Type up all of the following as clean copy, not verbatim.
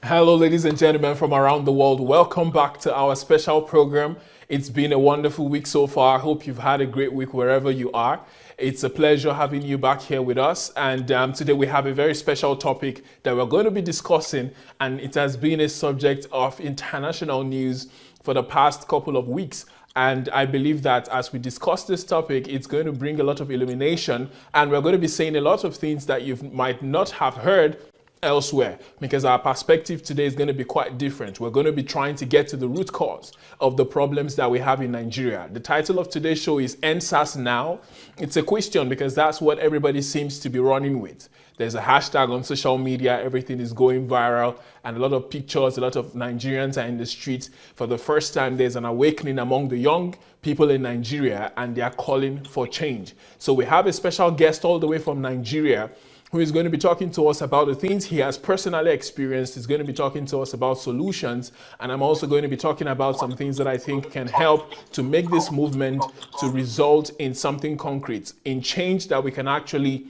Hello, ladies and gentlemen from around the world. Welcome back to our special program. It's been a wonderful week so far. I hope you've had a great week wherever you are. It's a pleasure having you back here with us. And today we have a very special topic that we're going to be discussing. And it has been a subject of international news for the past couple of weeks. And I believe that as we discuss this topic, it's going to bring a lot of illumination. And we're going to be saying a lot of things that you might not have heard elsewhere, because our perspective today is going to be quite different. We're going to be trying to get to the root cause of the problems that we have in Nigeria. The title of today's show is EndSARS Now. It's a question because that's what everybody seems to be running with. There's a hashtag on social media, everything is going viral, and a lot of pictures, a lot of Nigerians are in the streets. For the first time, there's an awakening among the young people in Nigeria, and they are calling for change. So we have a special guest all the way from Nigeria who is going to be talking to us about the things he has personally experienced. He's going to be talking to us about solutions, and I'm also going to be talking about some things that I think can help to make this movement to result in something concrete, in change that we can actually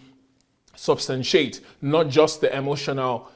substantiate, not just the emotional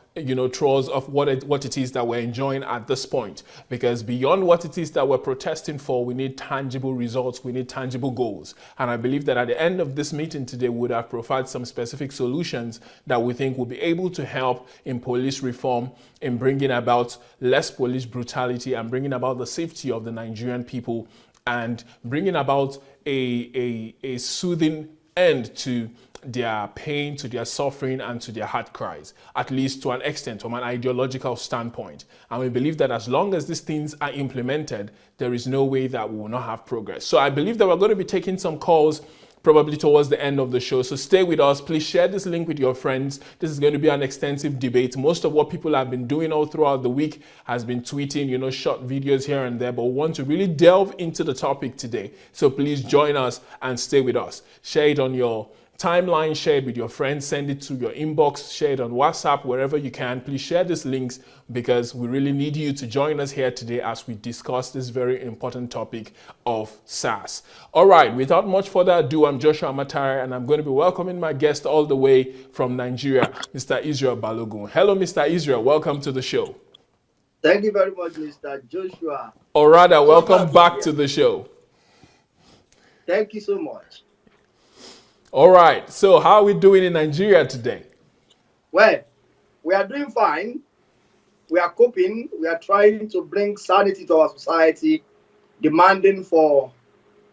throes of what it is that we're enjoying at this point. Because beyond what it is that we're protesting for, we need tangible results, we need tangible goals. And I believe that at the end of this meeting today, we would have provided some specific solutions that we think will be able to help in police reform, in bringing about less police brutality, and bringing about the safety of the Nigerian people, and bringing about a soothing end to their pain, to their suffering, and to their heart cries, at least to an extent, from an ideological standpoint. And we believe that as long as these things are implemented, there is no way that we will not have progress. So I believe that we're going to be taking some calls probably towards the end of the show. So stay with us. Please share this link with your friends. This is going to be an extensive debate. Most of what people have been doing all throughout the week has been tweeting, short videos here and there, but we want to really delve into the topic today. So please join us and stay with us. Share it on your timeline, share it with your friends, send it to your inbox, share it on WhatsApp, wherever you can. Please share these links because we really need you to join us here today as we discuss this very important topic of SARS. All right, without much further ado, I'm Joshua Amatare, and I'm going to be welcoming my guest all the way from Nigeria, Mr. Israel Balogun. Hello, Mr. Israel. Welcome to the show. Thank you very much, Mr. Joshua. Or rather, welcome back to the show. Thank you so much. All right, so how are we doing in Nigeria today? Well, we are doing fine. We are coping. We are trying to bring sanity to our society, demanding for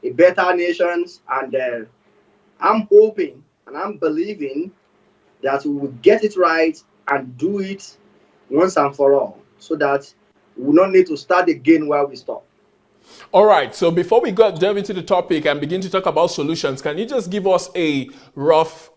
a better nation. And I'm hoping and I'm believing that we will get it right and do it once and for all, so that we will not need to start again where we stop. All right, so before we delve into the topic and begin to talk about solutions, can you just give us a rough,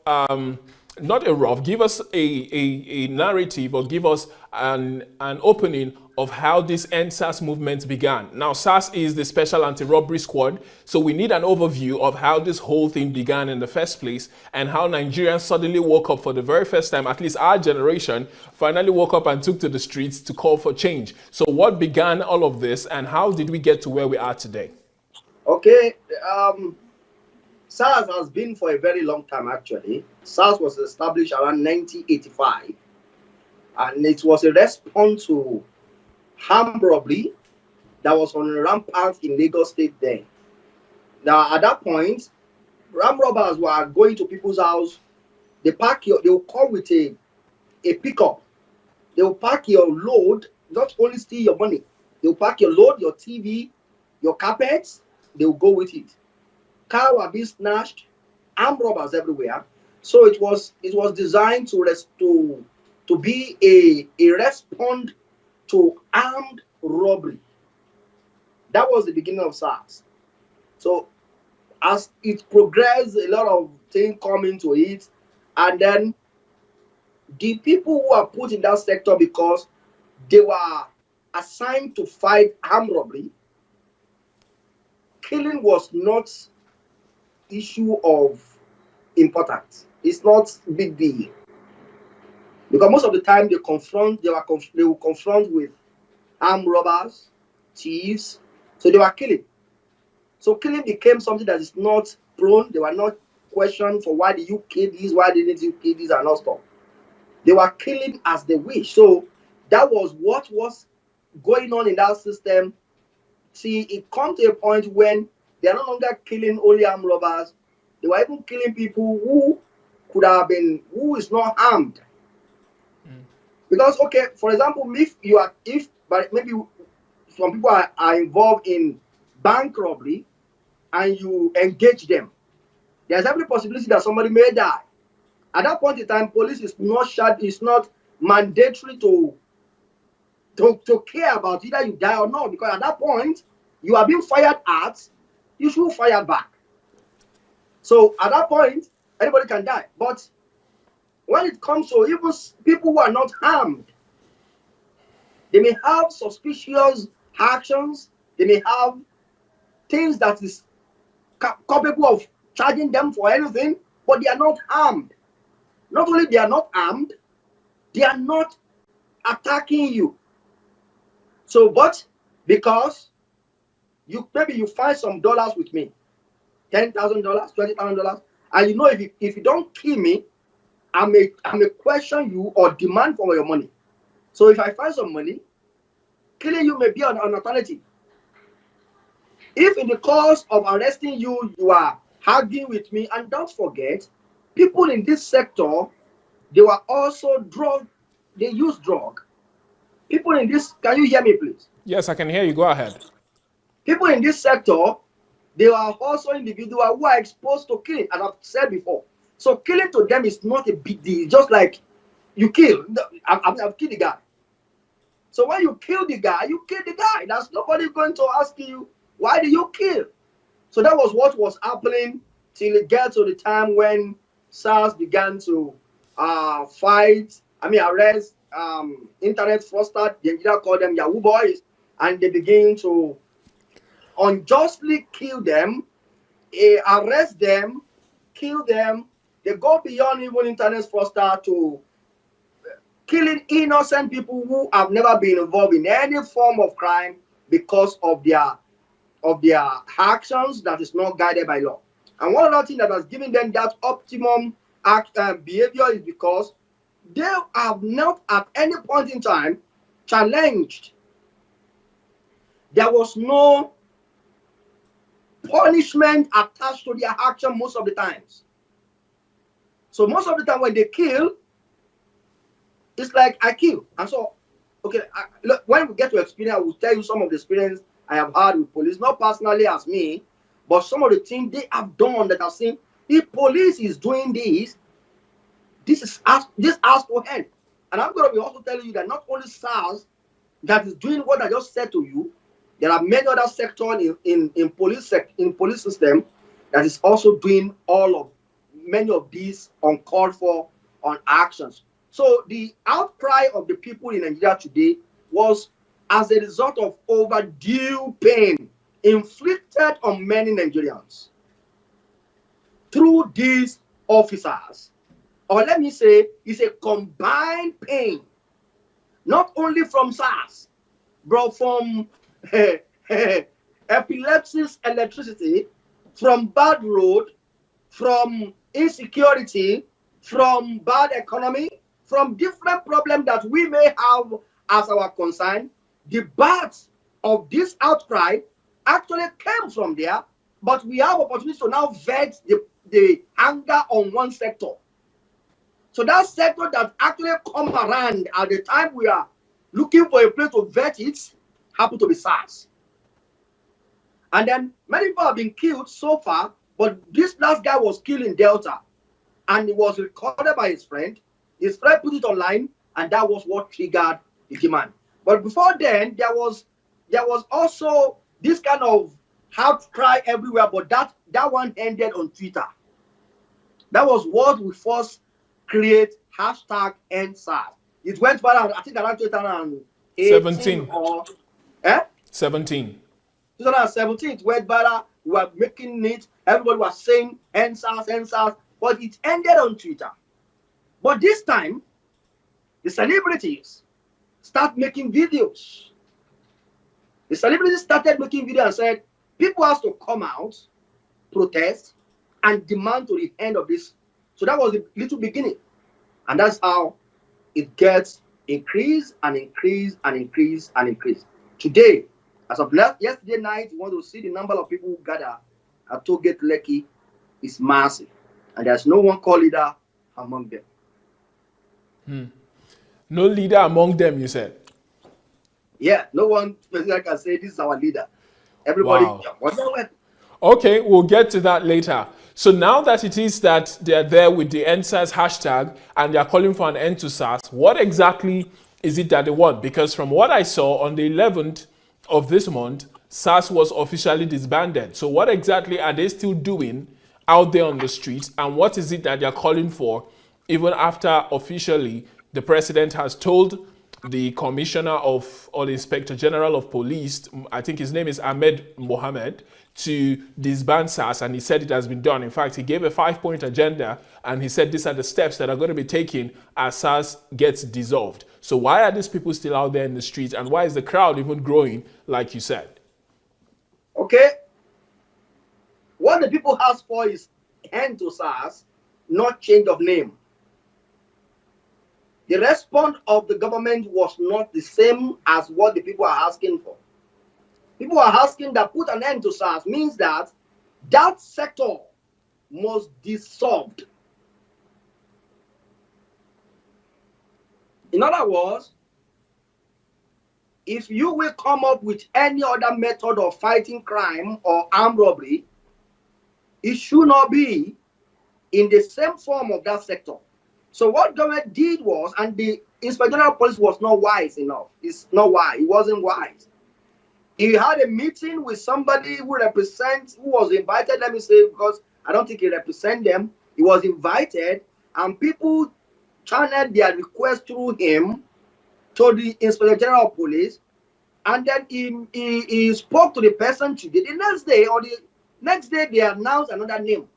give us a narrative, or give us an opening of how this EndSARS movement began? Now, SARS is the Special Anti-Robbery Squad, so we need an overview of how this whole thing began in the first place, and how Nigerians suddenly woke up for the very first time, at least our generation, finally woke up and took to the streets to call for change. So what began all of this, and how did we get to where we are today? Okay, SARS has been for a very long time, actually. SARS was established around 1985, and it was a response to armed robbery that was on rampant in Lagos State then. Now, at that point, armed robbers were going to people's house. They will come with a pickup. They will pack your load, not only steal your money. They will pack your load, your TV, your carpets. They will go with it. Cars were being snatched, armed robbers everywhere. So it was designed to be a response to armed robbery. That was the beginning of SARS. So as it progressed, a lot of things come into it, and then the people who are put in that sector because they were assigned to fight armed robbery, killing was not issue of importance. It's not big deal. Because most of the time they will confront with armed robbers, thieves, so they were killing. So killing became something that is not prone. They were not questioned for why did you kill this, why didn't you kill this, and all stuff. They were killing as they wish. So that was what was going on in that system. See, it comes to a point when they are no longer killing only armed robbers. They were even killing people who could have been, who is not armed. Because, okay, for example, but maybe some people are involved in bank robbery and you engage them, there's every possibility that somebody may die. At that point in time, police is not mandatory to care about either you die or not, because at that point you are being fired at, you should fire back. So at that point, anybody can die. But when it comes to even people who are not harmed, they may have suspicious actions, they may have things that is capable of charging them for anything, but they are not armed. Not only they are not armed, they are not attacking you. So, but because maybe you find some dollars with me, $10,000, $20,000, and you know if you don't kill me, I may question you or demand for your money. So if I find some money, killing you may be an alternative. If in the course of arresting you, you are arguing with me, and don't forget, people in this sector, they were also they use drug. People in this, can you hear me, please? Yes, I can hear you. Go ahead. People in this sector, they are also individuals who are exposed to killing, as I've said before. So killing to them is not a big deal. Just like you kill, I've killed the guy. So when you kill the guy, you kill the guy. There's nobody going to ask you, why did you kill? So that was what was happening till it gets to the time when SARS began to arrest internet fraudsters. They call them Yahoo boys, and they begin to unjustly kill them, arrest them, kill them. They go beyond even internet fraudsters to killing innocent people who have never been involved in any form of crime because of their actions that is not guided by law. And one other thing that has given them that optimum behavior is because they have not at any point in time challenged. There was no punishment attached to their action most of the times. So most of the time when they kill, it's like I kill. And so, okay, look, when we get to experience, I will tell you some of the experience I have had with police, not personally as me, but some of the things they have done that I've seen. If police is doing this has to end. And I'm going to be also telling you that not only SARS that is doing what I just said to you, there are many other sectors in police system that is also doing many of these uncalled for actions. So the outcry of the people in Nigeria today was as a result of overdue pain inflicted on many Nigerians through these officers. Or let me say, it's a combined pain, not only from SARS, but from epilepsy, electricity, from bad road, from insecurity, from bad economy, from different problems that we may have as our concern. The birth of this outcry actually came from there, but we have opportunity to now vet the anger on one sector. So that sector that actually come around at the time we are looking for a place to vet it happened to be SARS. And then many people have been killed so far, but this last guy was killed in Delta, and it was recorded by his friend. His friend put it online, and that was what triggered the demand. But before then, there was also this kind of outcry everywhere, but that one ended on Twitter. That was what we first create hashtag EndSARS. It went viral, I think, around 2018 or 17. 2017, it went viral. We were making it. Everybody was saying EndSARS, EndSARS, but it ended on Twitter. But this time, the celebrities start making videos. The celebrities started making videos and said, people have to come out, protest, and demand to the end of this. So that was the little beginning. And that's how it gets increase and increase and increase and increase. Today, as of yesterday night, you want to see the number of people who gather at Tollgate Lekki is massive. And there's no one called leader among them. No leader among them, you said? Yeah, no one like can say this is our leader. Everybody, Wow. what's that? Okay, we'll get to that later. So now that it is that they're there with the EndSARS hashtag and they're calling for an end to SARS, what exactly is it that they want? Because from what I saw on the 11th of this month, SARS was officially disbanded. So what exactly are they still doing out there on the streets, and what is it that they're calling for, even after officially the president has told the commissioner of, or the inspector general of police, I think his name is Ahmed Mohammed, to disband SARS, and he said it has been done. In fact, he gave a 5-point agenda, and he said these are the steps that are going to be taken as SARS gets dissolved. So why are these people still out there in the streets, and why is the crowd even growing, like you said? Okay. What the people ask for is end to SARS, not change of name. The response of the government was not the same as what the people are asking for. People are asking that put an end to SARS means that that sector must be dissolved. In other words, if you will come up with any other method of fighting crime or armed robbery, it should not be in the same form of that sector. So what government did was, and the Inspector General of Police was not wise enough. It's not wise. He wasn't wise. He had a meeting with somebody who was invited, let me say, because I don't think he represents them. He was invited, and people channeled their request through him to the Inspector General of Police, and then he spoke to the person today. The next day, they announced another name.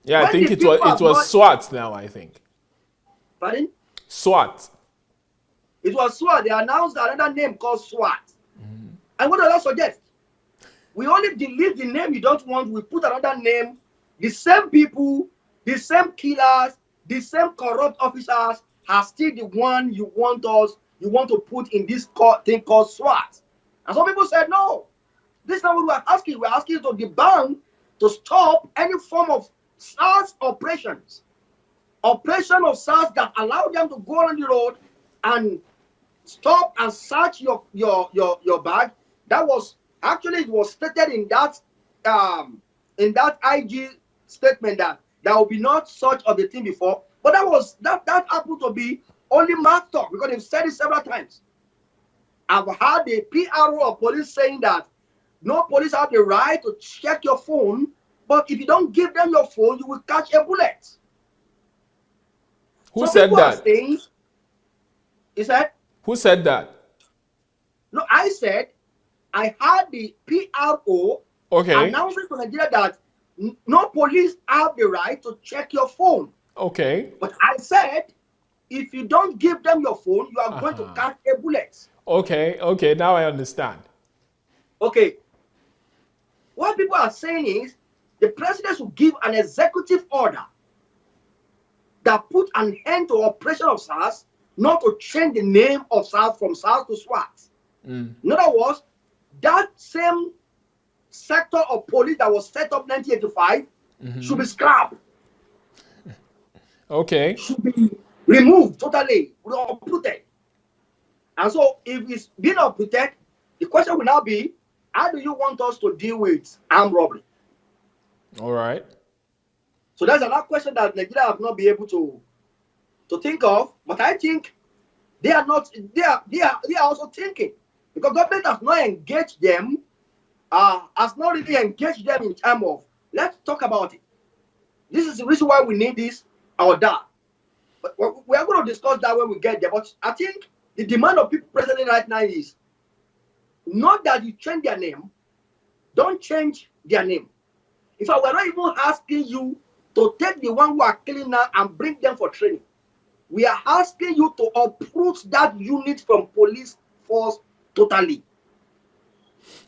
Yeah, I think it was SWAT now, I think. Pardon? SWAT. It was SWAT. They announced another name called SWAT. And what does that suggest? We only delete the name you don't want. We put another name. The same people, the same killers, the same corrupt officers are still the one you want to put in this thing called SWAT. And some people said, no, this is not what we're asking. We're asking you to debank, to stop any form of SARS operations. Operation of SARS that allow them to go on the road and stop and search your bag. That was actually, it was stated in that IG statement that there will be not such of a thing before. But that happened to be only mass talk because they've said it several times. I've had the PRO of police saying that no police have the right to check your phone, but if you don't give them your phone, you will catch a bullet. Who said that? He said? Who said that? No, I said I had the PRO announcing to Nigeria that no police have the right to check your phone. Okay. But I said, if you don't give them your phone, you are going to catch a bullet. Okay, now I understand. Okay. What people are saying is the president should give an executive order that put an end to operation of SARS, not to change the name of SARS from SARS to SWAT. In other words, that same sector of police that was set up in 1985 should be scrapped. Okay. Should be removed totally, uprooted. And so if it's being uprooted, the question will now be, how do you want us to deal with armed robbery? All right. So that's another question that Nigeria have not been able to think of, but I think they are also thinking, because government has not engaged them, has not really engaged them in terms of, let's talk about it. This is the reason why we need this or that. But we are going to discuss that when we get there. But I think the demand of people presently right now is not that you change their name, don't change their name. In fact, we're not even asking you to take the one who are killing now and bring them for training. We are asking you to uproot that unit from police force totally.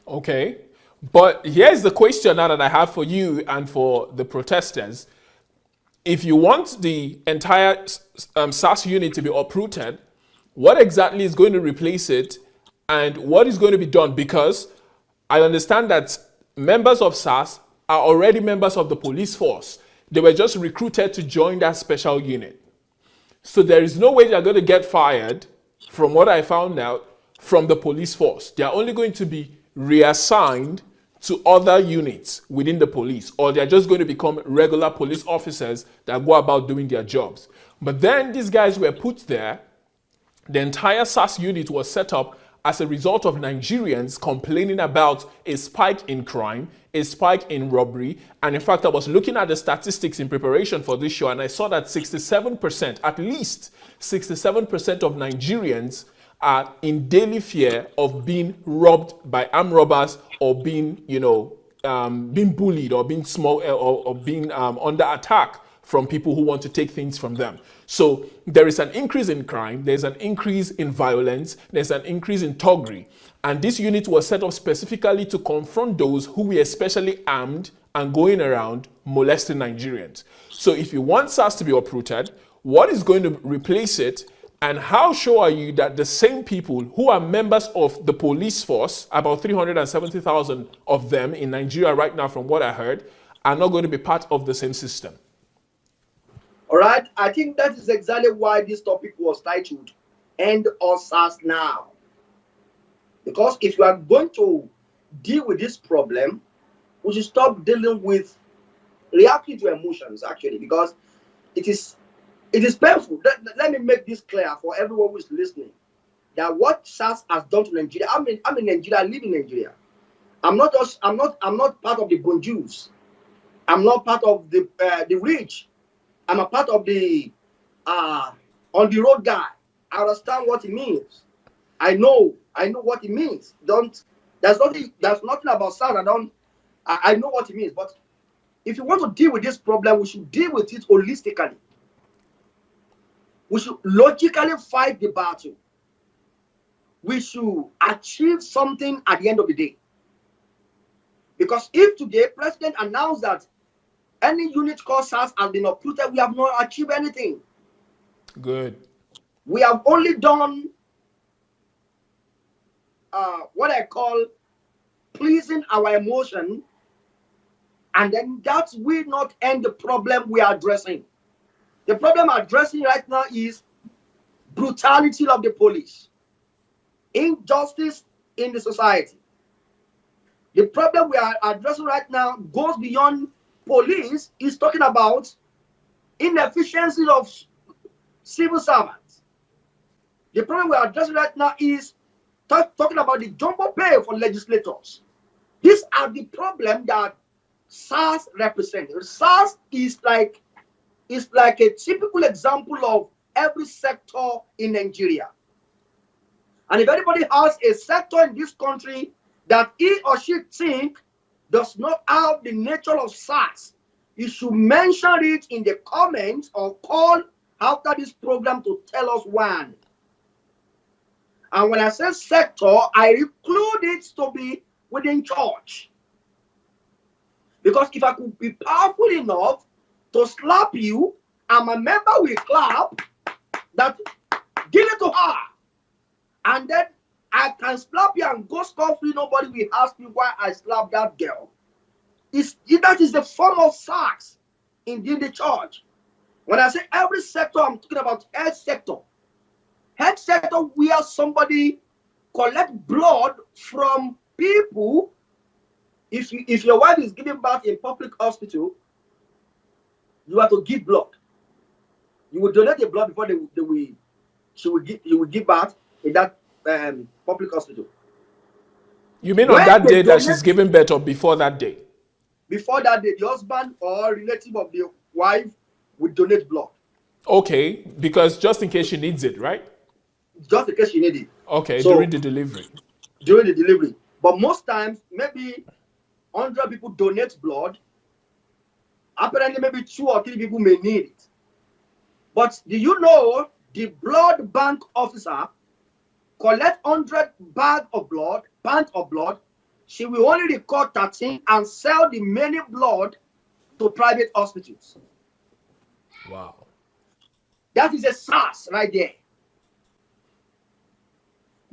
Okay. But here's the question now that I have for you and for the protesters. If you want the entire SARS unit to be uprooted, What exactly is going to replace it, and what is going to be done? Because I understand that members of SARS are already members of the police force. They were just recruited to join that special unit. So there is no way they're going to get fired, from what I found out, from the police force. They are only going to be reassigned to other units within the police, or they're just going to become regular police officers that go about doing their jobs. But then these guys were put there. The entire SARS unit was set up as a result of Nigerians complaining about a spike in crime, a spike in robbery. And in fact, I was looking at the statistics in preparation for this show, and I saw that 67%, at least 67% of Nigerians are in daily fear of being robbed by armed robbers, or being, being bullied, or being or being under attack from people who want to take things from them. So there is an increase in crime, there's an increase in violence, there's an increase in thuggery. And this unit was set up specifically to confront those who were especially armed and going around molesting Nigerians. So if you want SARS to be uprooted, what is going to replace it? And how sure are you that the same people who are members of the police force, about 370,000 of them in Nigeria right now from what I heard, are not going to be part of the same system? All right, I think that is exactly why this topic was titled EndSARS Now. Because if you are going to deal with this problem, we should stop dealing with reacting to emotions, actually, because it is painful. Let me make this clear for everyone who is listening, that what SARS has done to Nigeria. I'm in Nigeria, I live in Nigeria. I'm not part of the bonjus. I'm not part of the rich. I'm a part of the on the road guy. I understand what it means. I know what it means. There's nothing about SARS. I know what it means. But if you want to deal with this problem, we should deal with it holistically. We should logically fight the battle. We should achieve something at the end of the day. Because if today President announced that any unit called SARS has been uprooted, we have not achieved anything. Good. We have only done what I call pleasing our emotion, and then that will not end the problem we are addressing. The problem I'm addressing right now is brutality of the police, injustice in the society. The problem we are addressing right now goes beyond police. Is talking about inefficiency of civil servants. The problem we are addressing right now is talking about the jumbo pay for legislators. These are the problems that SARS represents. SARS is like a typical example of every sector in Nigeria. And if anybody has a sector in this country that he or she think does not have the nature of SARS, you should mention it in the comments or call after this program to tell us one. And when I say sector, I include it to be within church. Because if I could be powerful enough to slap you and my member will clap, that give it to her. And then I can slap you and go scot-free. Nobody will ask me why I slapped that girl. That is the form of SARS in the church. When I say every sector, I'm talking about health sector. Health sector where somebody collect blood from people. If your wife is giving birth in public hospital, you have to give blood. You will donate the blood before you will give birth in that public hospital. You mean on that day that she's giving birth, or before that day? Before that day, the husband or relative of the wife would donate blood. Okay, because just in case she needs it, right? Just in case she needs it. Okay, so, during the delivery. During the delivery. But most times, maybe 100 people donate blood. Apparently, maybe 2 or 3 people may need it. But do you know the blood bank officer collect 100 bags of blood, she will only record 13 and sell the many blood to private hospitals. Wow. That is a SARS right there.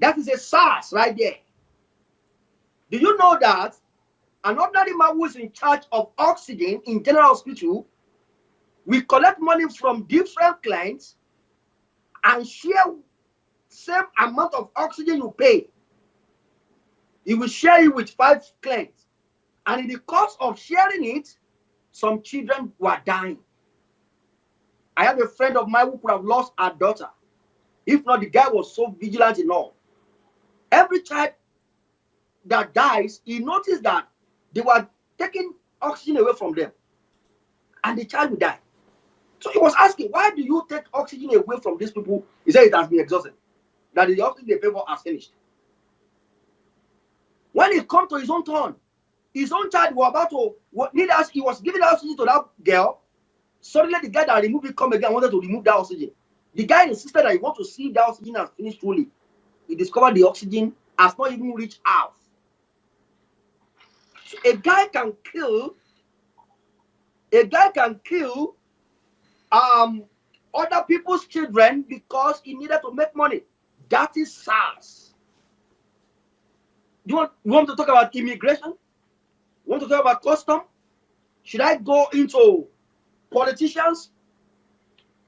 That is a SARS right there. Do you know that an ordinary man who is in charge of oxygen in general hospital will collect money from different clients and share same amount of oxygen you pay? He will share it with 5 clients. And in the course of sharing it, some children were dying. I have a friend of mine who could have lost her daughter. If not, the guy was so vigilant enough. Every child that dies, he noticed that they were taking oxygen away from them. And the child will die. So he was asking, why do you take oxygen away from these people? He said it has been exhausted. That the oxygen they pay for has finished. When it comes to his own turn, his own child was about to need us. He was giving oxygen to that girl. Suddenly, the guy that removed it come again wanted to remove that oxygen. The guy insisted that he want to see if that oxygen has finished fully. He discovered the oxygen has not even reached half. So a guy can kill other people's children because he needed to make money. That is SARS. You want to talk about immigration? You want to talk about custom? Should I go into politicians?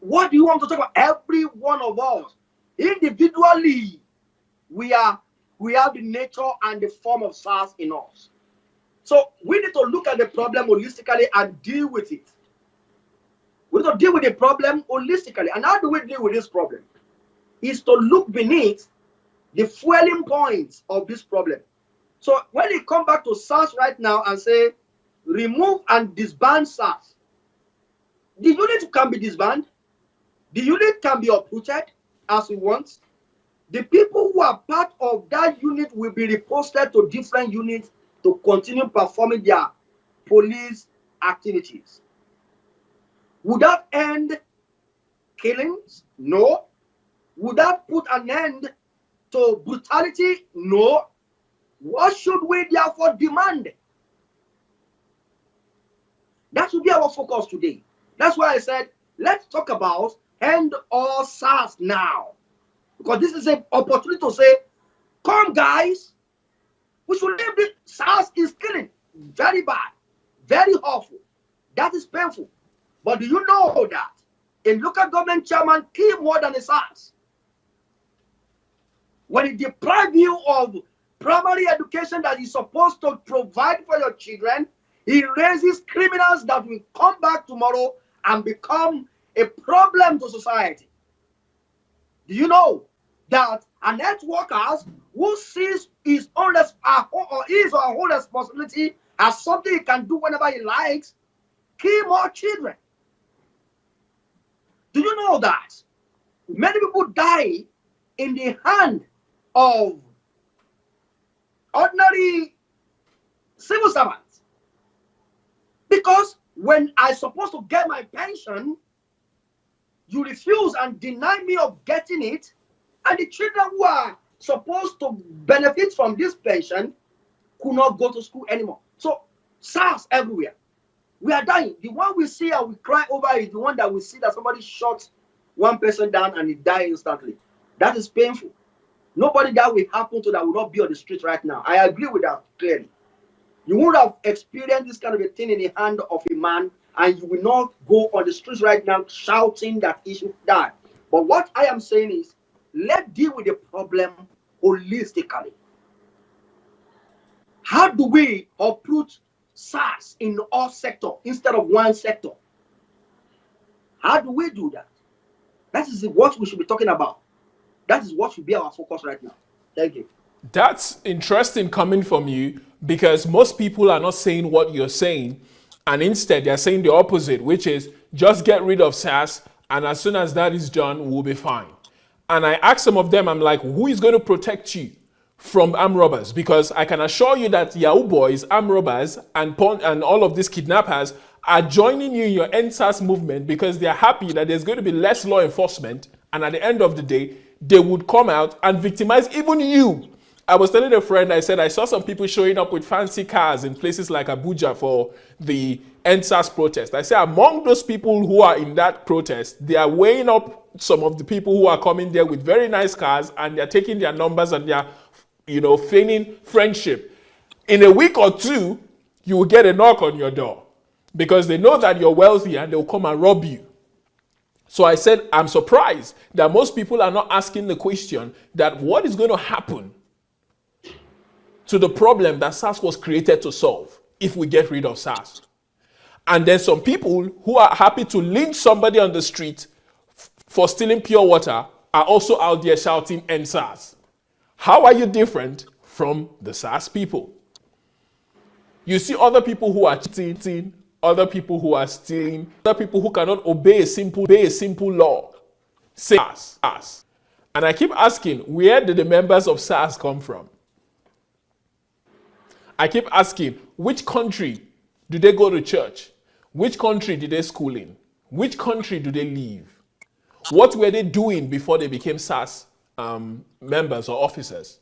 What do you want to talk about? Every one of us, individually, we have the nature and the form of SARS in us. So we need to look at the problem holistically and deal with it. We need to deal with the problem holistically. And how do we deal with this problem? Is to look beneath the fueling points of this problem. So when you come back to SARS right now and say, remove and disband SARS, the unit can be disbanded. The unit can be uprooted as we want. The people who are part of that unit will be reposted to different units to continue performing their police activities. Would that end killings? No. Would that put an end to brutality? No. What should we therefore demand? That should be our focus today. That's why I said, let's talk about end all SARS now. Because this is an opportunity to say, come guys, we should leave this. SARS is killing. Very bad. Very awful. That is painful. But do you know that a local government chairman kill more than a SARS? When it deprives you of primary education that is supposed to provide for your children, he raises criminals that will come back tomorrow and become a problem to society. Do you know that an health worker who sees his own or his or her own responsibility as something he can do whenever he likes, kill more children? Do you know that many people die in the hand of ordinary civil servants? Because when I'm supposed to get my pension, you refuse and deny me of getting it, and the children who are supposed to benefit from this pension could not go to school anymore. So SARS everywhere. We are dying. The one we see and we cry over is the one that we see that somebody shot one person down and he died instantly. That is painful. Nobody that will happen to that will not be on the street right now. I agree with that clearly. You would have experienced this kind of a thing in the hand of a man, and you will not go on the streets right now shouting that he should die. But what I am saying is, let's deal with the problem holistically. How do we uproot SARS in all sectors instead of one sector? How do we do that? That is what we should be talking about. That is what should be our focus right now. Thank you. That's interesting coming from you, because most people are not saying what you're saying, and instead they're saying the opposite, which is just get rid of SARS, and as soon as that is done, we'll be fine. And I asked some of them, I'm like, who is going to protect you from armed robbers? Because I can assure you that Yahoo boys, armed robbers, and all of these kidnappers are joining you in your EndSARS movement because they're happy that there's going to be less law enforcement, and at the end of the day, they would come out and victimize even you. I was telling a friend, I said, I saw some people showing up with fancy cars in places like Abuja for the EndSARS protest. I said, among those people who are in that protest, they are weighing up some of the people who are coming there with very nice cars, and they're taking their numbers and they're, feigning friendship. In a week or two, you will get a knock on your door because they know that you're wealthy and they'll come and rob you. So I said, I'm surprised that most people are not asking the question that what is going to happen to the problem that SARS was created to solve if we get rid of SARS. And then some people who are happy to lynch somebody on the street for stealing pure water are also out there shouting EndSARS. How are you different from the SARS people? You see other people who are cheating, other people who are stealing, other people who cannot obey a simple law. Say SARS. And I keep asking, where did the members of SARS come from? I keep asking, which country do they go to church? Which country did they school in? Which country do they live? What were they doing before they became SARS members or officers?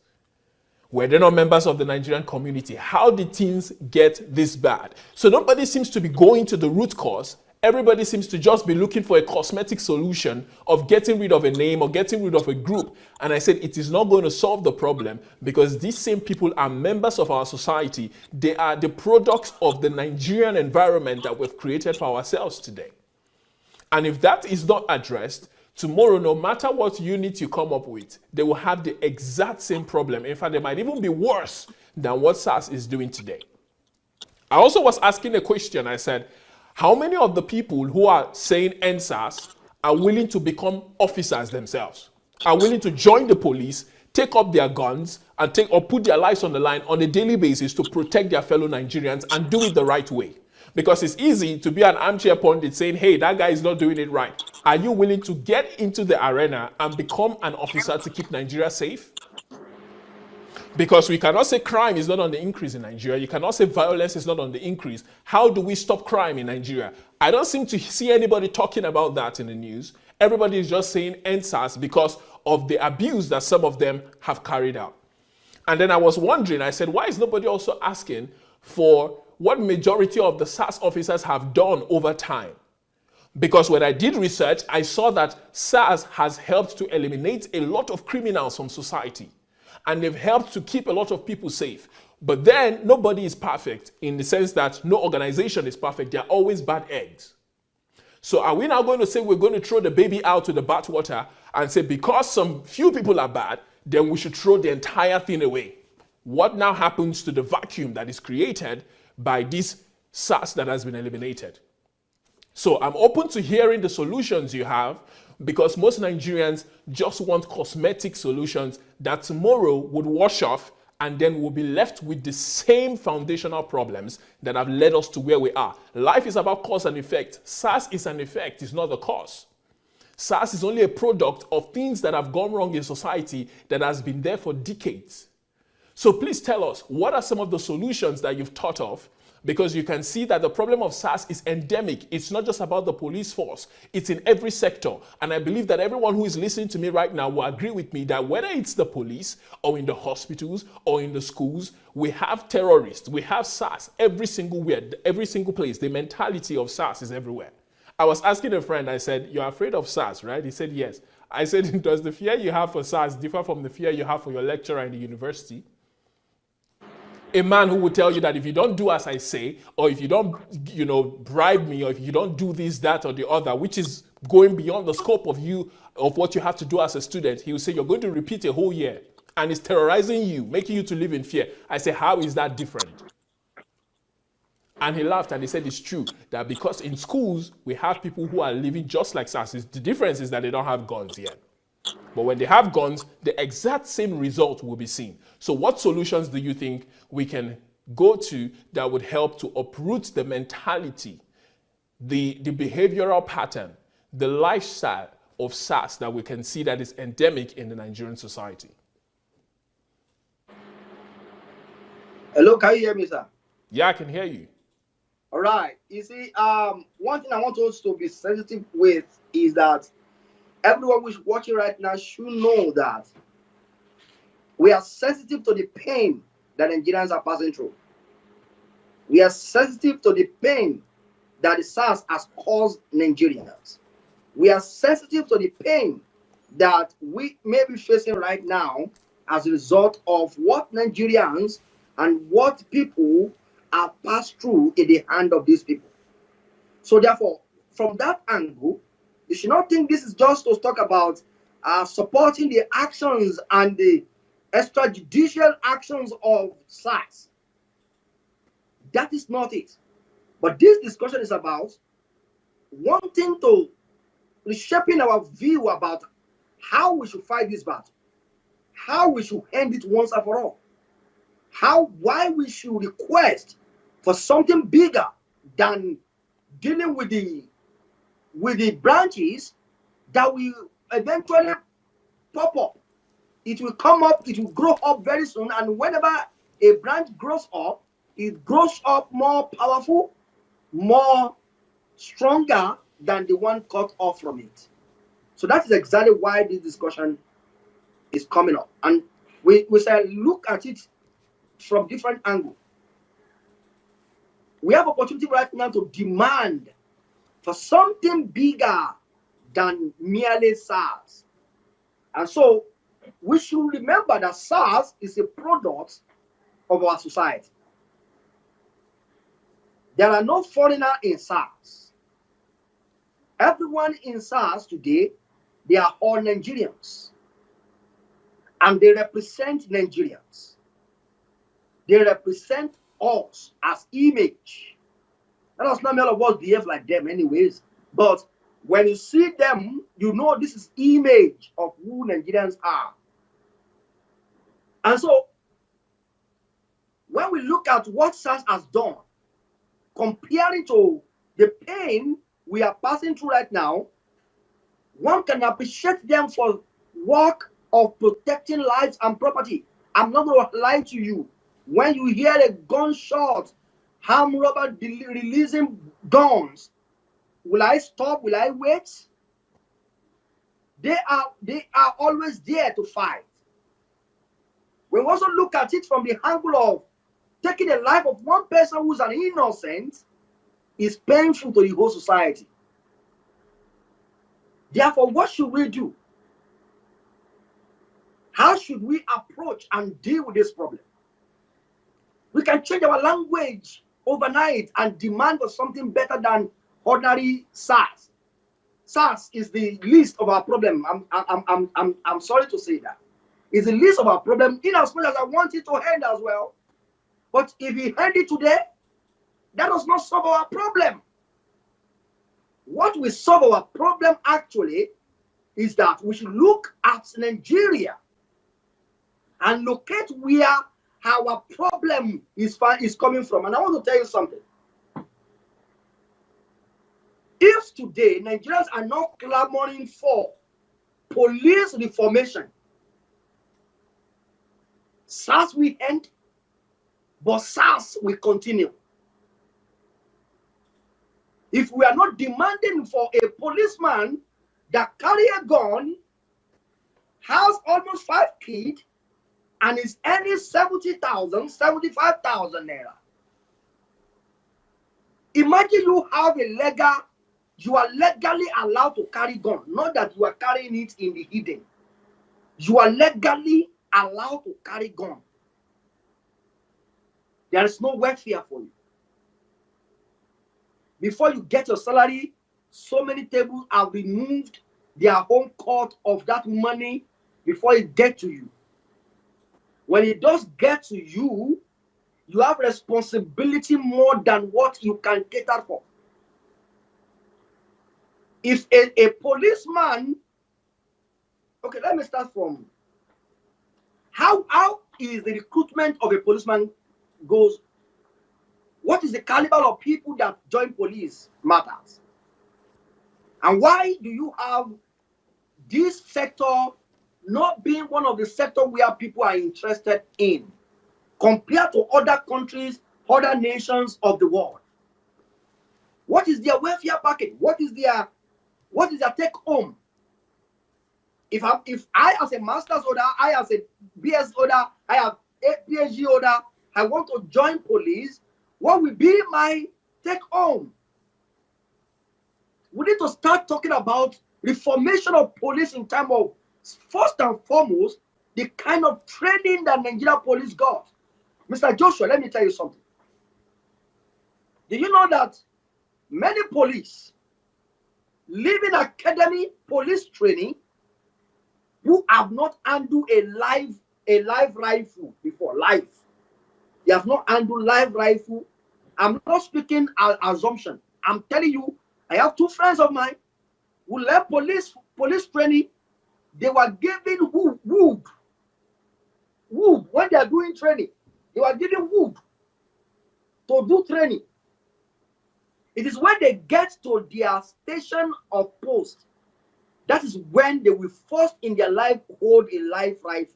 Were they not members of the Nigerian community? How did things get this bad? So nobody seems to be going to the root cause. Everybody seems to just be looking for a cosmetic solution of getting rid of a name or getting rid of a group. And I said, it is not going to solve the problem because these same people are members of our society. They are the products of the Nigerian environment that we've created for ourselves today. And if that is not addressed, tomorrow, no matter what unit you come up with, they will have the exact same problem. In fact, they might even be worse than what SARS is doing today. I also was asking a question. I said, how many of the people who are saying EndSARS are willing to become officers themselves, are willing to join the police, take up their guns, and put their lives on the line on a daily basis to protect their fellow Nigerians and do it the right way? Because it's easy to be an armchair pundit saying, hey, that guy is not doing it right. Are you willing to get into the arena and become an officer to keep Nigeria safe? Because we cannot say crime is not on the increase in Nigeria. You cannot say violence is not on the increase. How do we stop crime in Nigeria? I don't seem to see anybody talking about that in the news. Everybody is just saying EndSARS because of the abuse that some of them have carried out. And then I was wondering, I said, why is nobody also asking for what majority of the SARS officers have done over time? Because when I did research, I saw that SARS has helped to eliminate a lot of criminals from society. And they've helped to keep a lot of people safe. But then nobody is perfect in the sense that no organization is perfect. There are always bad eggs. So are we now going to say we're going to throw the baby out to the bathwater and say because some few people are bad, then we should throw the entire thing away? What now happens to the vacuum that is created by this SARS that has been eliminated? So I'm open to hearing the solutions you have because most Nigerians just want cosmetic solutions that tomorrow would wash off and then we'll be left with the same foundational problems that have led us to where we are. Life is about cause and effect. SARS is an effect, it's not the cause. SARS is only a product of things that have gone wrong in society that has been there for decades. So please tell us, what are some of the solutions that you've thought of? Because you can see that the problem of SARS is endemic. It's not just about the police force. It's in every sector. And I believe that everyone who is listening to me right now will agree with me that whether it's the police or in the hospitals or in the schools, we have terrorists. We have SARS every single place. The mentality of SARS is everywhere. I was asking a friend, I said, you're afraid of SARS, right? He said, yes. I said, does the fear you have for SARS differ from the fear you have for your lecturer in the university? A man who would tell you that if you don't do as I say, or if you don't, bribe me, or if you don't do this, that, or the other, which is going beyond the scope of what you have to do as a student, he will say you're going to repeat a whole year, and it's terrorizing you, making you to live in fear. I say, how is that different? And he laughed and he said, it's true that because in schools, we have people who are living just like SARS. The difference is that they don't have guns yet. But when they have guns, the exact same result will be seen. So what solutions do you think we can go to that would help to uproot the mentality, the behavioral pattern, the lifestyle of SARS that we can see that is endemic in the Nigerian society? Hello, can you hear me, sir? Yeah, I can hear you. All right. You see, one thing I want us to be sensitive with is that everyone who's watching right now should know that we are sensitive to the pain that Nigerians are passing through. We are sensitive to the pain that the SARS has caused Nigerians. We are sensitive to the pain that we may be facing right now as a result of what Nigerians and what people are passed through in the hand of these people. So therefore, from that angle, you should not think this is just to talk about supporting the actions and the extrajudicial actions of SARS. That is not it. But this discussion is about wanting to reshaping our view about how we should fight this battle, how we should end it once and for all, why we should request for something bigger than dealing with the branches that will eventually pop up. It will come up, it will grow up very soon, and whenever a branch grows up, it grows up more powerful, more stronger than the one cut off from it. So that is exactly why this discussion is coming up. And we say look at it from different angles. We have opportunity right now to demand for something bigger than merely SARS. And so we should remember that SARS is a product of our society. There are no foreigners in SARS. Everyone in SARS today, they are all Nigerians. And they represent Nigerians. They represent us as image. That does not mean all of us behave like them anyways. But when you see them, you know this is image of who Nigerians are. And so, when we look at what SARS has done, comparing to the pain we are passing through right now, one can appreciate them for work of protecting lives and property. I'm not going to lie to you. When you hear a gunshot, armed robber releasing guns, will I stop? Will I wait? They are always there to fight. We also look at it from the angle of taking the life of one person who's an innocent is painful to the whole society. Therefore, what should we do? How should we approach and deal with this problem? We can change our language overnight and demand for something better than ordinary SARS. SARS is the least of our problem. I'm sorry to say that. It's the least of our problem, in as much as I want it to end as well. But if we end it today, that does not solve our problem. What will solve our problem actually is that we should look at Nigeria and locate where our problem is coming from. And I want to tell you something. If today Nigerians are not clamoring for police reformation, SARS will end, but SARS will continue. If we are not demanding for a policeman that carry a gun, has almost 5 kids, and is earning 70,000, 75,000 naira. Imagine you have you are legally allowed to carry gun, not that you are carrying it in the hidden. You are legally allowed to carry gun. There is no welfare for you. Before you get your salary, so many tables have removed their own cut of that money before it gets to you. When it does get to you, you have responsibility more than what you can cater for. If a policeman, okay, let me start from how is the recruitment of a policeman goes. What is the caliber of people that join police matters. And why do you have this sector not being one of the sectors where people are interested in compared to other countries, other nations of the world? What is their welfare package? What is their take home? If I as a master's holder, I as a BS holder, I have a PhD holder, I want to join police, what will be my take home? We need to start talking about reformation of police in terms of, first and foremost, the kind of training that Nigeria police got. Mr. Joshua, let me tell you something. Do you know that many police leaving academy police training who have not handled a live rifle before? Live. They have not handled live rifle. I'm not speaking assumption. I'm telling you, I have two friends of mine who left police training. They were given wood when they are doing training. They were given wood to do training. It is when they get to their station of post, that is when they will first in their life hold a live rifle.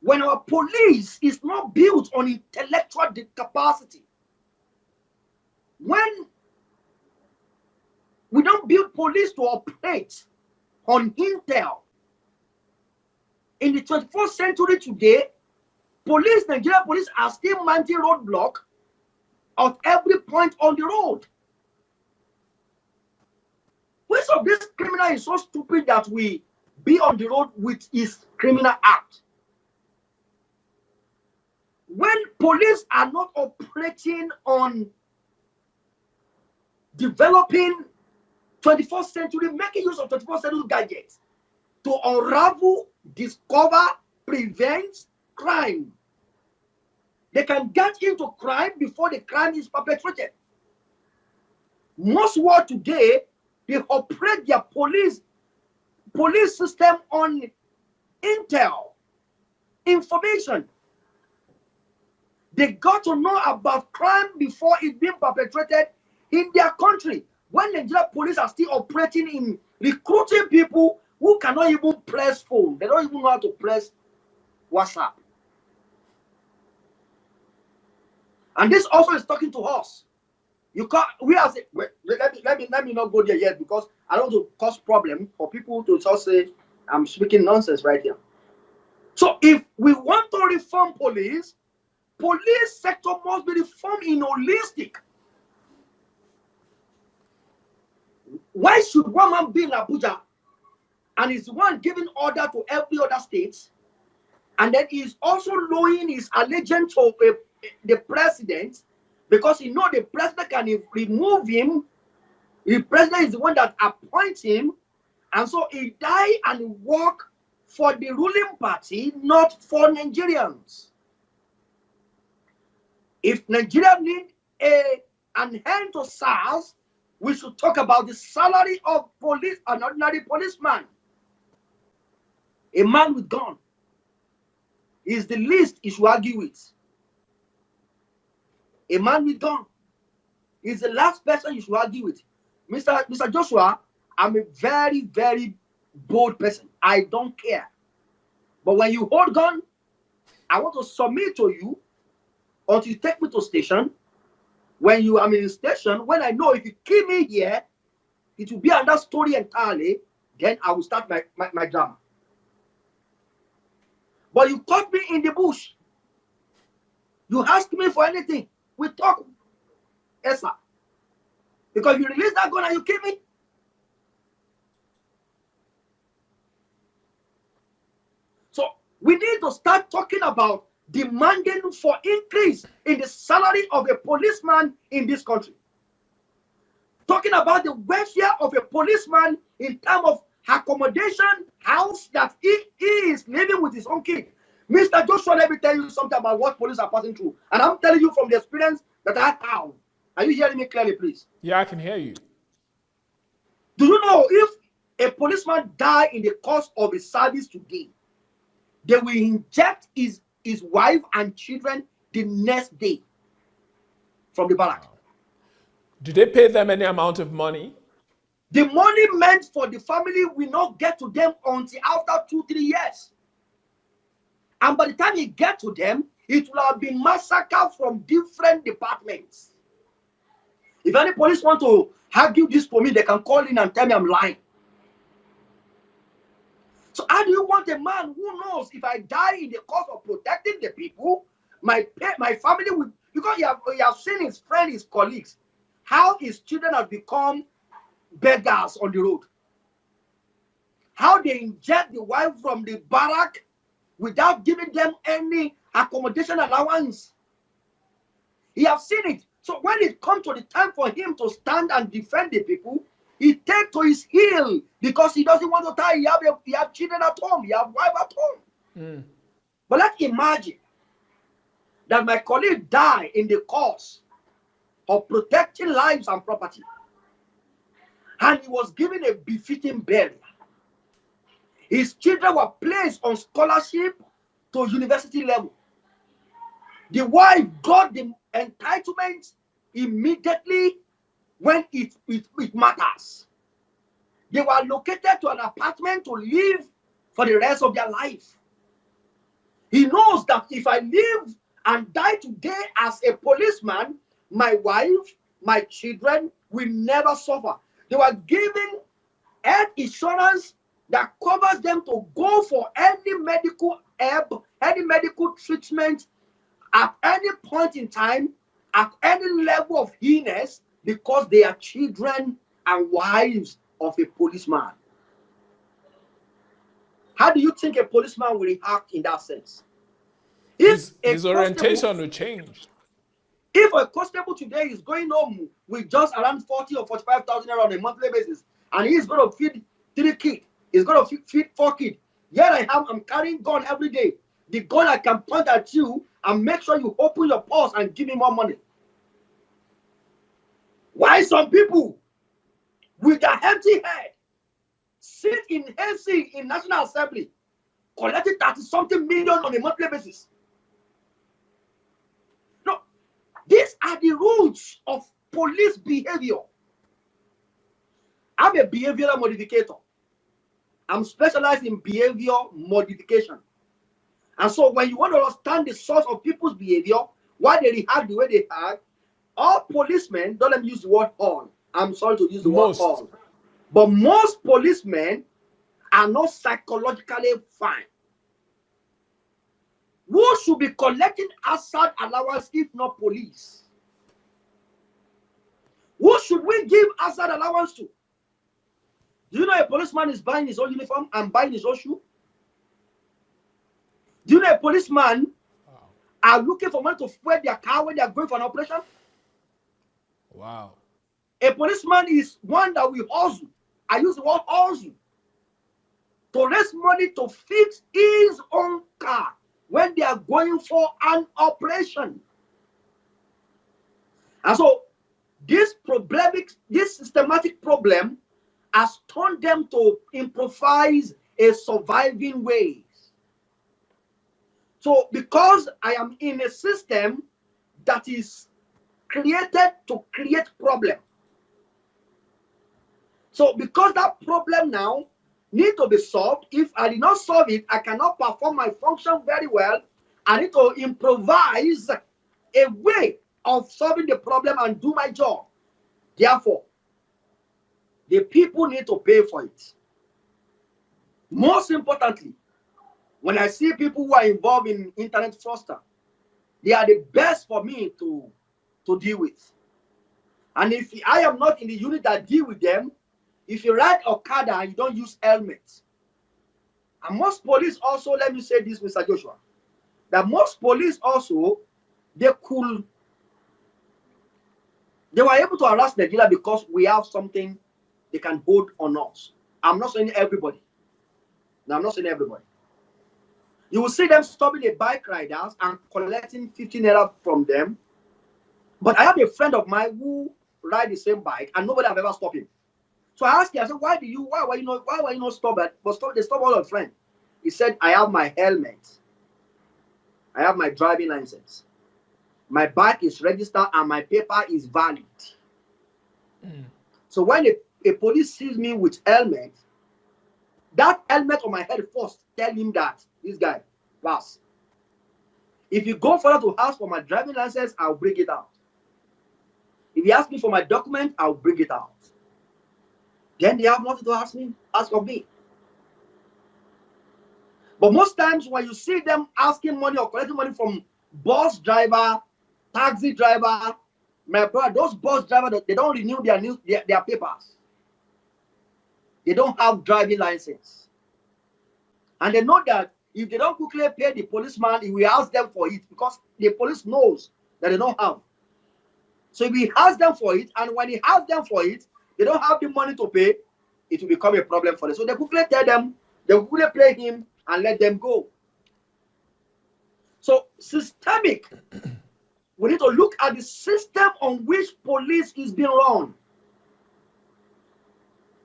When our police is not built on intellectual capacity, when we don't build police to operate on intel, in the 21st century today, Nigeria police are still mounting roadblock at every point on the road. Which of this criminal is so stupid that we be on the road with his criminal act? When police are not operating on developing 21st century, making use of 21st century gadgets to unravel, discover, prevent crime, they can get into crime before the crime is perpetrated. Most world today, they operate their police system on intel, information. They got to know about crime before it being perpetrated in their country. When Nigeria police are still operating in recruiting people who cannot even press phone, they don't even know how to press WhatsApp. And this also is talking to us. You can't. We are saying, wait, let me not go there yet, because I don't want to cause problem for people to just say I'm speaking nonsense right here. So if we want to reform police sector must be reformed in holistic. Why should one man be in Abuja and is one giving order to every other state, and then he's also lowering his allegiance to the president, because he know the president can remove him? The president is the one that appoints him, and so he die and work for the ruling party, not for Nigerians. If Nigeria need an end to SARS, we should talk about the salary of police, an ordinary policeman. A man with gun is the least he should argue with. A man with gun is the last person you should argue with. Mr. Joshua, I'm a very, very bold person. I don't care. But when you hold gun, I want to submit to you until you take me to station. When you are in the station, when I know if you kill me here, it will be another story entirely. Then I will start my drama. But you caught me in the bush. You ask me for anything. We talk. Yes, sir. Because you release that gun and you kill me. So we need to start talking about demanding for increase in the salary of a policeman in this country. Talking about the welfare of a policeman in terms of accommodation, house that he is living with his own kid. Mr. Joshua, let me tell you something about what police are passing through. And I'm telling you from the experience that I have. Are you hearing me clearly, please? Yeah, I can hear you. Do you know if a policeman die in the course of his service today, they will inject his wife and children the next day from the barrack? Do they pay them any amount of money? The money meant for the family will not get to them until after 2-3 years. And by the time it gets to them, it will have been massacred from different departments. If any police want to argue this for me, they can call in and tell me I'm lying. So how do you want a man who knows if I die in the course of protecting the people, my family will, because you have seen his friends, his colleagues, how his children have become beggars on the road. How they inject the wife from the barrack without giving them any accommodation allowance. He has seen it. So when it comes to the time for him to stand and defend the people, he takes to his heel because he doesn't want to die. He have children at home. He have wife at home. Mm. But let's imagine that my colleague died in the cause of protecting lives and property, and he was given a befitting burial. His children were placed on scholarship to university level. The wife got the entitlement immediately when it matters. They were located to an apartment to live for the rest of their life. He knows that if I live and die today as a policeman, my wife, my children will never suffer. They were given health insurance that covers them to go for any medical help, any medical treatment at any point in time, at any level of illness, because they are children and wives of a policeman. How do you think a policeman will react in that sense? His orientation will change. If a constable today is going home with just around 40 or 45,000 on a monthly basis, and he's going to feed 3 kids, he's going to feed 4 kids. Here I'm carrying gun every day. The gun I can point at you and make sure you open your purse and give me more money. Why some people with their empty head sit in AC in National Assembly collecting 30-something million on a monthly basis? No, these are the roots of police behavior. I'm a behavioral modificator. I'm specialized in behavior modification. And so when you want to understand the source of people's behavior, why they react the way they act, all policemen, don't let me use the word all. I'm sorry to use the word all. But most policemen are not psychologically fine. Who should be collecting hazard allowance if not police? Who should we give hazard allowance to? Do you know a policeman is buying his own uniform and buying his own shoe? Do you know a policeman are looking for money to fuel their car when they are going for an operation? Wow. A policeman is one that will hustle. I use the word hustle to raise money to fix his own car when they are going for an operation. And so this systematic problem has turned them to improvise a surviving ways. So because I am in a system that is created to create problem. So because that problem now needs to be solved, if I did not solve it, I cannot perform my function very well. I need to improvise a way of solving the problem and do my job. Therefore, the people need to pay for it. Most importantly, when I see people who are involved in internet fraudster, they are the best for me to deal with. And if I am not in the unit that deal with them, if you ride Okada and you don't use helmets, and most police also, let me say this, Mr. Joshua, that most police also, they were able to harass Nigeria because we have something they can hold on us. I'm not saying everybody. No, I'm not saying everybody. You will see them stopping the bike riders and collecting 15 naira from them. But I have a friend of mine who ride the same bike and nobody have ever stopped him. So I asked him, I said, why were you not stopped? But they stopped all your friend. He said, I have my helmet. I have my driving license. My bike is registered and my paper is valid. Mm. So when a police sees me with helmet, that helmet on my head first tell him that this guy, pass. If you go further to ask for my driving license, I'll bring it out. If you ask me for my document, I'll bring it out. Then they have nothing to ask of me. But most times when you see them asking money or collecting money from bus driver, taxi driver, my brother, those bus drivers, they don't renew their papers. They don't have driving license. And they know that if they don't quickly pay the policeman, he will ask them for it because the police knows that they don't have. So if he asks them for it, and when he asks them for it, they don't have the money to pay, it will become a problem for them. So they quickly tell them, they quickly play him and let them go. So systemic, we need to look at the system on which police is being run.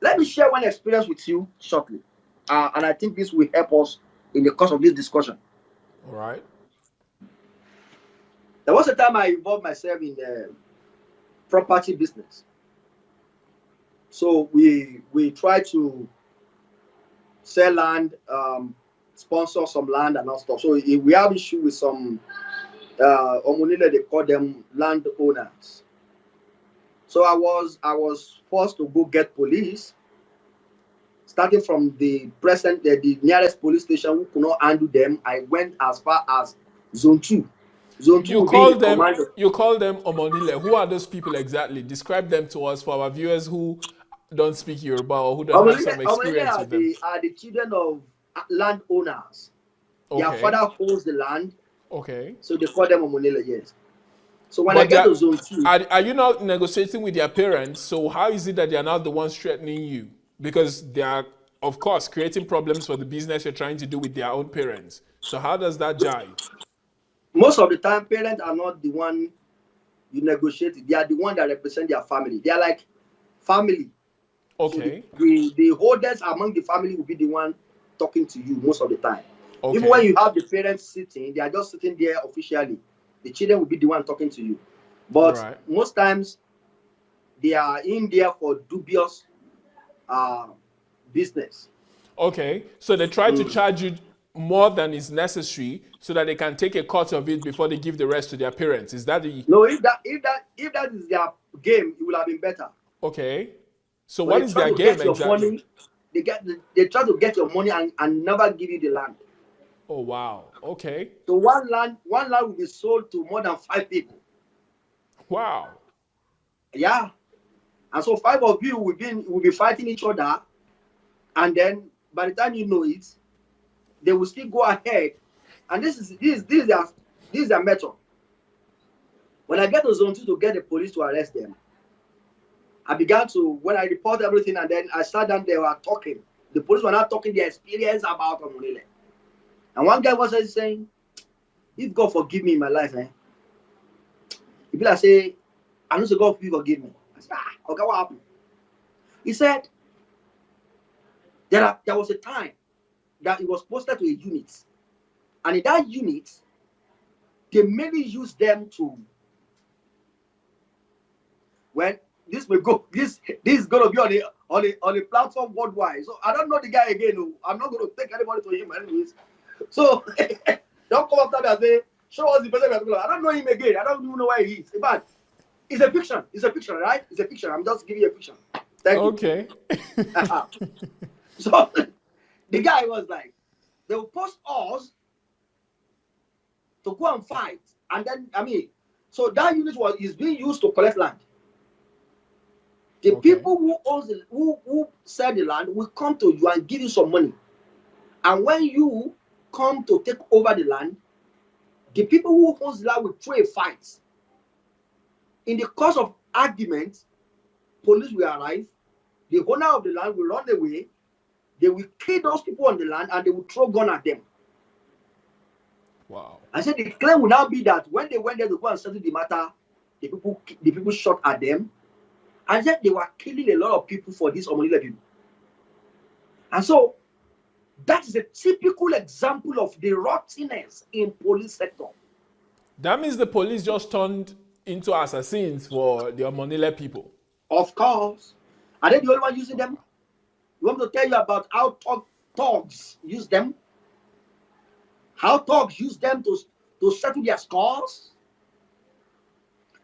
Let me share one experience with you shortly. And I think this will help us in the course of this discussion. All right. There was a time I involved myself in the property business. So we try to sell land, sponsor some land and all stuff. So we have issue with some Omonile, they call them landowners. So I was forced to go get police, starting from the nearest police station who could not handle them. I went as far as Zone 2. Zone 2 You call them Omonile. Who are those people exactly? Describe them to us for our viewers who don't speak Yoruba or who don't have some experience with them. Are the children of landowners. Okay. Their father owns the land. Okay. So they call them Omonile, yes. So when I get to Zone 2... Are you not negotiating with their parents? So how is it that they are not the ones threatening you? Because they are, of course, creating problems for the business you're trying to do with their own parents. So how does that jive? Most of the time, parents are not the one you negotiate with. They are the one that represent their family. They are like family. Okay. So the holders among the family will be the one talking to you most of the time. Okay. Even when you have the parents sitting, they are just sitting there officially. The children will be the one talking to you. But most times, they are in there for dubious business. Okay. So they try to charge you more than is necessary so that they can take a cut of it before they give the rest to their parents. Is that the... No, if that is their game, it would have been better. Okay. So what is their game exactly? Money, they try to get your money and never give you the land. Oh wow. Okay. So one land will be sold to more than 5 people. Wow. Yeah. And so 5 of you will be fighting each other, and then by the time you know it, they will still go ahead. And this is their method. When I get to Zone 2 to get the police to arrest them, when I report everything, and then I sat down, they were talking. The police were not talking their experience about Omonile. And one guy was saying, if God forgive me in my life, if I say, I know so God forgive me. I said, okay, what happened? He said, there was a time that it was posted to a unit. And in that unit, they mainly use them to, when this will go, this is going to be on a platform worldwide. So I don't know the guy again. I'm not going to take anybody to him anyways. So don't come after me and say, show us the person. I don't know him again. I don't even know where he is. But it's a fiction. It's a fiction, right? It's a fiction. I'm just giving you a fiction. Thank you. Okay. So the guy was like, they will post us to go and fight. And then, so that unit is being used to collect land. The people who sell the land will come to you and give you some money. And when you come to take over the land, the people who own the land will throw a fight. In the course of argument, police will arrive. The owner of the land will run away. They will kill those people on the land and they will throw gun at them. Wow. I said the claim will now be that when they went there to go and settle the matter, the people shot at them. And yet they were killing a lot of people for these Omonile people. And so that is a typical example of the rottenness in police sector. That means the police just turned into assassins for the Omonile people. Of course. Are they the only one using them? You want me to tell you about how thugs use them? How thugs use them to settle their scores?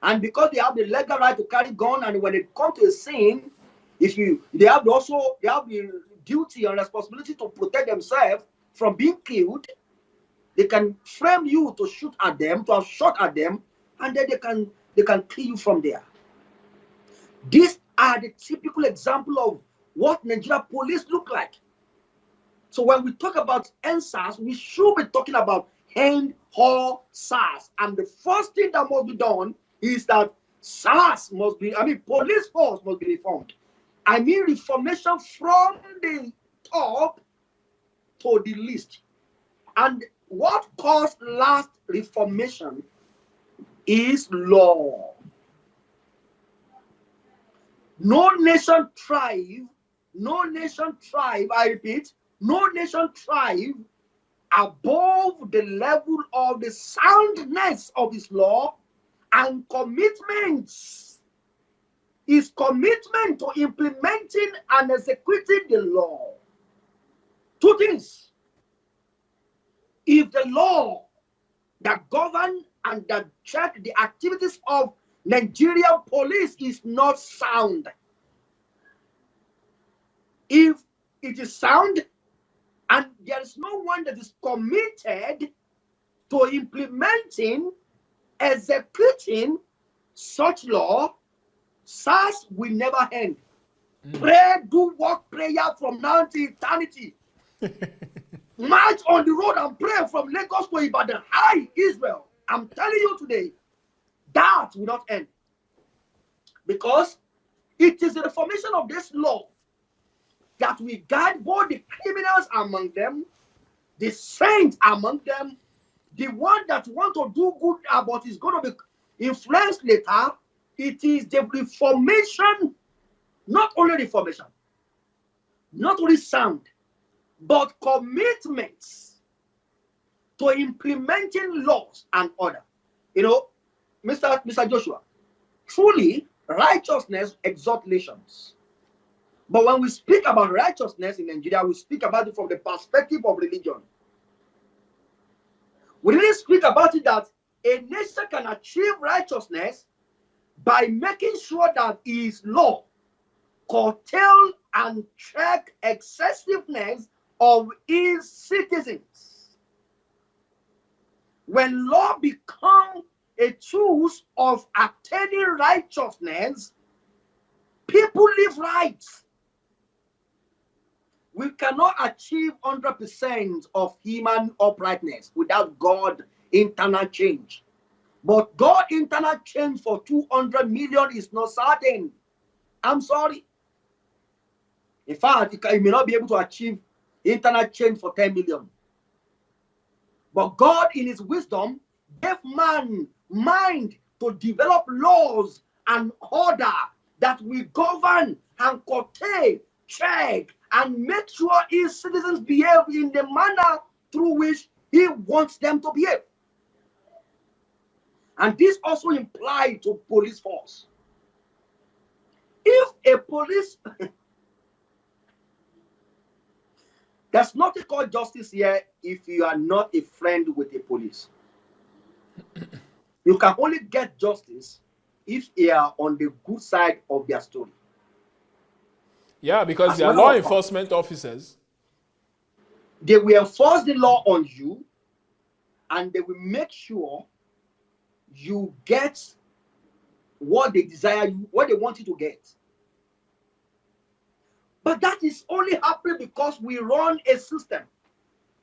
And because they have the legal right to carry gun, and when they come to a scene, they have the duty and responsibility to protect themselves from being killed. They can frame you to shoot at them, to have shot at them, and then they can kill you from there. These are the typical example of what Nigeria police look like. So when we talk about EndSARS, we should be talking about EndSARS. And the first thing that must be done is that SARS must be, police force must be reformed. I mean reformation from the top to the least. And what caused last reformation is law. No nation thrive, I repeat, no nation thrive above the level of the soundness of his law and commitments. His commitment to implementing and executing the law. Two things. If the law that govern and that check the activities of Nigerian police is not sound, if it is sound and there is no one that is committed to implementing, executing such law, SARS will never end. Pray, do work prayer from now to eternity. March on the road and pray from Lagos to Ibadan. Hi, Israel. I'm telling you today, that will not end. Because it is the reformation of this law that will guide both the criminals among them, the saints among them, the one that want to do good but is going to be influenced later. It is the reformation, not only reformation, not only sound, but commitments to implementing laws and order. You know, Mr. Joshua, truly righteousness exalts nations. But when we speak about righteousness in Nigeria, we speak about it from the perspective of religion. We didn't speak about it that a nation can achieve righteousness by making sure that his law curtail and check excessiveness of his citizens. When law becomes a tool of attaining righteousness, people live right. We cannot achieve 100% of human uprightness without God internal change. But God internal change for 200 million is not certain. I'm sorry. In fact, you may not be able to achieve internal change for 10 million. But God in his wisdom gave man mind to develop laws and order that will govern and curtail, check, and make sure his citizens behave in the manner through which he wants them to behave. And this also implies to police force. If a police, there's nothing called justice here if you are not a friend with the police. You can only get justice if you are on the good side of their story. Yeah, because they are law enforcement officers. They will enforce the law on you, and they will make sure you get what they desire, what they want you to get. But that is only happening because we run a system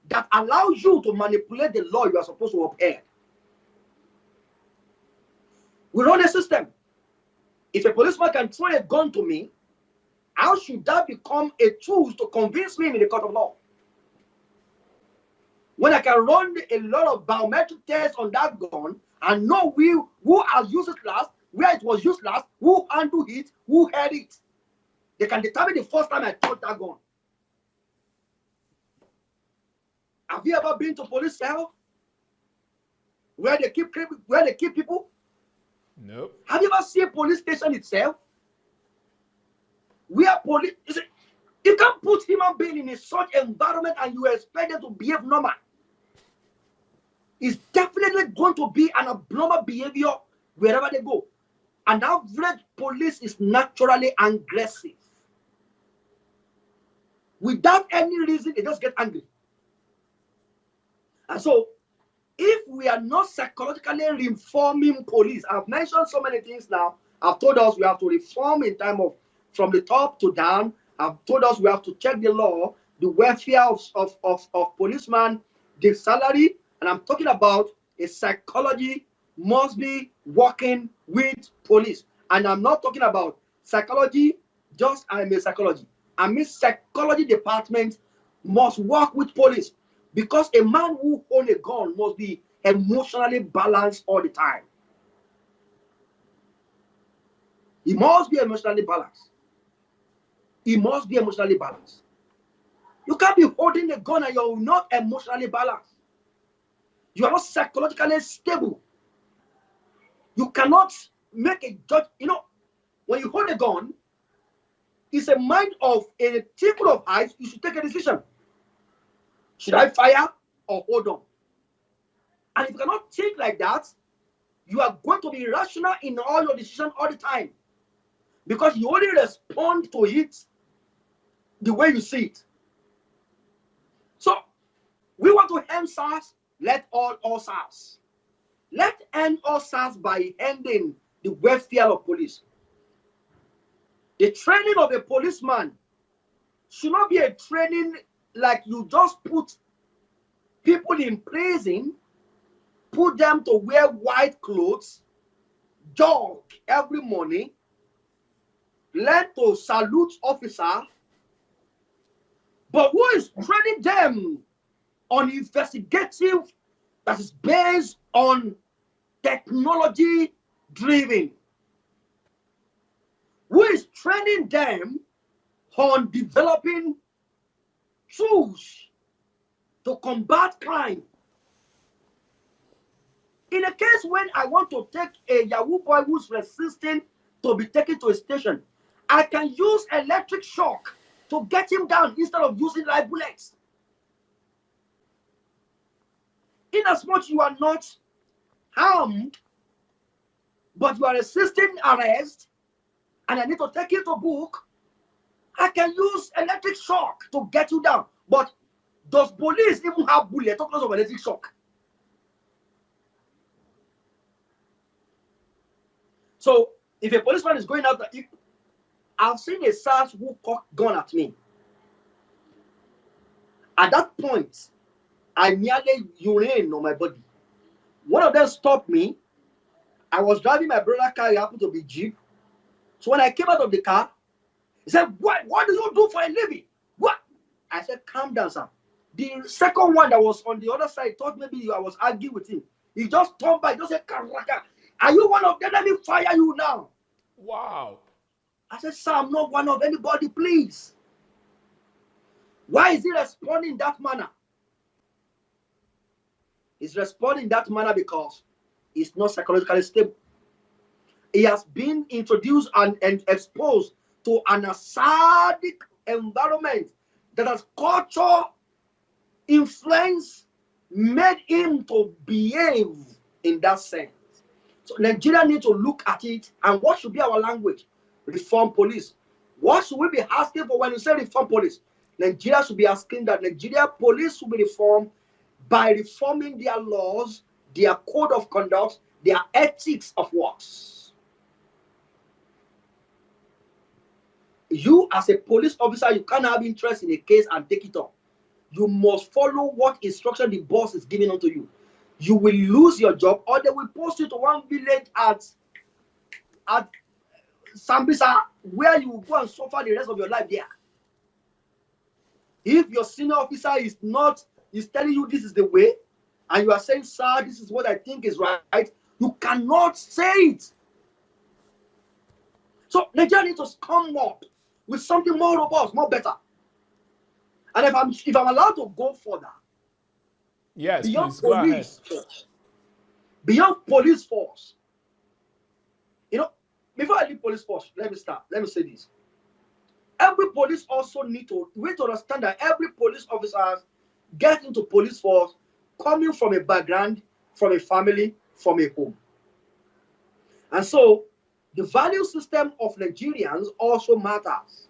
that allows you to manipulate the law you are supposed to uphold. We run a system. If a policeman can throw a gun to me, how should that become a tool to convince me in the court of law? When I can run a lot of biometric tests on that gun and know who has used it last, where it was used last, who handled it, who had it. They can determine the first time I touched that gun. Have you ever been to police cell where they keep people? Nope. Have you ever seen a police station itself? Where police, you can't put human being in such environment and you expect them to behave normal. It's definitely going to be an abnormal behavior wherever they go. An average police is naturally aggressive. Without any reason, they just get angry. And so, if we are not psychologically reforming police, I've mentioned so many things now. I've told us we have to reform in time of from the top to down, I've told us we have to check the law, the welfare of policemen, the salary, and I'm talking about a psychology must be working with police. And I'm not talking about psychology, just I'm a psychology. I mean psychology department must work with police, because a man who owns a gun must be emotionally balanced all the time. He must be emotionally balanced. He must be emotionally balanced. You can't be holding a gun and you're not emotionally balanced. You are not psychologically stable. You cannot make a judge. You know, when you hold a gun, it's a mind of a table of eyes. You should take a decision. Should I fire or hold on? And if you cannot think like that, you are going to be irrational in all your decisions all the time, because you only respond to it the way you see it. So we want to end SARS. Let all SARS. Let end all SARS by ending the welfare of police. The training of a policeman should not be a training like you just put people in prison, put them to wear white clothes, jog every morning, learn to salute officer, but who is training them on investigative that is based on technology driven? Who is training them on developing tools to combat crime? In a case when I want to take a Yahoo boy who's resisting to be taken to a station, I can use electric shock to get him down instead of using live bullets. Inasmuch you are not harmed, but you are resisting arrest, and I need to take you to book, I can use electric shock to get you down. But does police even have bullets because of electric shock? So if a policeman is going out, I've seen a SARS who cocked gun at me. At that point, I nearly urinated on my body. One of them stopped me. I was driving my brother's car. It happened to be Jeep. So when I came out of the car, he said, what do you do for a living? What? I said, calm down, sir. The second one that was on the other side thought maybe I was arguing with him. He just turned by, just said, Karaka, are you one of them? Let me fire you now. Wow. I said, sir, I'm not one of anybody, please. Why is he responding in that manner? He's responding in that manner because he's not psychologically stable. He has been introduced and exposed to an acidic environment that has culture influence made him to behave in that sense. So Nigeria needs to look at it, and what should be our language? Reform police. What should we be asking for when we say reform police? Nigeria should be asking that Nigeria police should be reformed by reforming their laws, their code of conduct, their ethics of works. You as a police officer, you can't have interest in a case and take it up. You must follow what instruction the boss is giving unto you. You will lose your job, or they will post you to one village at Sambisa, where you will go and suffer the rest of your life there. If your senior officer is telling you this is the way, and you are saying, sir, this is what I think is right, you cannot say it. So Nigeria needs to come up with something more robust, more better. And if I'm allowed to go further, yes, beyond please, go ahead. Beyond police force, you know, before I leave police force, let me say this. Every police also we need to understand that every police officer gets into police force coming from a background, from a family, from a home. And so the value system of Nigerians also matters.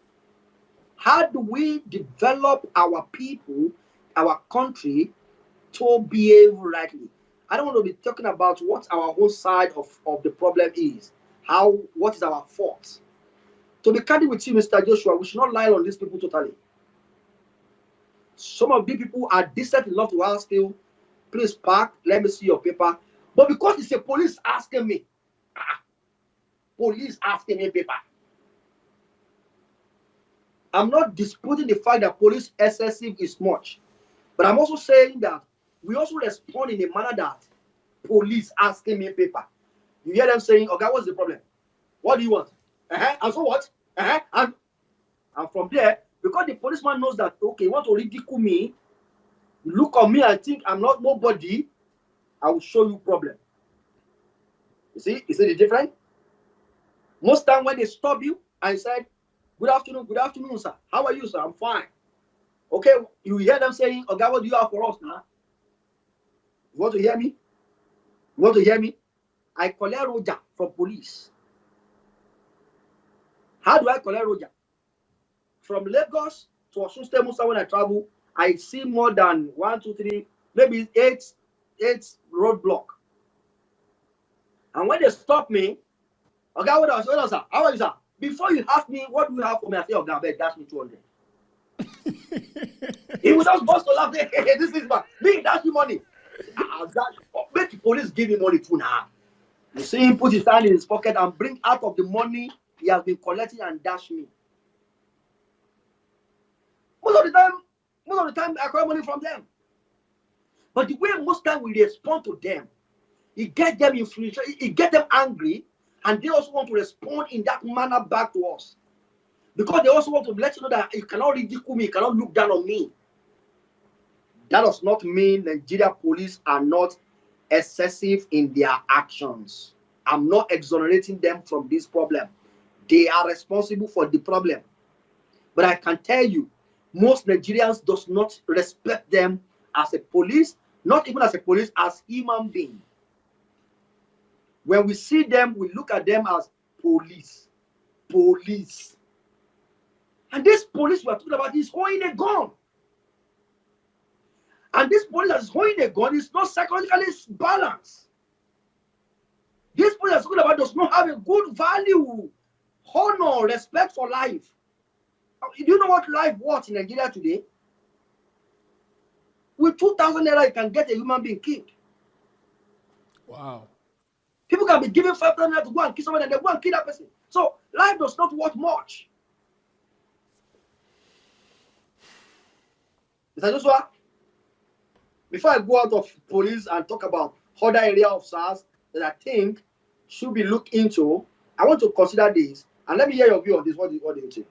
How do we develop our people, our country, to behave rightly? I don't want to be talking about what our whole side of the problem is. What is our fault? To be candid with you, Mr. Joshua, we should not lie on these people totally. Some of these people are decent enough to ask you, please park, let me see your paper. But because it's a police asking me, police asking me paper. I'm not disputing the fact that police excessive is much. But I'm also saying that we also respond in a manner that police asking me paper. You hear them saying, okay, what's the problem? What do you want? And so what? And from there, because the policeman knows that, okay, you want to ridicule me, look on me and think I'm not nobody, I will show you problem. You see the difference? Most time when they stop you and said, good afternoon, sir. How are you, sir? I'm fine. Okay, you hear them saying, okay, what do you have for us now? You want to hear me? You want to hear me? I collect Roger from police. How do I collect Roger? From Lagos to Osun State, when I travel, I see more than 1, 2, 3, maybe eight roadblock. And when they stop me, okay, what else, sir? How are you, sir? Before you ask me, what do you have for me? I say, okay, I beg, dash me 200. He would just bust to laugh. Hey, this is bad. Me, dash you money. Make the police give me money too now. You see him put his hand in his pocket and bring out of the money he has been collecting and dash me. Most of the time, I collect money from them. But the way most time we respond to them, it gets them influential, it gets them angry, and they also want to respond in that manner back to us. Because they also want to let you know that you cannot ridicule me, you cannot look down on me. That does not mean Nigeria police are not excessive in their actions. I'm not exonerating them from this problem. They are responsible for the problem. But I can tell you, most Nigerians does not respect them as a police, not even as a police, as human being. When we see them, we look at them as police. Police. And this police we are talking about is holding a gun. And this police that is holding a gun is not psychologically balanced. This police that is talking about does not have a good value, honor, respect for life. Do you know what life was in Nigeria today? With 2,000 naira, you can get a human being killed. Wow. People can be given 5,000 naira to go and kill someone and they go and kill that person. So life does not worth much. Mr. Joshua, before I go out of police and talk about other area of SARS that I think should be looked into, I want to consider this. And let me hear your view on this. What do you think?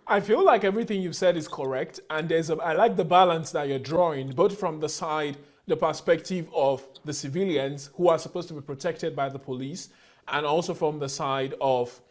I feel like everything you've said is correct, and I like the balance that you're drawing, both from the perspective of the civilians who are supposed to be protected by the police, and also from the side of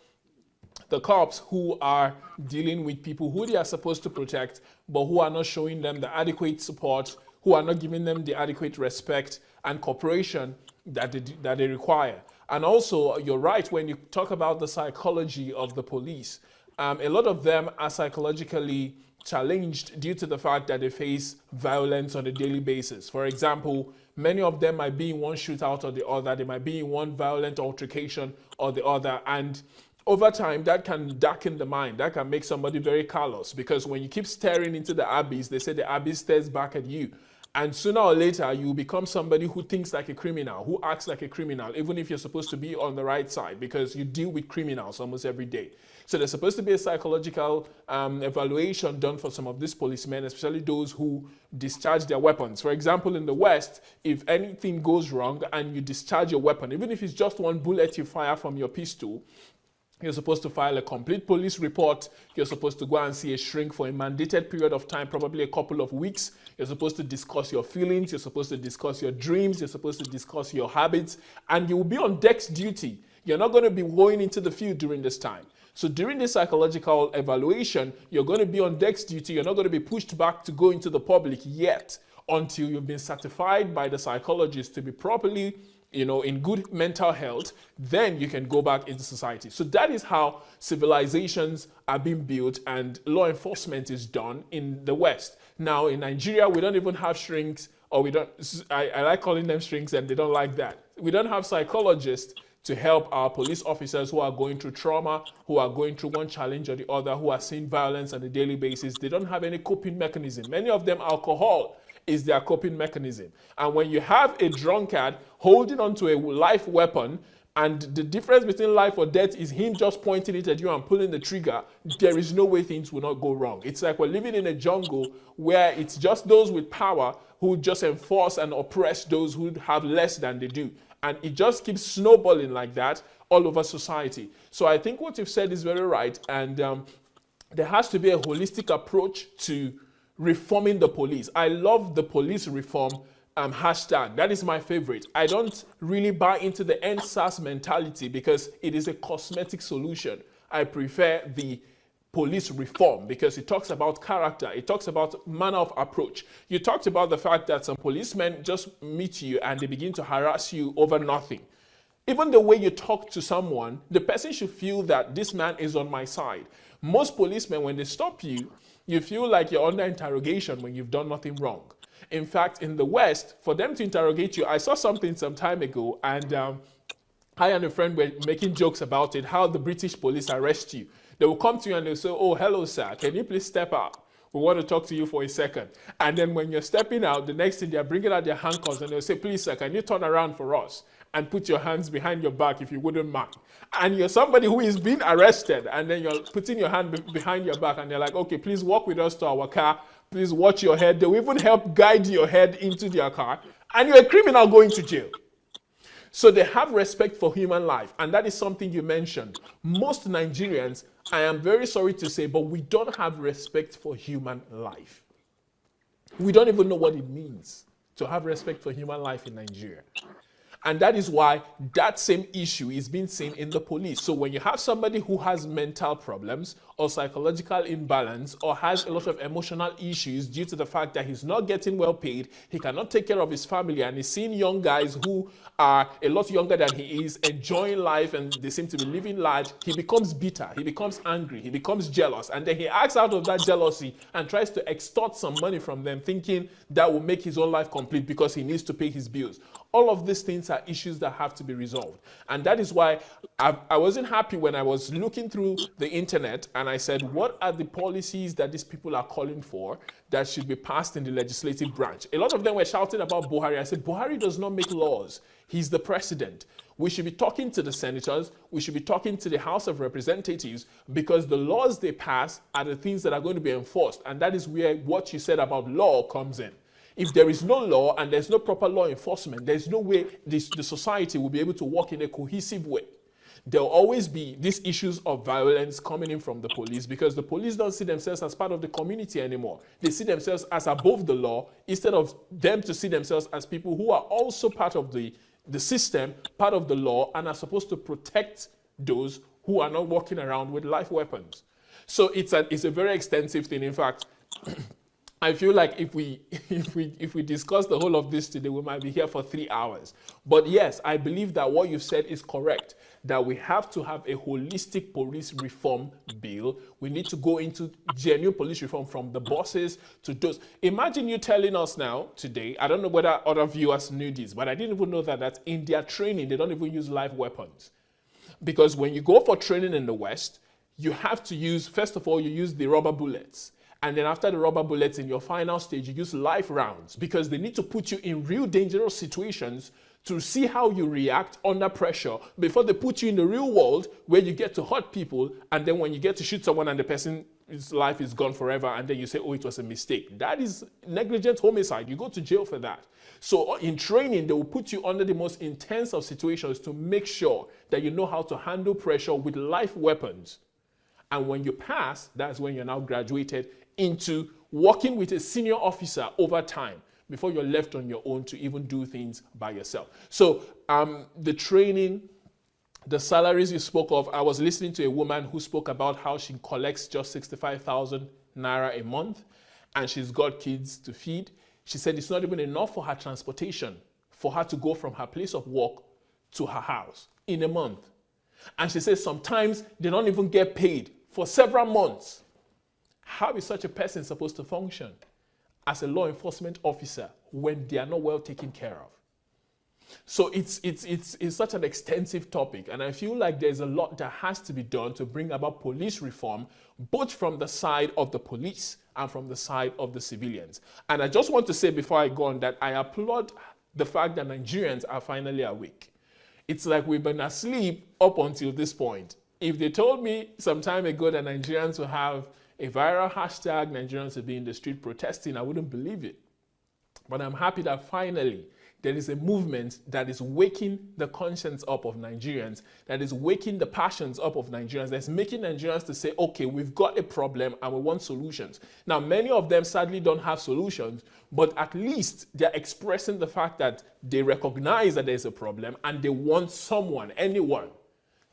the cops who are dealing with people who they are supposed to protect, but who are not showing them the adequate support, who are not giving them the adequate respect and cooperation that they require. And also, you're right when you talk about the psychology of the police. A lot of them are psychologically challenged due to the fact that they face violence on a daily basis. For example, many of them might be in one shootout or the other. They might be in one violent altercation or the other. And over time, that can darken the mind. That can make somebody very callous, because when you keep staring into the abyss, they say the abyss stares back at you. And sooner or later, you become somebody who thinks like a criminal, who acts like a criminal, even if you're supposed to be on the right side, because you deal with criminals almost every day. So there's supposed to be a psychological evaluation done for some of these policemen, especially those who discharge their weapons. For example, in the West, if anything goes wrong and you discharge your weapon, even if it's just one bullet you fire from your pistol, you're supposed to file a complete police report. You're supposed to go and see a shrink for a mandated period of time, probably a couple of weeks. You're supposed to discuss your feelings. You're supposed to discuss your dreams. You're supposed to discuss your habits. And you will be on deck's duty. You're not going to be going into the field during this time. So during this psychological evaluation, you're going to be on deck's duty. You're not going to be pushed back to go into the public yet until you've been certified by the psychologist to be properly, in good mental health. Then you can go back into society. So that is how civilizations are being built and law enforcement is done in the West. Now in Nigeria, we don't even have shrinks, or I like calling them shrinks and they don't like that. We don't have psychologists to help our police officers who are going through trauma, who are going through one challenge or the other, who are seeing violence on a daily basis. They don't have any coping mechanism. Many of them, alcohol is their coping mechanism. And when you have a drunkard holding onto a live weapon, and the difference between life or death is him just pointing it at you and pulling the trigger, there is no way things will not go wrong. It's like we're living in a jungle where it's just those with power who just enforce and oppress those who have less than they do. And it just keeps snowballing like that all over society. So I think what you've said is very right. And there has to be a holistic approach to reforming the police. I love the police reform hashtag. That is my favorite. I don't really buy into the EndSARS mentality because it is a cosmetic solution. I prefer the police reform because it talks about character. It talks about manner of approach. You talked about the fact that some policemen just meet you and they begin to harass you over nothing. Even the way you talk to someone, the person should feel that this man is on my side. Most policemen, when they stop you, you feel like you're under interrogation when you've done nothing wrong. In fact, in the West, for them to interrogate you, I saw something some time ago, and I and a friend were making jokes about it, how the British police arrest you. They will come to you and they'll say, oh, hello, sir, can you please step out? We want to talk to you for a second. And then when you're stepping out, the next thing they're bringing out their handcuffs and they'll say, please, sir, can you turn around for us and put your hands behind your back if you wouldn't mind? And you're somebody who is being arrested, and then you're putting your hand behind your back and they're like, okay, please walk with us to our car. Please watch your head. They will even help guide your head into their car. And you're a criminal going to jail. So they have respect for human life. And that is something you mentioned. Most Nigerians, I am very sorry to say, but we don't have respect for human life. We don't even know what it means to have respect for human life in Nigeria. And that is why that same issue is being seen in the police. So when you have somebody who has mental problems or psychological imbalance or has a lot of emotional issues due to the fact that he's not getting well paid, he cannot take care of his family, and he's seeing young guys who are a lot younger than he is enjoying life and they seem to be living large, he becomes bitter, he becomes angry, he becomes jealous, and then he acts out of that jealousy and tries to extort some money from them, thinking that will make his own life complete because he needs to pay his bills. All of these things are issues that have to be resolved. And that is why I wasn't happy when I was looking through the internet and I said, what are the policies that these people are calling for that should be passed in the legislative branch? A lot of them were shouting about Buhari. I said, Buhari does not make laws. He's the president. We should be talking to the senators. We should be talking to the House of Representatives, because the laws they pass are the things that are going to be enforced. And that is where what you said about law comes in. If there is no law and there's no proper law enforcement, there's no way the society will be able to work in a cohesive way. There'll always be these issues of violence coming in from the police, because the police don't see themselves as part of the community anymore. They see themselves as above the law, instead of them to see themselves as people who are also part of the system, part of the law, and are supposed to protect those who are not walking around with live weapons. So it's a very extensive thing. In fact, I feel like if we discuss the whole of this today, we might be here for 3 hours. But yes, I believe that what you've said is correct, that we have to have a holistic police reform bill. We need to go into genuine police reform from the bosses to those. Imagine you telling us now today, I don't know whether other viewers knew this, but I didn't even know that in their training, they don't even use live weapons. Because when you go for training in the West, you have to use, first of all, you use the rubber bullets. And then after the rubber bullets, in your final stage, you use live rounds, because they need to put you in real dangerous situations to see how you react under pressure before they put you in the real world where you get to hurt people. And then when you get to shoot someone and the person's life is gone forever, and then you say, oh, it was a mistake. That is negligent homicide. You go to jail for that. So in training, they will put you under the most intense of situations to make sure that you know how to handle pressure with live weapons. And when you pass, that's when you're now graduated into working with a senior officer over time before you're left on your own to even do things by yourself. So the training, the salaries you spoke of, I was listening to a woman who spoke about how she collects just 65,000 naira a month, and she's got kids to feed. She said it's not even enough for her transportation, for her to go from her place of work to her house in a month. And she says sometimes they don't even get paid for several months. How is such a person supposed to function as a law enforcement officer when they are not well taken care of? So it's such an extensive topic, and I feel like there's a lot that has to be done to bring about police reform, both from the side of the police and from the side of the civilians. And I just want to say before I go on that I applaud the fact that Nigerians are finally awake. It's like we've been asleep up until this point. If they told me some time ago that Nigerians will have a viral hashtag, Nigerians will be in the street protesting, I wouldn't believe it. But I'm happy that finally there is a movement that is waking the conscience up of Nigerians, that is waking the passions up of Nigerians, that's making Nigerians to say, okay, we've got a problem and we want solutions. Now, many of them sadly don't have solutions, but at least they're expressing the fact that they recognize that there's a problem and they want someone, anyone,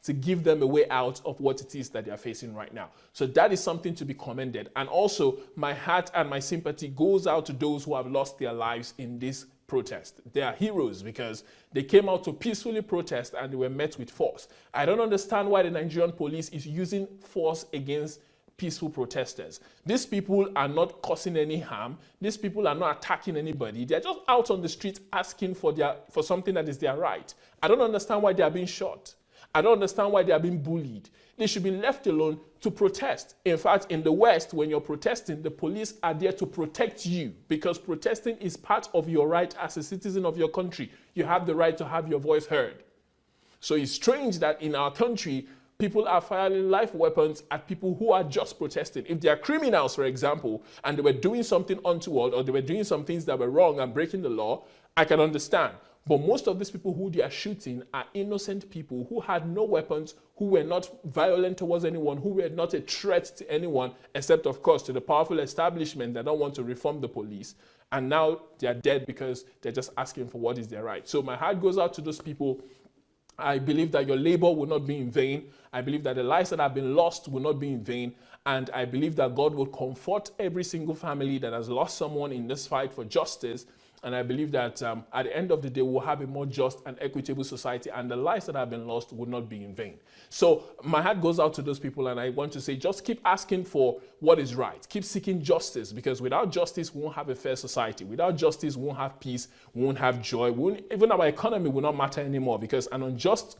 to give them a way out of what it is that they are facing right now. So that is something to be commended. And also, my heart and my sympathy goes out to those who have lost their lives in this protest. They are heroes because they came out to peacefully protest and they were met with force. I don't understand why the Nigerian police is using force against peaceful protesters. These people are not causing any harm. These people are not attacking anybody. They're just out on the streets asking for something that is their right. I don't understand why they are being shot. I don't understand why they are being bullied. They should be left alone to protest. In fact, in the West, when you're protesting, the police are there to protect you because protesting is part of your right as a citizen of your country. You have the right to have your voice heard. So it's strange that in our country, people are firing live weapons at people who are just protesting. If they are criminals, for example, and they were doing something untoward or they were doing some things that were wrong and breaking the law, I can understand. But most of these people who they are shooting are innocent people who had no weapons, who were not violent towards anyone, who were not a threat to anyone, except, of course, to the powerful establishment that don't want to reform the police. And now they are dead because they're just asking for what is their right. So my heart goes out to those people. I believe that your labor will not be in vain. I believe that the lives that have been lost will not be in vain. And I believe that God will comfort every single family that has lost someone in this fight for justice. And I believe that at the end of the day, we'll have a more just and equitable society, and the lives that have been lost will not be in vain. So my heart goes out to those people, and I want to say, just keep asking for what is right. Keep seeking justice, because without justice, we won't have a fair society. Without justice, we won't have peace, we won't have joy. Even our economy will not matter anymore, because an unjust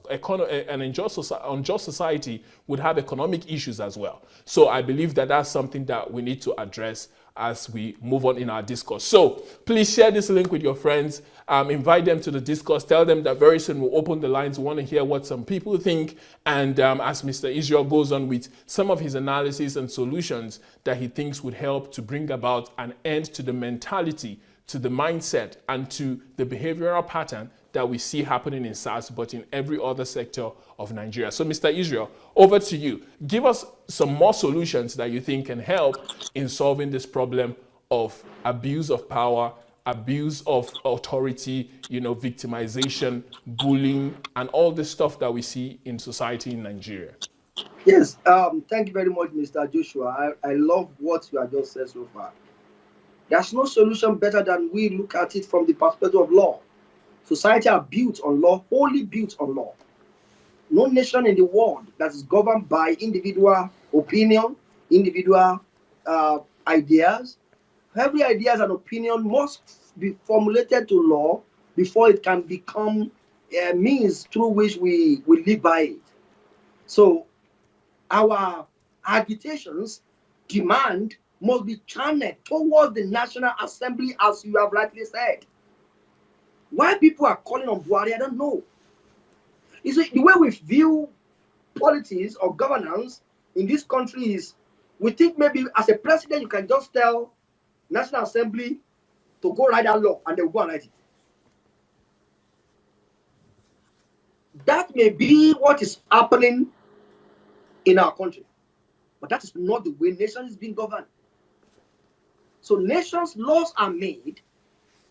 society would have economic issues as well. So I believe that that's something that we need to address as we move on in our discourse. So please share this link with your friends, invite them to the discourse, tell them that very soon we'll open the lines. We want to hear what some people think. And as Mr. Israel goes on with some of his analysis and solutions that he thinks would help to bring about an end to the mentality, to the mindset, and to the behavioral pattern that we see happening in SARS, but in every other sector of Nigeria. So Mr. Israel, over to you. Give us some more solutions that you think can help in solving this problem of abuse of power, abuse of authority, victimization, bullying, and all the stuff that we see in society in Nigeria. Yes, thank you very much, Mr. Joshua. I love what you have just said so far. There's no solution better than we look at it from the perspective of law. Society are built on law, wholly built on law. No nation in the world that is governed by individual opinion, individual ideas. Every idea and opinion must be formulated to law before it can become a means through which we live by it. So our agitations, demand must be channeled towards the National Assembly, as you have rightly said. Why people are calling on Buhari, I don't know. You see, the way we view politics or governance in this country is, we think maybe as a president, you can just tell National Assembly to go write that law and they will go and write it. That may be what is happening in our country, but that is not the way nation is being governed. So nations' laws are made,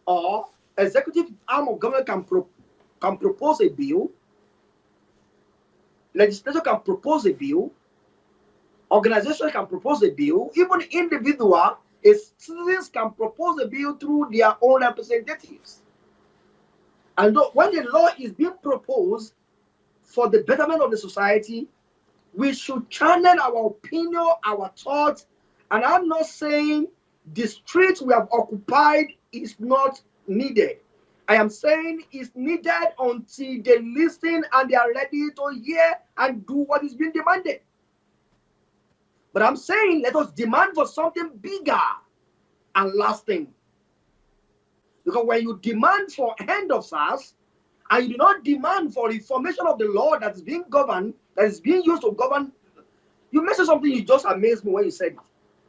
or executive arm of government can propose a bill, legislature can propose a bill, organization can propose a bill, even individual citizens can propose a bill through their own representatives. And when the law is being proposed for the betterment of the society, we should channel our opinion, our thoughts. And I'm not saying the streets we have occupied is not needed. I am saying is needed until they listen and they are ready to hear and do what is being demanded. But I'm saying let us demand for something bigger and lasting. Because when you demand for end of SARS, and you do not demand for reformation of the law that is being governed, that is being used to govern, you mentioned something you just amazed me when you said it.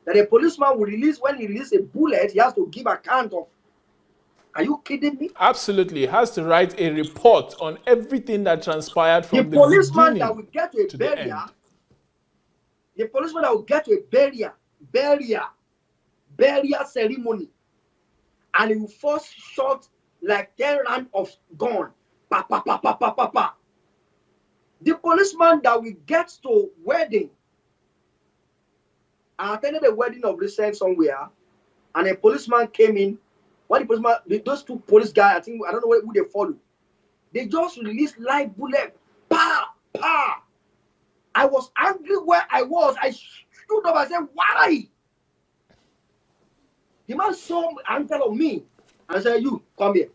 That a policeman will release, when he releases a bullet, he has to give account of. Are you kidding me? Absolutely. He has to write a report on everything that transpired The from the policeman that beginning will get to a to the burial, end. the policeman that will get to a burial ceremony, and he will first shot like 10 rounds of gun. Pa, pa, pa, pa, pa, pa, pa. The policeman that will get to wedding. I attended a wedding of recent somewhere, and a policeman came in. One policeman, those two police guys, I think, I don't know who they follow. They just released live bullet. Pa, pa. I was angry where I was. I stood up and said, why? The man saw anger on me. I said, you, come here.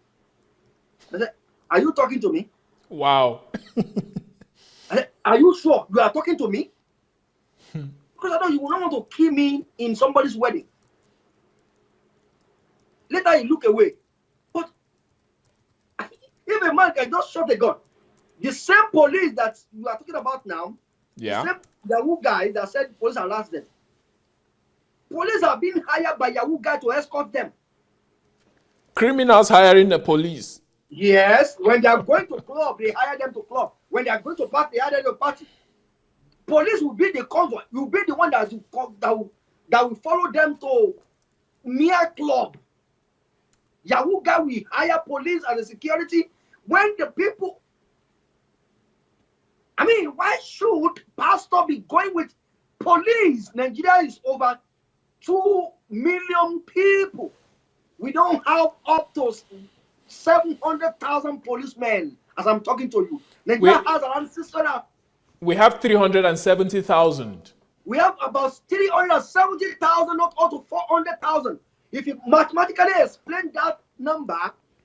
I said, are you talking to me? Wow. I said, are you sure you are talking to me? Because I know you will not want to kill me in somebody's wedding. Later he look away. But if a man can just shot a gun, the same police that you are talking about now, Yeah. the same Yahoo guy that said police harass them. Police are being hired by Yahoo guy to escort them. Criminals hiring the police. Yes, when they are going to club, they hire them to club. When they are going to party, they hire them to party. Police will be the convoy. Will be the one that will follow them to near club. Yahoo guy will hire police as a security. When the people, I mean, why should pastor be going with police? Nigeria is over 2 million people. We don't have up to 700,000 policemen as I'm talking to you. Nigeria has around 600. We have 370,000. We have about 370,000, not up to 400,000. If you mathematically explain that number,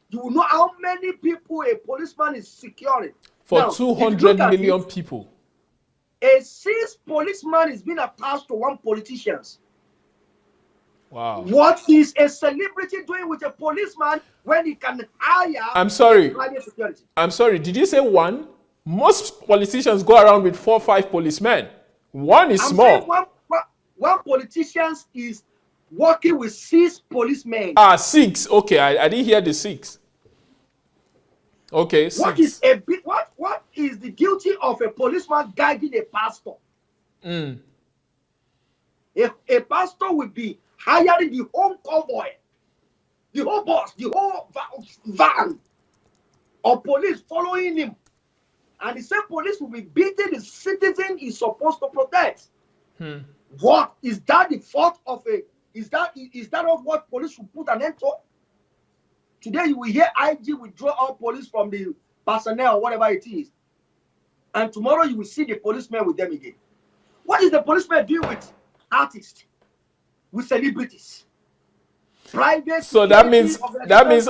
you will know how many people a policeman is securing. For now, 200 million people. A 6 policeman is being attached to 1 politician. Wow. What is a celebrity doing with a policeman when he can hire I'm sorry. private security? I'm sorry. Did you say 1? Most politicians go around with 4 or 5 policemen. 1 is small. One politician is working with 6 policemen. 6. Okay, I didn't hear the 6. Okay, 6. What is the duty of a policeman guiding a pastor? A pastor will be hiring the whole convoy, the whole bus, the whole van of police following him. And the same police will be beating the citizen he's supposed to protect. What is that the fault of is that of what police should put an end to? Today you will hear IG withdraw all police from the personnel or whatever it is. And tomorrow you will see the policemen with them again. What is the policeman doing with artists, with celebrities? Private. So that means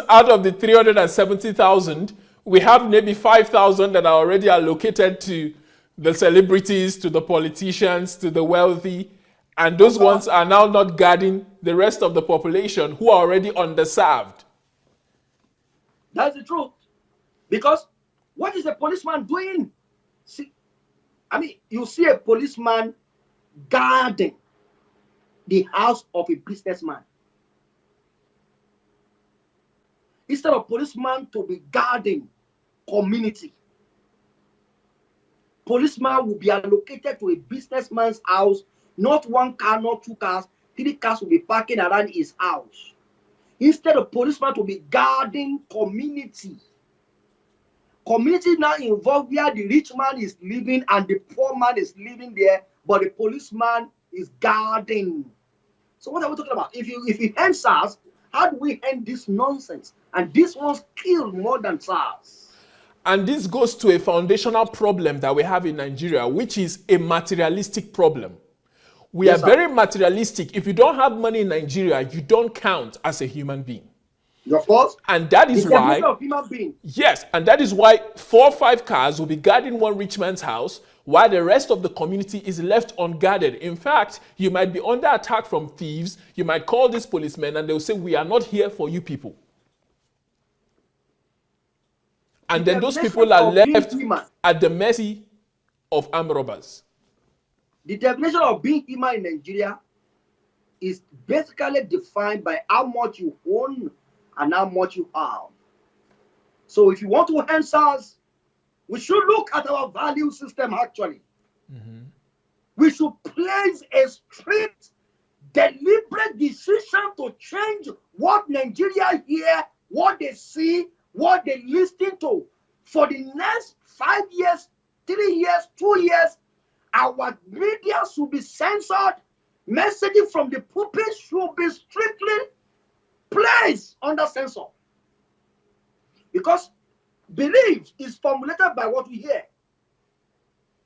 out of the 370,000, we have maybe 5,000 that are already allocated to the celebrities, to the politicians, to the wealthy, and those ones are now not guarding the rest of the population who are already underserved. That's the truth. Because what is a policeman doing? See, I mean, you see a policeman guarding the house of a businessman. Instead of policeman to be guarding community, policeman will be allocated to a businessman's house, not 1 car, not 2 cars, 3 cars will be parking around his house. Instead of policeman to be guarding community. Community now involved where the rich man is living and the poor man is living there, but the policeman is guarding. So what are we talking about? If you end SARS, how do we end this nonsense? And this one's killed more than SARS. And this goes to a foundational problem that we have in Nigeria, which is a materialistic problem. We are very materialistic. If you don't have money in Nigeria, you don't count as a human being. Of course, And that the is definition why, of human being. yes, and that is why 4 or 5 cars will be guarding one rich man's house while the rest of the community is left unguarded. In fact, you might be under attack from thieves. You might call these policemen and they'll say, we are not here for you people. And The then those definition people are of being left human. at the mercy of armed robbers. The definition of being human in Nigeria is basically defined by how much you own and how much you have. So if you want to end SARS, we should look at our value system actually. We should place a strict, deliberate decision to change what Nigeria hear, what they see, what they listen to. For the next 5 years, 3 years, 2 years, our media should be censored. Messaging from the pulpit should be strictly placed under censor. Because belief is formulated by what we hear.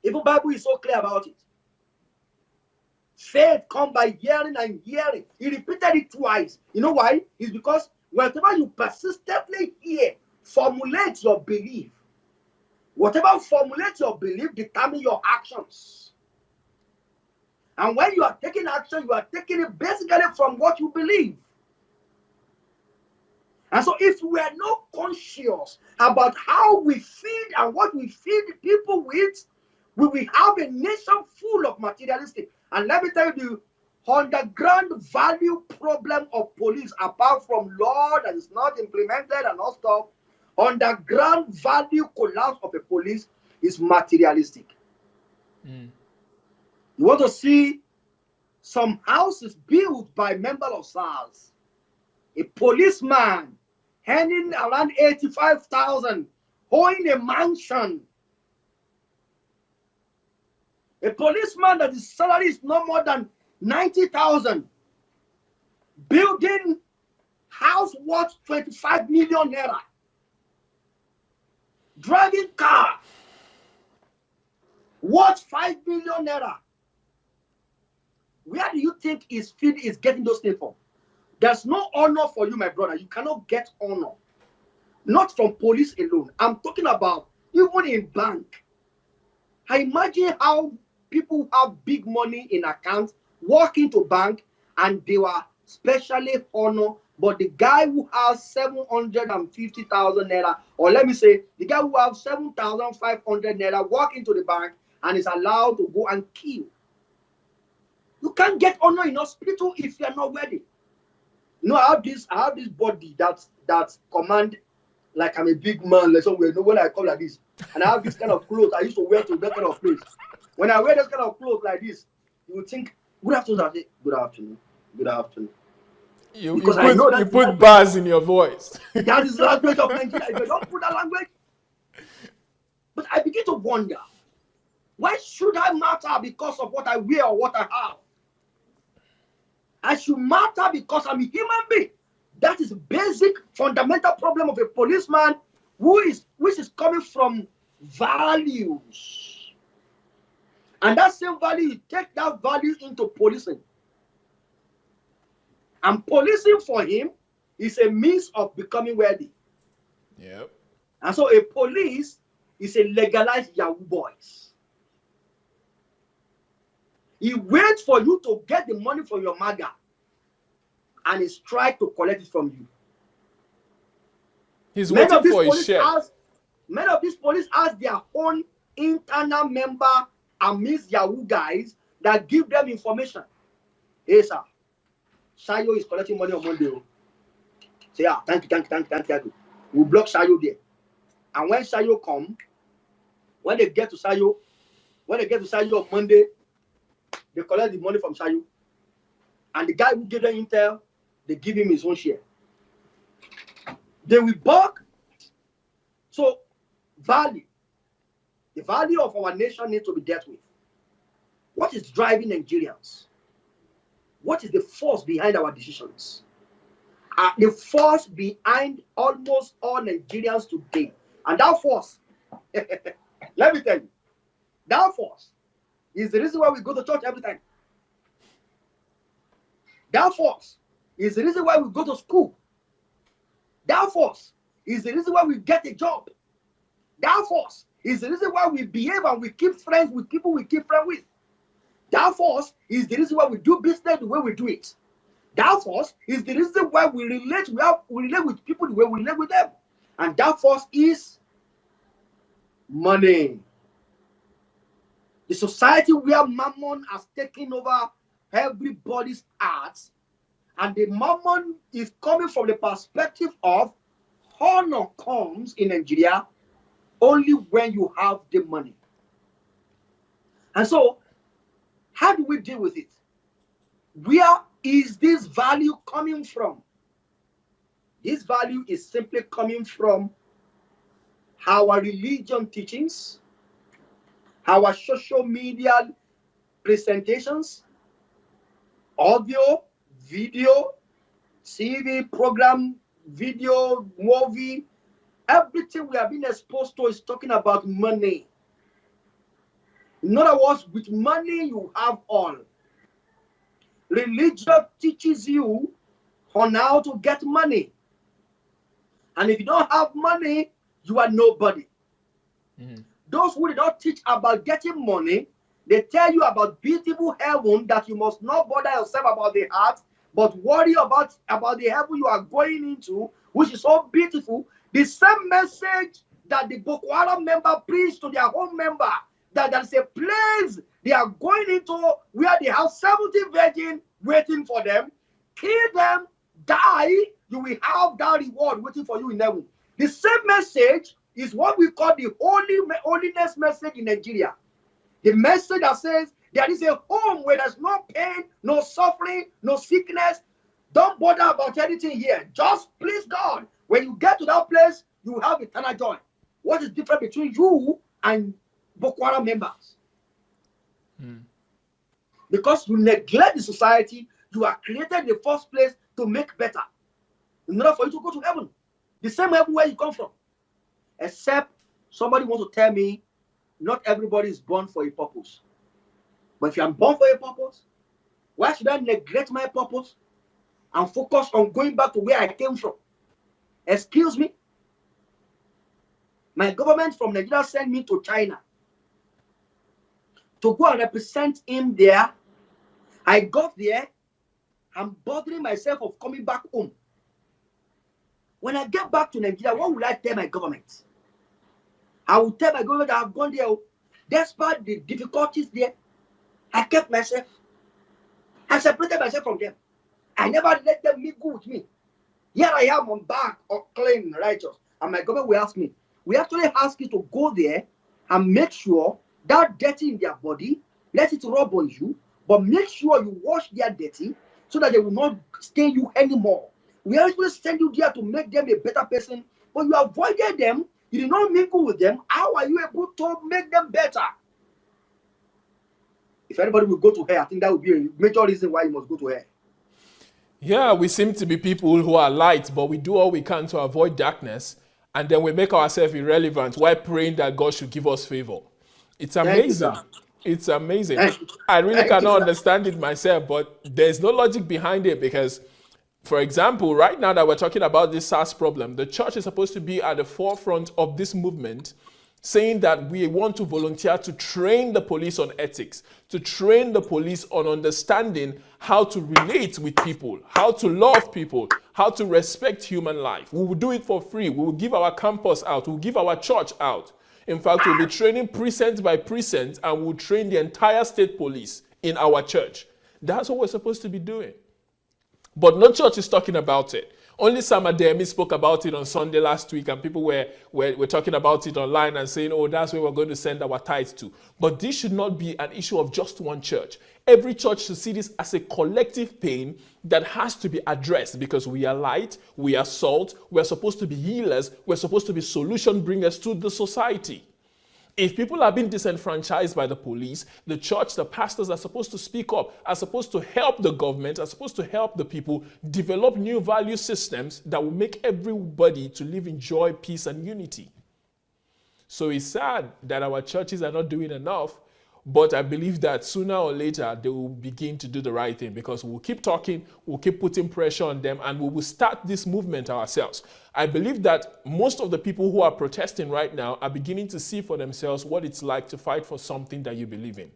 Even the Bible is so clear about it. Faith comes by hearing and hearing. He repeated it twice. You know why? It's because whatever you persistently hear, formulate your belief. Whatever formulates your belief determines your actions. And when you are taking action, you are taking it basically from what you believe. And so if we are not conscious about how we feed and what we feed people with, we will have a nation full of materialistic. And let me tell you, the underground value problem of police, apart from law that is not implemented and all stuff, underground value collapse of a police is materialistic. You want to see some houses built by members of SARS. A policeman earning around 85,000, owning a mansion. A policeman that his salary is no more than 90,000, building house worth 25 million naira, driving car worth 5 million naira. Where do you think his feed is getting those things from? There's no honor for you, my brother. You cannot get honor. Not from police alone. I'm talking about even in bank. I imagine how people who have big money in accounts walk into bank and they were specially honored. But the guy who has 750,000 naira, or let me say, the guy who has 7,500 naira walk into the bank and is allowed to go and kill. You can't get honor in hospital if you are not ready. You know, I have this body that's command like I'm a big man, like somewhere. You know, when I come like this, and I have this kind of clothes I used to wear to that kind of place. When I wear this kind of clothes like this, you would think, good afternoon, I say, good afternoon, good afternoon. You put bars in your voice. That is the language of Nigeria. If you don't put that language, but I begin to wonder, why should I matter because of what I wear or what I have? I should matter because I'm a human being. That is the basic fundamental problem of a policeman which is coming from values. And that same value, you take that value into policing. And policing for him is a means of becoming wealthy. Yep. And so a police is a legalized Yahoo boys. He waits for you to get the money from your maga and he tries to collect it from you. He's waiting for his share. Many of these police have their own internal member amidst Yahoo guys that give them information. Hey, sir, Shayo is collecting money on Monday. Say, thank you. We'll block Shayo there. And when Shayo come, when they get to Shayo on Monday, they collect the money from Shayo. And the guy who gave them intel, they give him his own share. They will bulk. So, value. The value of our nation needs to be dealt with. What is driving Nigerians? What is the force behind our decisions? The force behind almost all Nigerians today. And that force, let me tell you, that force is the reason why we go to church every time. That force is the reason why we go to school. force is the reason why we get a job. That force is the reason why we behave and we keep friends with people we keep friends with. That force is the reason why we do business the way we do it. That force is the reason why we relate with people the way we relate with them. And that force is money. The society where mammon has taken over everybody's hearts, and the mammon is coming from the perspective of honor comes in Nigeria only when you have the money. And so, how do we deal with it? Where is this value coming from? This value is simply coming from our religion teachings, our social media presentations, audio, video, TV program, video, movie. Everything we have been exposed to is talking about money. In other words, with money you have all. Religion teaches you on how to get money. And if you don't have money, you are nobody. Those who did not teach about getting money, they tell you about beautiful heaven that you must not bother yourself about the heart, but worry about the heaven you are going into, which is so beautiful. The same message that the Boko Haram member preached to their home member, that there's a place they are going into where they have 70 virgins waiting for them. Kill them, die, you will have that reward waiting for you in heaven. The same message is what we call the holiness message in Nigeria. The message that says there is a home where there's no pain, no suffering, no sickness. Don't bother about anything here. Just please God. When you get to that place, you have eternal joy. What is different between you and Boko Haram members? Because you neglect the society you are created in the first place to make better, in order for you to go to heaven. The same heaven where you come from. Except somebody wants to tell me not everybody is born for a purpose. But if I'm born for a purpose, why should I neglect my purpose and focus on going back to where I came from? Excuse me? My government from Nigeria sent me to China to go and represent him there. I got there. I'm bothering myself of coming back home. When I get back to Nigeria, what will I tell my government? I will tell my government that I've gone there. Despite the difficulties there, I kept myself. I separated myself from them. I never let them mingle with me. Here I am on back or clean, righteous. And my government will ask me, we actually ask you to go there and make sure that dirty in their body, let it rub on you, but make sure you wash their dirty so that they will not stain you anymore. We actually send you there to make them a better person, but you avoided them, you did not mingle with them. How are you able to make them better? If anybody will go to hell, I think that would be a major reason why you must go to hell. Yeah, we seem to be people who are light, but we do all we can to avoid darkness, and then we make ourselves irrelevant while praying that God should give us favor. It's amazing. It's amazing. I really cannot understand it myself, but there's no logic behind it because, for example, right now that we're talking about this SARS problem, the church is supposed to be at the forefront of this movement, saying that we want to volunteer to train the police on ethics, to train the police on understanding how to relate with people, how to love people, how to respect human life. We will do it for free. We will give our campus out. We will give our church out. In fact, we'll be training precinct by precinct and we'll train the entire state police in our church. That's what we're supposed to be doing. But no church is talking about it. Only Sam Ademi spoke about it on Sunday last week, and people were talking about it online and saying, oh, that's where we're going to send our tithes to. But this should not be an issue of just one church. Every church should see this as a collective pain that has to be addressed because we are light, we are salt, we're supposed to be healers, we're supposed to be solution bringers to the society. If people are being disenfranchised by the police, the church, the pastors are supposed to speak up, are supposed to help the government, are supposed to help the people develop new value systems that will make everybody to live in joy, peace, and unity. So it's sad that our churches are not doing enough, But I believe that sooner or later, they will begin to do the right thing, because we'll keep talking, we'll keep putting pressure on them, and we will start this movement ourselves. I believe that most of the people who are protesting right now are beginning to see for themselves what it's like to fight for something that you believe in.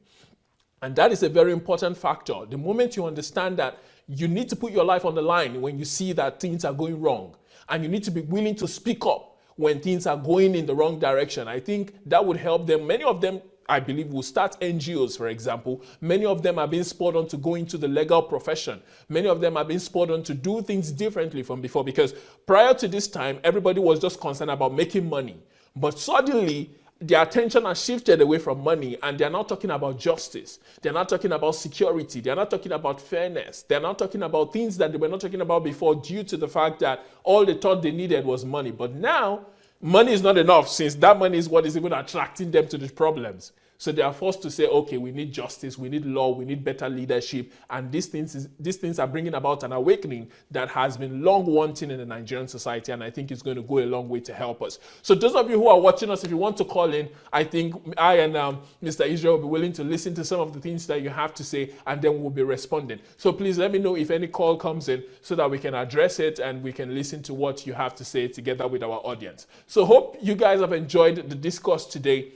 And that is a very important factor. The moment you understand that you need to put your life on the line when you see that things are going wrong, and you need to be willing to speak up when things are going in the wrong direction, I think that would help them. Many of them, I believe, will start NGOs, for example. Many of them are being spurred on to go into the legal profession. Many of them are being spurred on to do things differently from before, because prior to this time, everybody was just concerned about making money. But suddenly, their attention has shifted away from money, and they're now talking about justice. They're not talking about security. They're not talking about fairness. They're not talking about things that they were not talking about before, due to the fact that all they thought they needed was money. But now, money is not enough, since that money is what is even attracting them to these problems. So they are forced to say, okay, we need justice, we need law, we need better leadership. And these things are bringing about an awakening that has been long wanting in the Nigerian society. And I think it's going to go a long way to help us. So those of you who are watching us, if you want to call in, I think I and Mr. Israel will be willing to listen to some of the things that you have to say, and then we'll be responding. So please let me know if any call comes in, so that we can address it and we can listen to what you have to say together with our audience. So hope you guys have enjoyed the discourse today.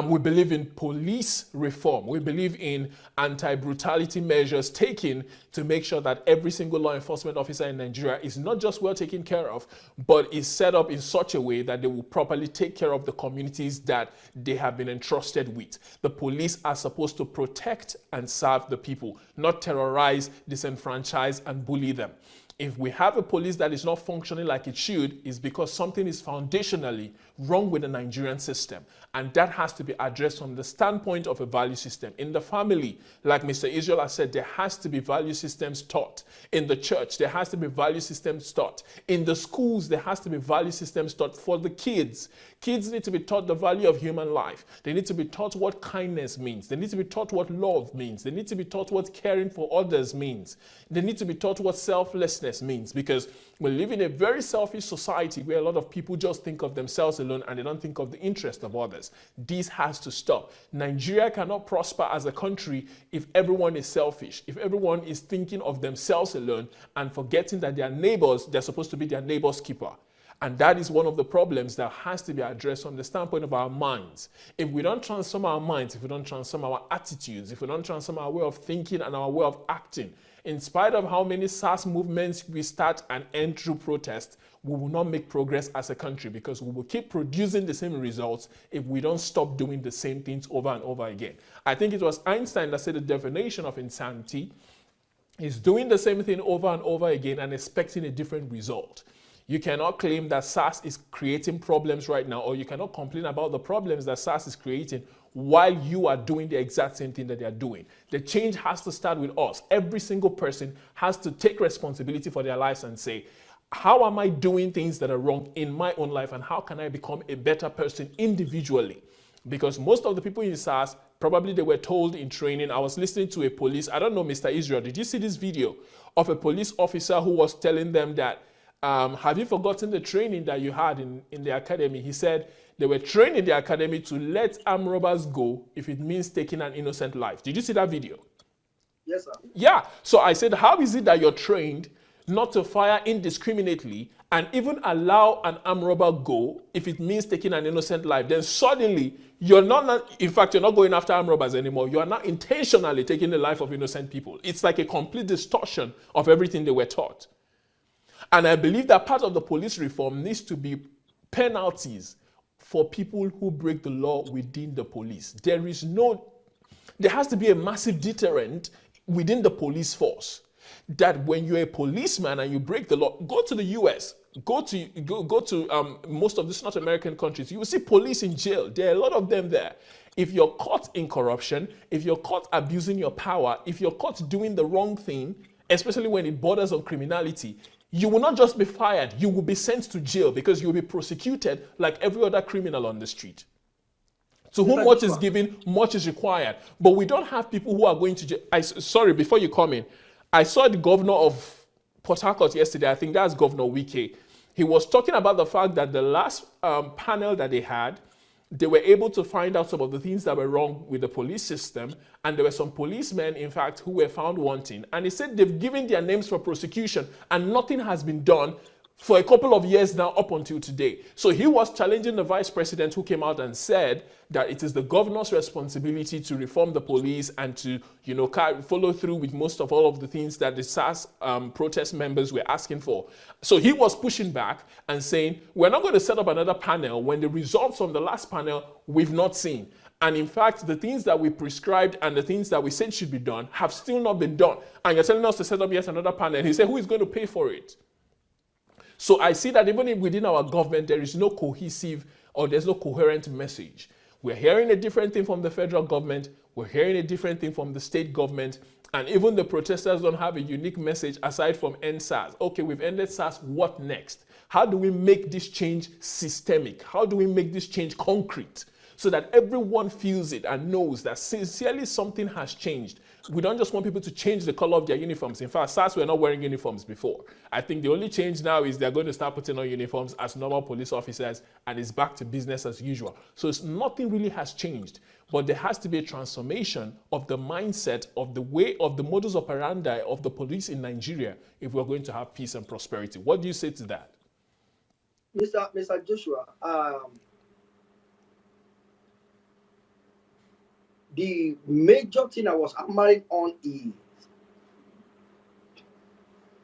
We believe in police reform. We believe in anti-brutality measures taken to make sure that every single law enforcement officer in Nigeria is not just well taken care of, but is set up in such a way that they will properly take care of the communities that they have been entrusted with. The police are supposed to protect and serve the people, not terrorize, disenfranchise, and bully them. If we have a police that is not functioning like it should, it's because something is foundationally wrong with the Nigerian system. And that has to be addressed from the standpoint of a value system. In the family, like Mr. Israel has said, there has to be value systems taught. In the church, there has to be value systems taught. In the schools, there has to be value systems taught for the kids. Kids need to be taught the value of human life. They need to be taught what kindness means. They need to be taught what love means. They need to be taught what caring for others means. They need to be taught what selflessness means, because we live in a very selfish society where a lot of people just think of themselves alone and they don't think of the interest of others. This has to stop. Nigeria cannot prosper as a country if everyone is selfish, if everyone is thinking of themselves alone and forgetting that their neighbors, they're supposed to be their neighbor's keeper. And that is one of the problems that has to be addressed from the standpoint of our minds. If we don't transform our minds, if we don't transform our attitudes, if we don't transform our way of thinking and our way of acting, in spite of how many SARS movements we start and end through protest, we will not make progress as a country, because we will keep producing the same results if we don't stop doing the same things over and over again. I think it was Einstein that said the definition of insanity is doing the same thing over and over again and expecting a different result. You cannot claim that SARS is creating problems right now, or you cannot complain about the problems that SARS is creating while you are doing the exact same thing that they are doing. The change has to start with us. Every single person has to take responsibility for their lives and say, how am I doing things that are wrong in my own life, and how can I become a better person individually? Because most of the people in SARS, probably they were told in training. I was listening to a police, I don't know, Mr. Israel, did you see this video of a police officer who was telling them that, have you forgotten the training that you had in the academy? He said they were trained in the academy to let armed robbers go if it means taking an innocent life. Did you see that video? Yes, sir. Yeah. So I said, how is it that you're trained not to fire indiscriminately and even allow an armed robber go if it means taking an innocent life? Then suddenly you're not, in fact, you're not going after armed robbers anymore. You are not intentionally taking the life of innocent people. It's like a complete distortion of everything they were taught. And I believe that part of the police reform needs to be penalties for people who break the law within the police. There has to be a massive deterrent within the police force, that when you're a policeman and you break the law, go to the US, go to most of the North American countries, you will see police in jail. There are a lot of them there. If you're caught in corruption, if you're caught abusing your power, if you're caught doing the wrong thing, especially when it borders on criminality, you will not just be fired, you will be sent to jail, because you will be prosecuted like every other criminal on the street. To whom much is given, much is required. But we don't have people who are going to jail. Sorry, before you come in, I saw the governor of Port Harcourt yesterday. I think that's Governor Wike. He was talking about the fact that the last panel that they had, they were able to find out some of the things that were wrong with the police system, and there were some policemen, in fact, who were found wanting. And he said they've given their names for prosecution, and nothing has been done for a couple of years now up until today. So he was challenging the vice president, who came out and said that it is the governor's responsibility to reform the police and to, follow through with most of all of the things that the SARS protest members were asking for. So he was pushing back and saying, we're not going to set up another panel when the results from the last panel we've not seen. And in fact, the things that we prescribed and the things that we said should be done have still not been done. And you're telling us to set up yet another panel. He said, who is going to pay for it? So I see that even within our government, there is no cohesive or there's no coherent message. We're hearing a different thing from the federal government. We're hearing a different thing from the state government. And even the protesters don't have a unique message aside from EndSARS. Okay, we've ended SARS. What next? How do we make this change systemic? How do we make this change concrete so that everyone feels it and knows that sincerely something has changed? We don't just want people to change the color of their uniforms. In fact, SARS were not wearing uniforms before. I think the only change now is they're going to start putting on uniforms as normal police officers, and it's back to business as usual. So nothing really has changed, but there has to be a transformation of the mindset, of the way, of the modus operandi of the police in Nigeria if we're going to have peace and prosperity. What do you say to that? Mr. Joshua, the major thing I was hammering on is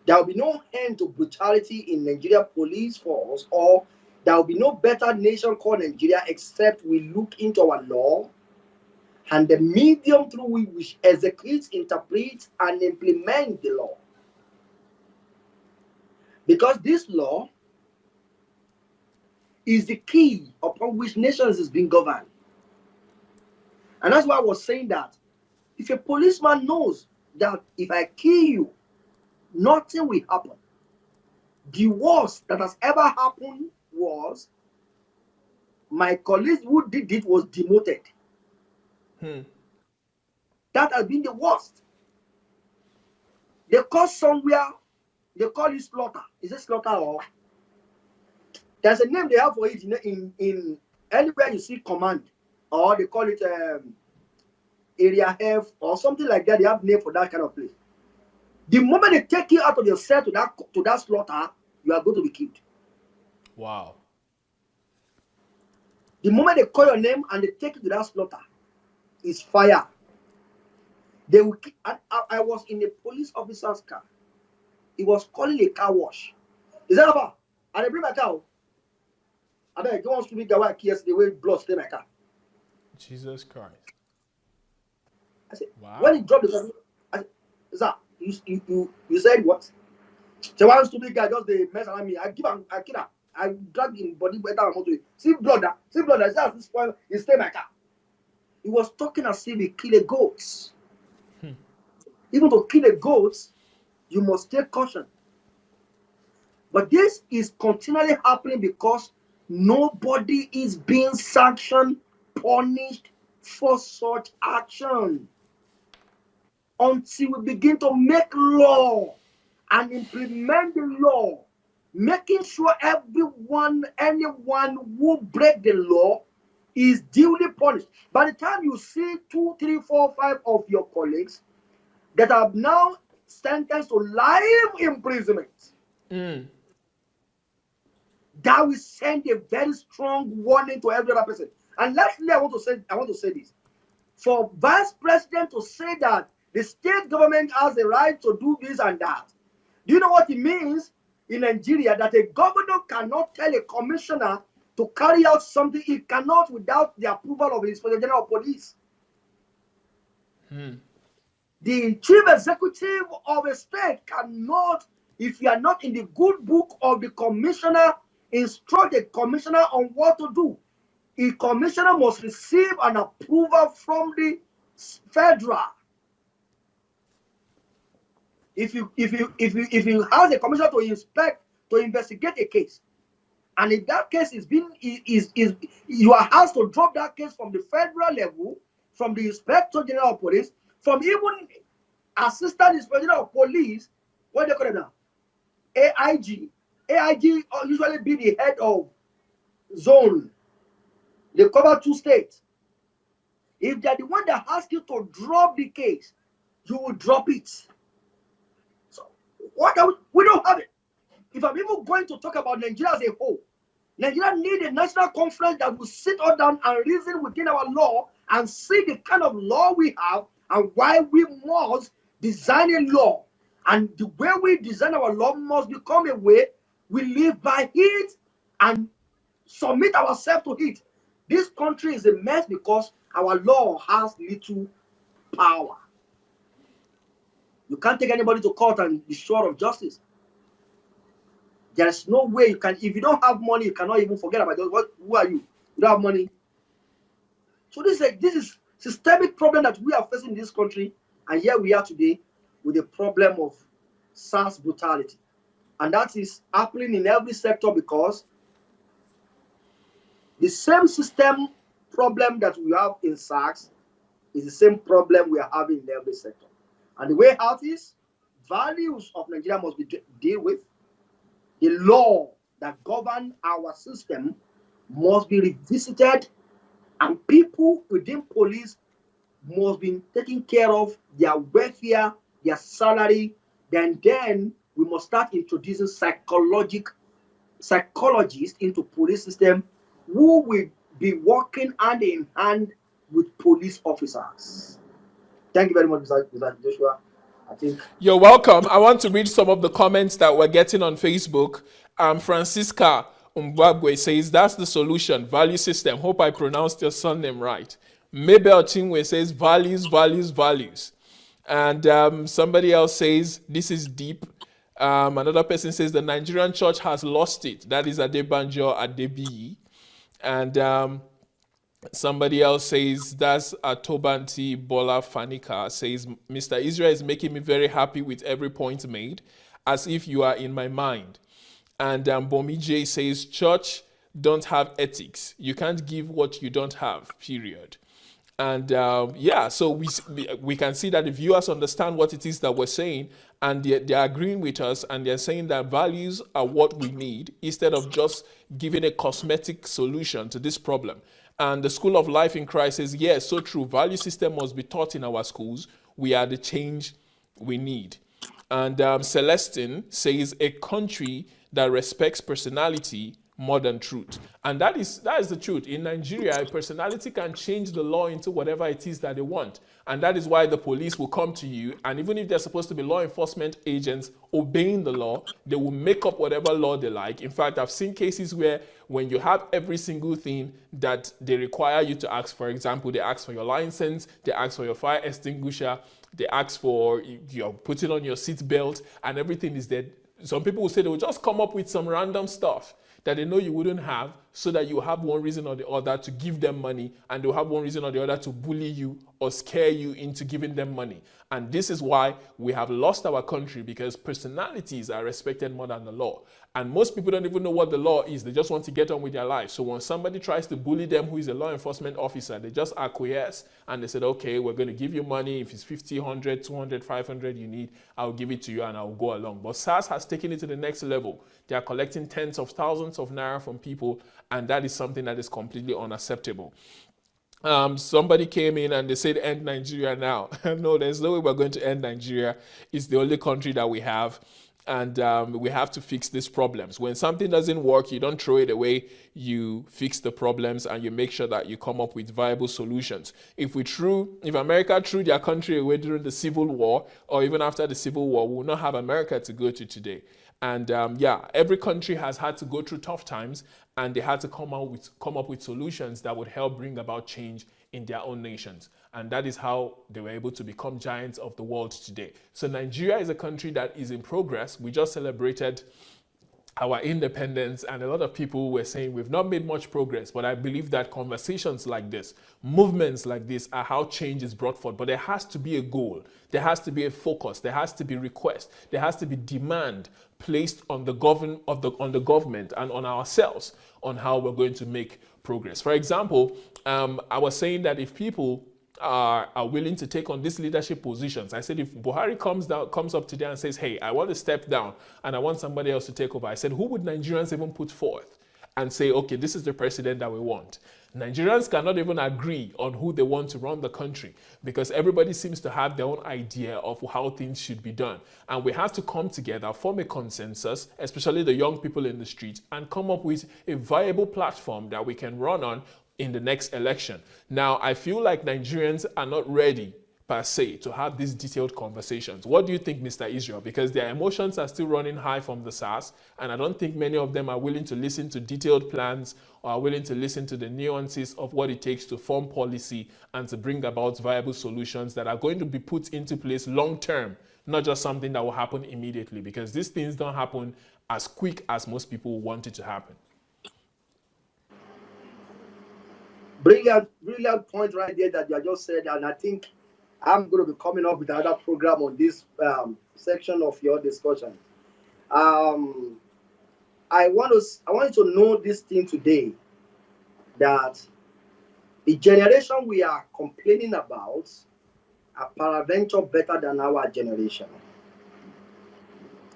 there will be no end to brutality in Nigeria police force, or there will be no better nation called Nigeria except we look into our law and the medium through which we execute, interpret, and implement the law. Because this law is the key upon which nations is being governed. And that's why I was saying that if a policeman knows that if I kill you, nothing will happen. The worst that has ever happened was my colleague who did it was demoted. That has been the worst. They call somewhere, they call it slaughter. Is it slaughter or? There's a name they have for it in anywhere you see command, or they call it area F or something like that. They have name for that kind of place. The moment they take you out of your cell to that slaughter, you are going to be killed. Wow. The moment they call your name and they take you to that slaughter, it's fire. They will. I was in a police officer's car. He was calling a car wash. Is that about? And they bring my car. I beg, you want to meet the white kids the way blood stay my car. Jesus Christ. I said, wow. When he dropped the car, I said, sir, you said what? So one stupid guy just they mess around me. I kill him. I drag him body better and motor. See blood. At this point, he stay my car. He was talking as if he kill a goat. Even to kill a goat, you must take caution. But this is continually happening because nobody is being sanctioned, punished for such action. Until we begin to make law and implement the law, making sure anyone who break the law is duly punished. By the time you see 2, 3, 4, 5 of your colleagues that are now sentenced to life imprisonment, that will send a very strong warning to every other person. And lastly, I want to say this. For vice president to say that the state government has the right to do this and that, do you know what it means in Nigeria? That a governor cannot tell a commissioner to carry out something he cannot without the approval of the Inspector General of Police. The chief executive of a state cannot, if you are not in the good book of the commissioner, instruct the commissioner on what to do. A commissioner must receive an approval from the federal. If you ask a commissioner to investigate a case, and if that case you are asked to drop that case from the federal level, from the Inspector General of Police, from even Assistant Inspector General of Police, what do they call it now? AIG. AIG usually be the head of zone. They cover 2 states. If they're the one that asks you to drop the case, you will drop it. So what are we don't have it. If I'm even going to talk about Nigeria as a whole, Nigeria need a national conference that will sit all down and reason within our law and see the kind of law we have and why we must design a law. And the way we design our law must become a way we live by it and submit ourselves to it. This country is a mess because our law has little power. You can't take anybody to court and be sure of justice. There's no way you can. If you don't have money, you cannot even forget about it. Who are you? You don't have money. So this is systemic problem that we are facing in this country, and here we are today with the problem of SARS brutality, and that is happening in every sector because the same system problem that we have in SARS is the same problem we are having in every sector. And the way out is values of Nigeria must be dealt with. The law that govern our system must be revisited, and people within police must be taken care of, their welfare, their salary. Then we must start introducing psychologists into police system who will be working hand in hand with police officers. Thank you very much, Mr. Joshua. I think You're welcome. I want to read some of the comments that we're getting on Facebook. Francisca Umbabwe says, that's the solution, value system. Hope I pronounced your surname right. Mabel Chingwe says, values, values, values. And somebody else says, this is deep. Another person says, the Nigerian church has lost it. That is Adebanjo Adebiyi. And somebody else says, that's Atobanti Bola Fanika, says, Mr. Israel is making me very happy with every point made, as if you are in my mind. And Bomi J says, church don't have ethics. You can't give what you don't have, period. And yeah, so we can see that the viewers understand what it is that we're saying, and they're agreeing with us, and they're saying that values are what we need, instead of just giving a cosmetic solution to this problem. And the School of Life in Christ says, yes, so true. Value system must be taught in our schools. We are the change we need. And Celestine says, a country that respects personality more than truth. And that is the truth. In Nigeria, a personality can change the law into whatever it is that they want. And that is why the police will come to you, and even if they're supposed to be law enforcement agents obeying the law, they will make up whatever law they like. In fact, I've seen cases where when you have every single thing that they require you to ask, for example, they ask for your license, they ask for your fire extinguisher, they ask for your putting on your seat belt, and everything is there. Some people will say they will just come up with some random stuff that they know you wouldn't have, so that you have one reason or the other to give them money, and they'll have one reason or the other to bully you or scare you into giving them money. And this is why we have lost our country, because personalities are respected more than the law. And most people don't even know what the law is. They just want to get on with their life. So when somebody tries to bully them who is a law enforcement officer, they just acquiesce, and they said, okay, we're going to give you money. If it's 50, 100, 200, 500 you need, I'll give it to you and I'll go along. But SARS has taken it to the next level. They are collecting tens of thousands of naira from people, and that is something that is completely unacceptable. Somebody came in and they said, end Nigeria now. No, there's no way we're going to end Nigeria. It's the only country that we have. And we have to fix these problems. When something doesn't work, you don't throw it away. You fix the problems, and you make sure that you come up with viable solutions. If America threw their country away during the Civil War, or even after the Civil War, we will not have America to go to today. And yeah, every country has had to go through tough times, and they had to come up with solutions that would help bring about change in their own nations. And that is how they were able to become giants of the world today. So Nigeria is a country that is in progress. We just celebrated our independence, and a lot of people were saying we've not made much progress, but I believe that conversations like this, movements like this, are how change is brought forth. But there has to be a goal, there has to be a focus, there has to be request, there has to be demand placed on the government and on ourselves on how we're going to make progress. For example, I was saying that if people are willing to take on these leadership positions. I said, if Buhari comes up today and says, hey, I want to step down and I want somebody else to take over, I said, who would Nigerians even put forth? and say, okay, this is the president that we want. Nigerians cannot even agree on who they want to run the country because everybody seems to have their own idea of how things should be done. And we have to come together, form a consensus, especially the young people in the streets, and come up with a viable platform that we can run on in the next election. Now, I feel like Nigerians are not ready per se to have these detailed conversations. What do you think, Mr. Israel? Because their emotions are still running high from the SARS, and I don't think many of them are willing to listen to detailed plans or are willing to listen to the nuances of what it takes to form policy and to bring about viable solutions that are going to be put into place long term, not just something that will happen immediately, because these things don't happen as quick as most people want it to happen. Brilliant point right there that you just said, and I think I'm going to be coming up with another program on this section of your discussion. I want you to know this thing today, that the generation we are complaining about are peradventure better than our generation.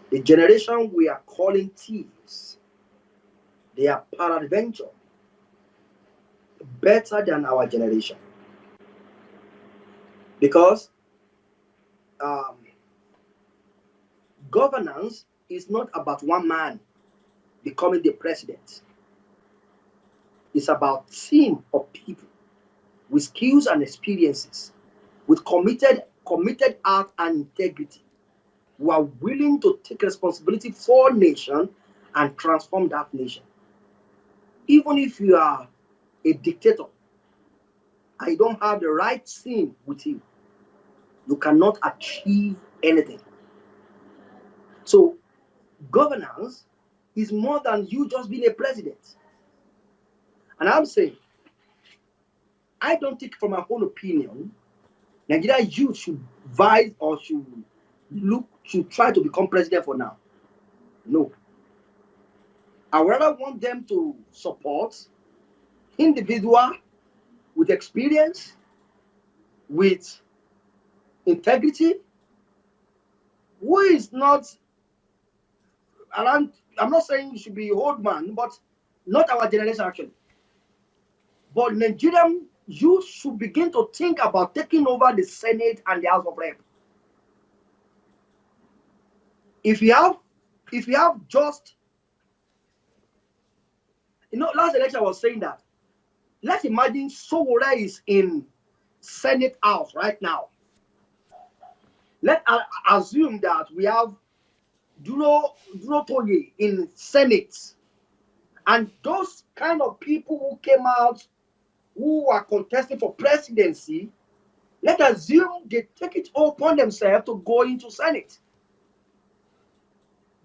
The generation we are calling thieves, they are peradventure better than our generation. Because governance is not about one man becoming the president. It's about a team of people with skills and experiences, with committed heart and integrity, who are willing to take responsibility for a nation and transform that nation. Even if you are a dictator and you don't have the right team with you, you cannot achieve anything. So governance is more than you just being a president. And I'm saying, I don't think, from my own opinion, Nigeria youth should vie or should try to become president for now. No. I rather want them to support individual with experience, with integrity, who is not around. I'm not saying you should be old man, but not our generation actually. But Nigerian youth should begin to think about taking over the Senate and the House of Rep. If you have just, last election I was saying that, let's imagine Sowore is in Senate House right now. Let's assume that we have Duro Toye in Senate, and those kind of people who came out, who are contesting for presidency, let's assume they take it upon themselves to go into Senate.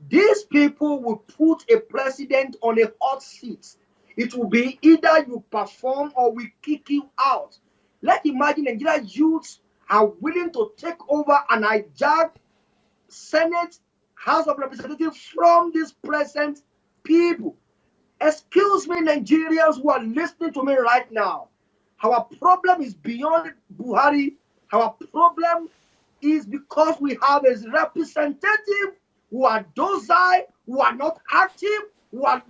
These people will put a president on a hot seat. It will be either you perform or we kick you out. Let's imagine Nigeria youths are willing to take over and hijack Senate, House of Representatives from these present people. Excuse me, Nigerians who are listening to me right now. Our problem is beyond Buhari. Our problem is because we have a representative who are docile, who are not active, who are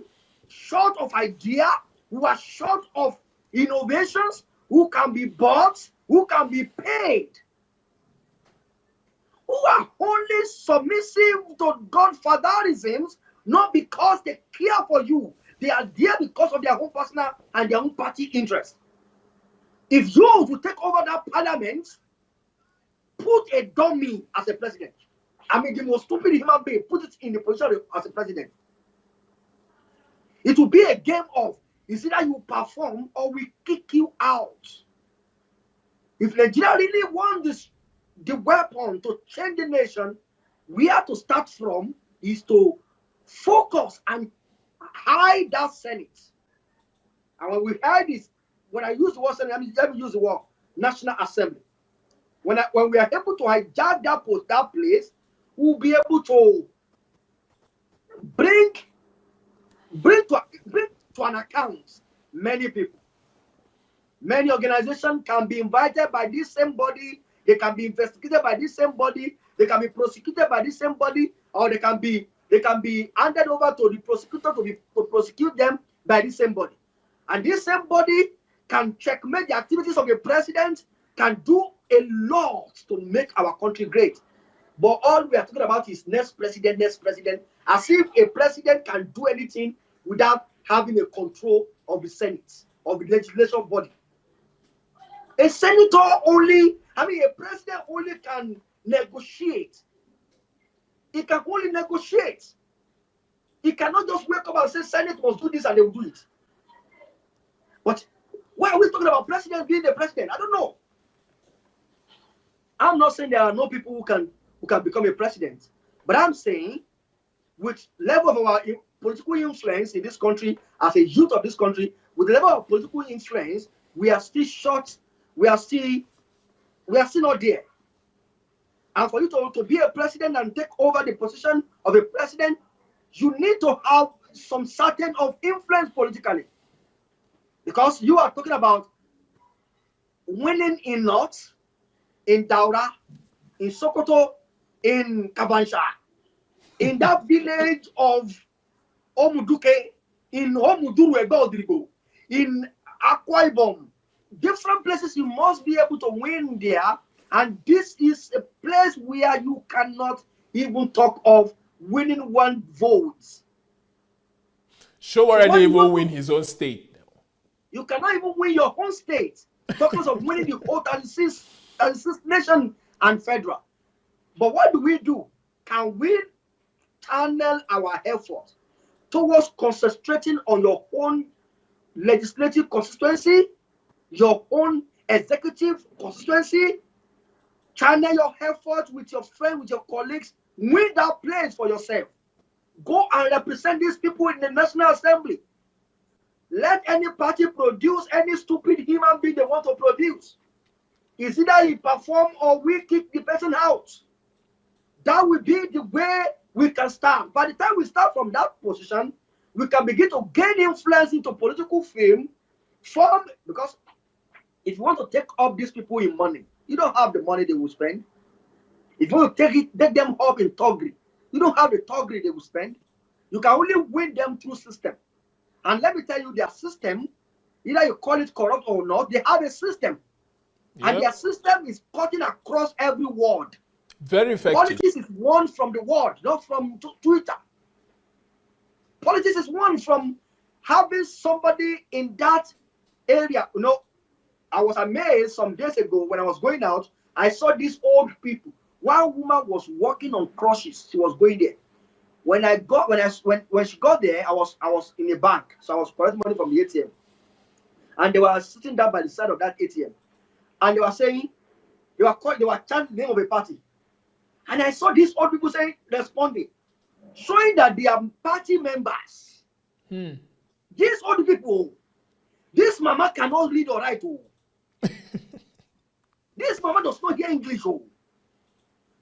short of idea, who are short of innovations, who can be bought, who can be paid, who are only submissive to godfatherisms, not because they care for you. They are there because of their own personal and their own party interest. If you will take over that parliament, put a dummy as a president. I mean, the most stupid human being, put it in the position as a president. It will be a game of, is either you perform or we kick you out. If Nigeria really wants the weapon to change the nation, we have to start from is to focus and hide that Senate. And when we hide this, when I use the word Senate, let me use the word National Assembly. When we are able to hijack that place, we'll be able to bring to an account many people. Many organizations can be invited by this same body. They can be investigated by this same body. They can be prosecuted by this same body, or they can be handed over to the prosecutor to prosecute them. by this same body. And this same body can checkmate the activities of a president, can do a lot to make our country great. But all we are talking about is next president, as if a president can do anything without having a control of the Senate, of the legislation body. A senator only, a president only can negotiate. He can only negotiate. He cannot just wake up and say, Senate must do this and they will do it. But why are we talking about president being the president? I don't know. I'm not saying there are no people who can become a president, but I'm saying with level of our political influence in this country, as a youth of this country, with the level of political influence, we are still short. We are still not there. And for you to be a president and take over the position of a president, you need to have some certain of influence politically. Because you are talking about winning in North, in Daura, in Sokoto, in Kabansha, in that village of Omuduke, in Omuduru Egodrigo, in Akwa Ibom, different places you must be able to win there. And this is a place where you cannot even talk of winning one vote. Show already even win his own state. You cannot even win your own state. Talking of winning the whole 36 nation and federal. But what do? Can we channel our effort towards concentrating on your own legislative constituency, your own executive constituency? Channel your effort with your friends, with your colleagues. Win that place for yourself. Go and represent these people in the National Assembly. Let any party produce any stupid human being they want to produce. It's either he perform or we kick the person out. That will be the way we can start. By the time we start from that position, we can begin to gain influence into political fame. Because if you want to take up these people in money, you don't have the money they will spend. If you want to take them up in thuggery, you don't have the thuggery they will spend. You can only win them through system. And let me tell you, their system, either you call it corrupt or not, they have a system. Yep. And their system is cutting across every word. Very effective. Politics is won from the word, not from Twitter. Politics is won from having somebody in that area. You know, I was amazed some days ago when I was going out, I saw these old people. One woman was walking on crutches. She was going there. When she got there, I was in a bank, so I was collecting money from the ATM, and they were sitting down by the side of that ATM, and they were saying, they were chanting the name of a party, and I saw these old people responding, showing that they are party members. These old people, this mama cannot read or write. This mama does not hear English.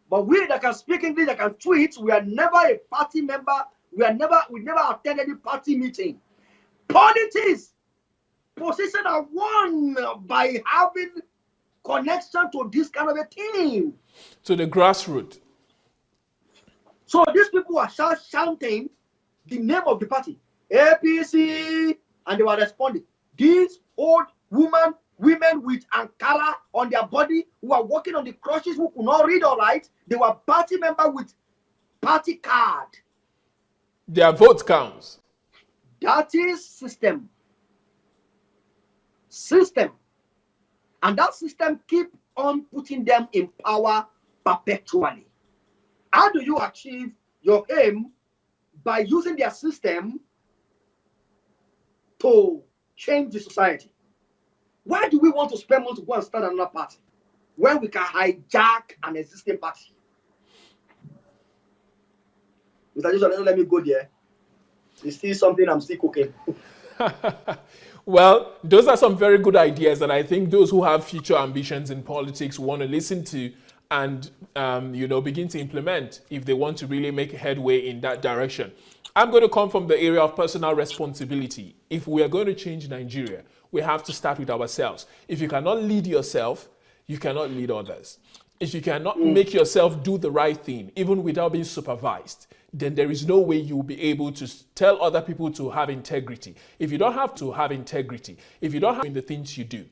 But we that can speak English, that can tweet, we are never a party member. We never attend any party meeting. Politics, positions are won by having connection to this kind of a team. To the grassroots. So these people are shouting the name of the party, APC, and they were responding. These old women with Ankara on their body, who are walking on the crutches, who could not read or write, they were party member with party card. Their vote counts. That is system. System. And that system keep on putting them in power perpetually. How do you achieve your aim? By using their system to change the society. Why do we want to spend money to go and start another party when we can hijack an existing party? Mr. Joshua, don't let me go there. It's still something I'm still cooking. Well, those are some very good ideas that I think those who have future ambitions in politics want to listen to and begin to implement if they want to really make headway in that direction. I'm going to come from the area of personal responsibility. If we are going to change Nigeria, we have to start with ourselves. If you cannot lead yourself, you cannot lead others. If you cannot make yourself do the right thing, even without being supervised, then there is no way you'll be able to tell other people to have integrity. If you don't have to have integrity, if you don't have in the things you do,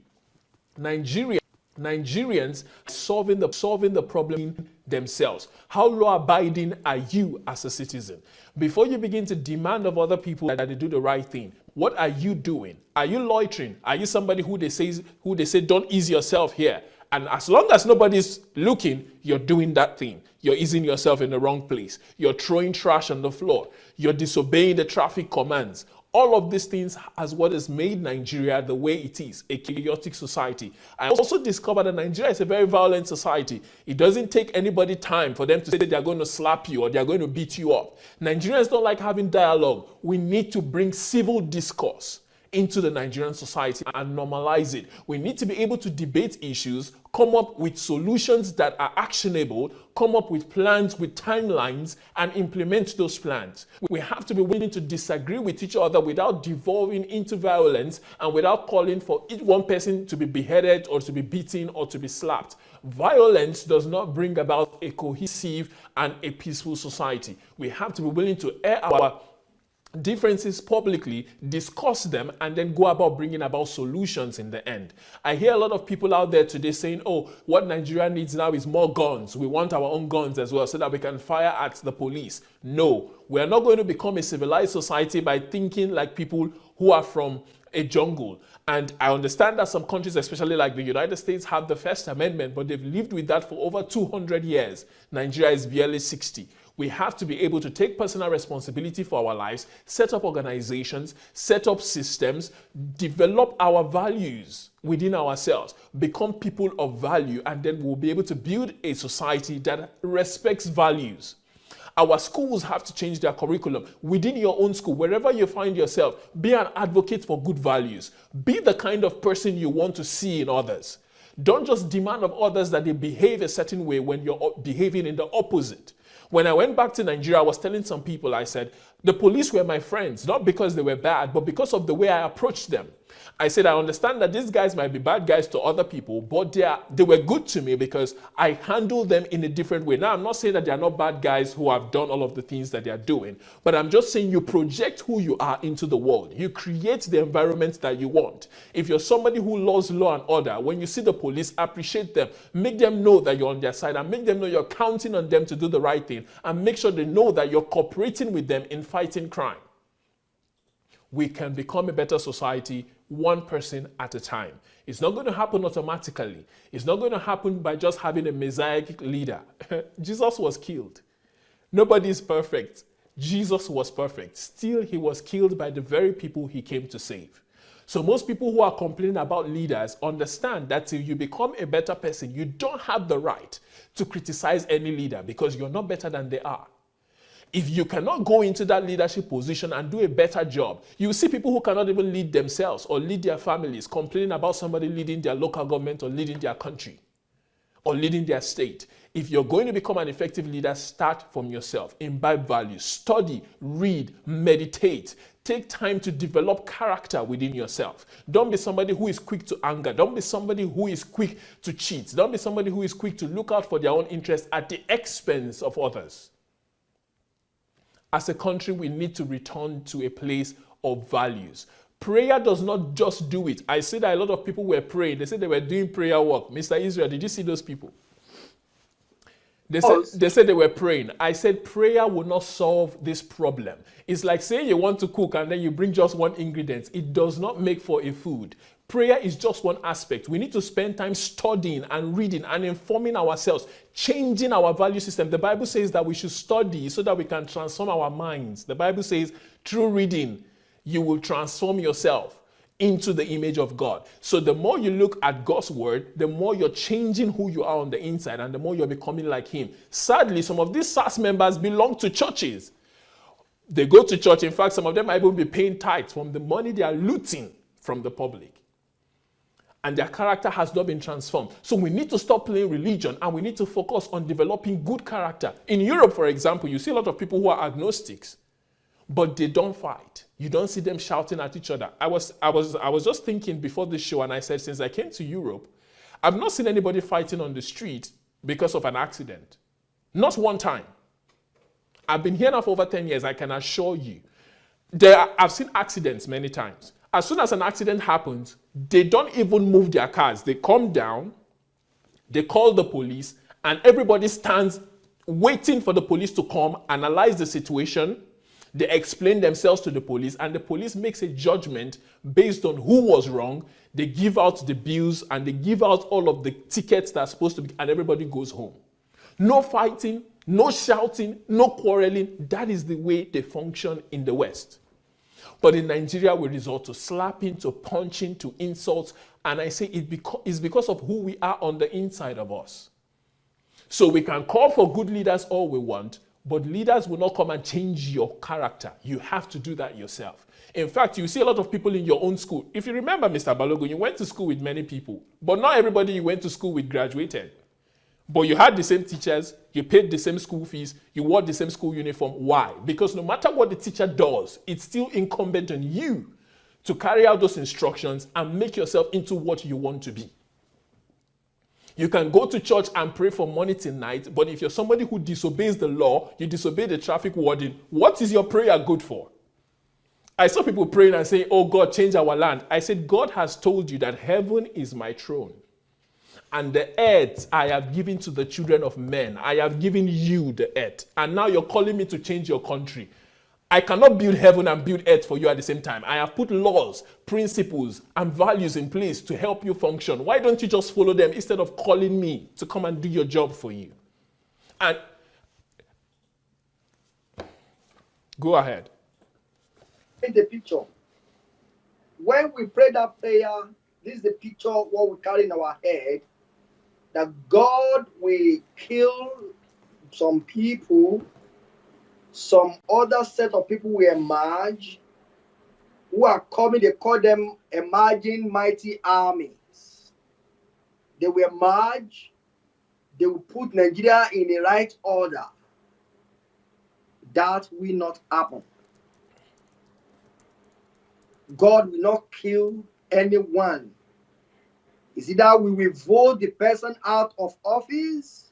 Nigerians solving the problem themselves. How law-abiding are you as a citizen? Before you begin to demand of other people that they do the right thing, what are you doing? Are you loitering? Are you somebody who they say don't ease yourself here? And as long as nobody's looking, you're doing that thing. You're easing yourself in the wrong place. You're throwing trash on the floor. You're disobeying the traffic commands. All of these things is what has made Nigeria the way it is, a chaotic society. I also discovered that Nigeria is a very violent society. It doesn't take anybody time for them to say they're going to slap you or they're going to beat you up. Nigerians don't like having dialogue. We need to bring civil discourse into the Nigerian society and normalize it. We need to be able to debate issues, come up with solutions that are actionable, come up with plans with timelines, and implement those plans. We have to be willing to disagree with each other without devolving into violence and without calling for each one person to be beheaded or to be beaten or to be slapped. Violence does not bring about a cohesive and a peaceful society. We have to be willing to air our differences publicly, discuss them, and then go about bringing about solutions in the end. I hear a lot of people out there today saying, oh, what Nigeria needs now is more guns. We want our own guns as well so that we can fire at the police. No, we are not going to become a civilized society by thinking like people who are from a jungle. And I understand that some countries, especially like the United States, have the First Amendment, but they've lived with that for over 200 years. Nigeria is barely 60. We have to be able to take personal responsibility for our lives, set up organizations, set up systems, develop our values within ourselves, become people of value, and then we'll be able to build a society that respects values. Our schools have to change their curriculum. Within your own school, wherever you find yourself, be an advocate for good values. Be the kind of person you want to see in others. Don't just demand of others that they behave a certain way when you're behaving in the opposite. When I went back to Nigeria, I was telling some people, I said, the police were my friends, not because they were bad, but because of the way I approached them. I said, I understand that these guys might be bad guys to other people, but they were good to me because I handled them in a different way. Now, I'm not saying that they are not bad guys who have done all of the things that they are doing, but I'm just saying you project who you are into the world. You create the environment that you want. If you're somebody who loves law and order, when you see the police, appreciate them. Make them know that you're on their side and make them know you're counting on them to do the right thing and make sure they know that you're cooperating with them in fighting crime. We can become a better society one person at a time. It's not going to happen automatically. It's not going to happen by just having a messianic leader. Jesus was killed. Nobody is perfect. Jesus was perfect. Still, he was killed by the very people he came to save. So most people who are complaining about leaders understand that till you become a better person, you don't have the right to criticize any leader because you're not better than they are. If you cannot go into that leadership position and do a better job, you see people who cannot even lead themselves or lead their families complaining about somebody leading their local government or leading their country or leading their state. If you're going to become an effective leader, start from yourself. Imbibe values, study, read, meditate. Take time to develop character within yourself. Don't be somebody who is quick to anger. Don't be somebody who is quick to cheat. Don't be somebody who is quick to look out for their own interests at the expense of others. As a country, we need to return to a place of values. Prayer does not just do it. I see that a lot of people were praying. They said they were doing prayer work. Mr. Israel, did you see those people? They said they were praying. I said prayer will not solve this problem. It's like saying you want to cook and then you bring just one ingredient. It does not make for a food. Prayer is just one aspect. We need to spend time studying and reading and informing ourselves, changing our value system. The Bible says that we should study so that we can transform our minds. The Bible says through reading, you will transform yourself into the image of God. So the more you look at God's word, the more you're changing who you are on the inside and the more you're becoming like him. Sadly, some of these SARS members belong to churches. They go to church. In fact, some of them might even be paying tithes from the money they are looting from the public. And their character has not been transformed. So we need to stop playing religion and we need to focus on developing good character. In Europe, for example, you see a lot of people who are agnostics, but they don't fight. You don't see them shouting at each other. I was just thinking before this show and I said, since I came to Europe, I've not seen anybody fighting on the street because of an accident. Not one time. I've been here now for over 10 years. I can assure you. I've seen accidents many times. As soon as an accident happens, they don't even move their cars. They come down, they call the police, and everybody stands waiting for the police to come, analyze the situation. They explain themselves to the police, and the police makes a judgment based on who was wrong. They give out the bills, and they give out all of the tickets that are supposed to be, and everybody goes home. No fighting, no shouting, no quarreling. That is the way they function in the West. But in Nigeria, we resort to slapping, to punching, to insults. And I say it's because of who we are on the inside of us. So we can call for good leaders all we want, but leaders will not come and change your character. You have to do that yourself. In fact, you see a lot of people in your own school. If you remember, Mr. Balogun, you went to school with many people, but not everybody you went to school with graduated. But you had the same teachers, you paid the same school fees, you wore the same school uniform. Why? Because no matter what the teacher does, it's still incumbent on you to carry out those instructions and make yourself into what you want to be. You can go to church and pray from morning till night, but if you're somebody who disobeys the law, you disobey the traffic warden, what is your prayer good for? I saw people praying and saying, oh God, change our land. I said, God has told you that heaven is my throne. And the earth I have given to the children of men. I have given you the earth. And now you're calling me to change your country. I cannot build heaven and build earth for you at the same time. I have put laws, principles, and values in place to help you function. Why don't you just follow them instead of calling me to come and do your job for you? And go ahead. In the picture, when we pray that prayer, this is the picture what we carry in our head, that God will kill some people, some other set of people will emerge, who are coming, they call them emerging mighty armies. They will emerge, they will put Nigeria in the right order. That will not happen. God will not kill anyone. It's either we will vote the person out of office,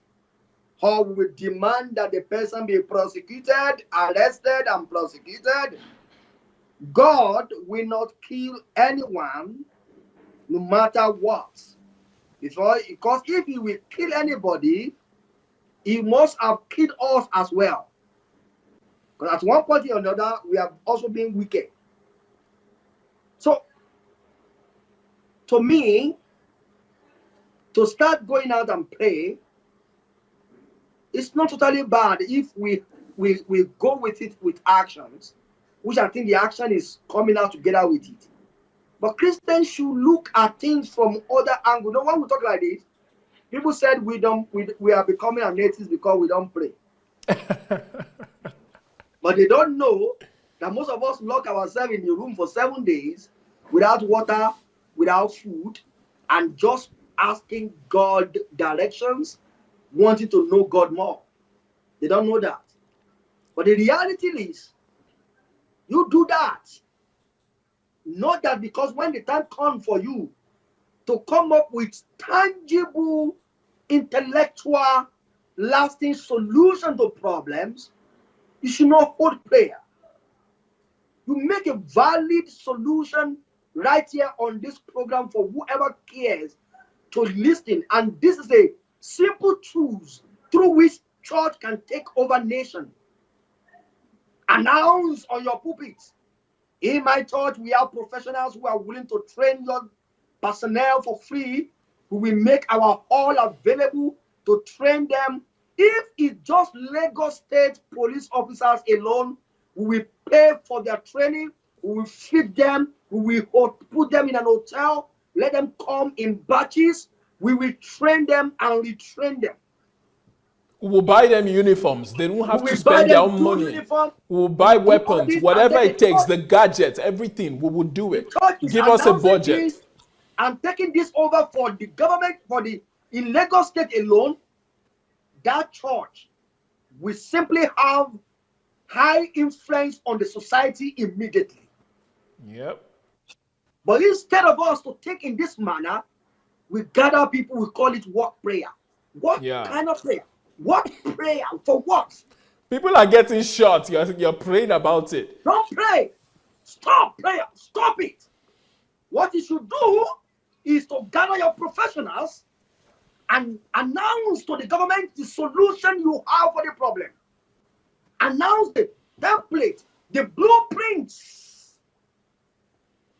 or we will demand that the person be prosecuted, arrested, and prosecuted. God will not kill anyone, no matter what. Because if he will kill anybody, he must have killed us as well. Because at one point or another, we have also been wicked. So, to me, to start going out and pray, it's not totally bad if we go with it with actions, which I think the action is coming out together with it. But Christians should look at things from other angles. You know, when we talk like this, people said we are becoming natives because we don't pray. But they don't know that most of us lock ourselves in the room for 7 days without water, without food, and just asking God directions, wanting to know God more. They don't know that. But the reality is, you do that. Not that because when the time comes for you to come up with tangible, intellectual, lasting solution to problems, you should not hold prayer. You make a valid solution right here on this program for whoever cares to listen. And this is a simple truth through which church can take over nation. Announce on your pulpit. In my church, we have professionals who are willing to train your personnel for free. We will make our hall available to train them. If it's just Lagos State police officers alone, we will pay for their training. We will feed them. We will put them in an hotel. Let them come in batches. We will train them and retrain them. We will buy them uniforms. They don't have to spend their own money. Uniform. We will buy weapons, whatever it takes, the gadgets, everything. We will do it. Give us a budget. I'm taking this over for the government, in Lagos State alone. That church will simply have high influence on the society immediately. Yep. But instead of us to take in this manner, we gather people, we call it work prayer. What kind of prayer? What prayer? For what? People are getting shot. You're praying about it. Don't pray. Stop prayer. Stop it. What you should do is to gather your professionals and announce to the government the solution you have for the problem. Announce the template, the blueprints.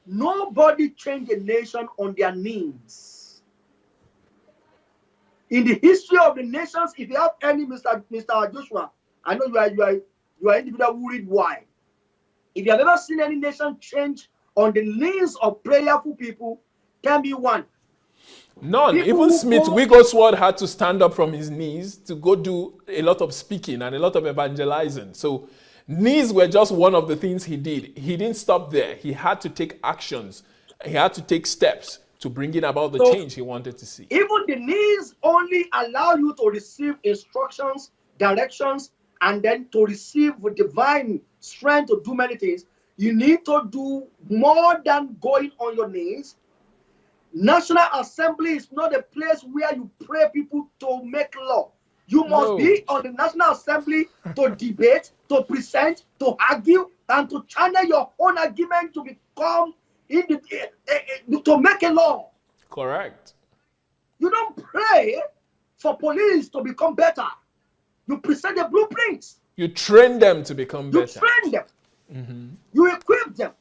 Nobody changed a nation on their knees. In the history of the nations, if you have any, Mr. Joshua, I know you are individual who read why. If you have ever seen any nation change on the knees of prayerful people, tell me one. None. People Even who Smith go- Wigglesworth had to stand up from his knees to go do a lot of speaking and a lot of evangelizing. So knees were just one of the things he did. He didn't stop there. He had to take actions. He had to take steps to bring in about the So, change he wanted to see. Even the knees only allow you to receive instructions, directions, and then to receive divine strength to do many things. You need to do more than going on your knees. National Assembly is not a place where you pray people to make law. You must No. be on the National Assembly to debate, to present, to argue, and to channel your own argument to become to make a law. Correct. You don't pray for police to become better. You present the blueprints. You train them to become You better. train them. You equip them.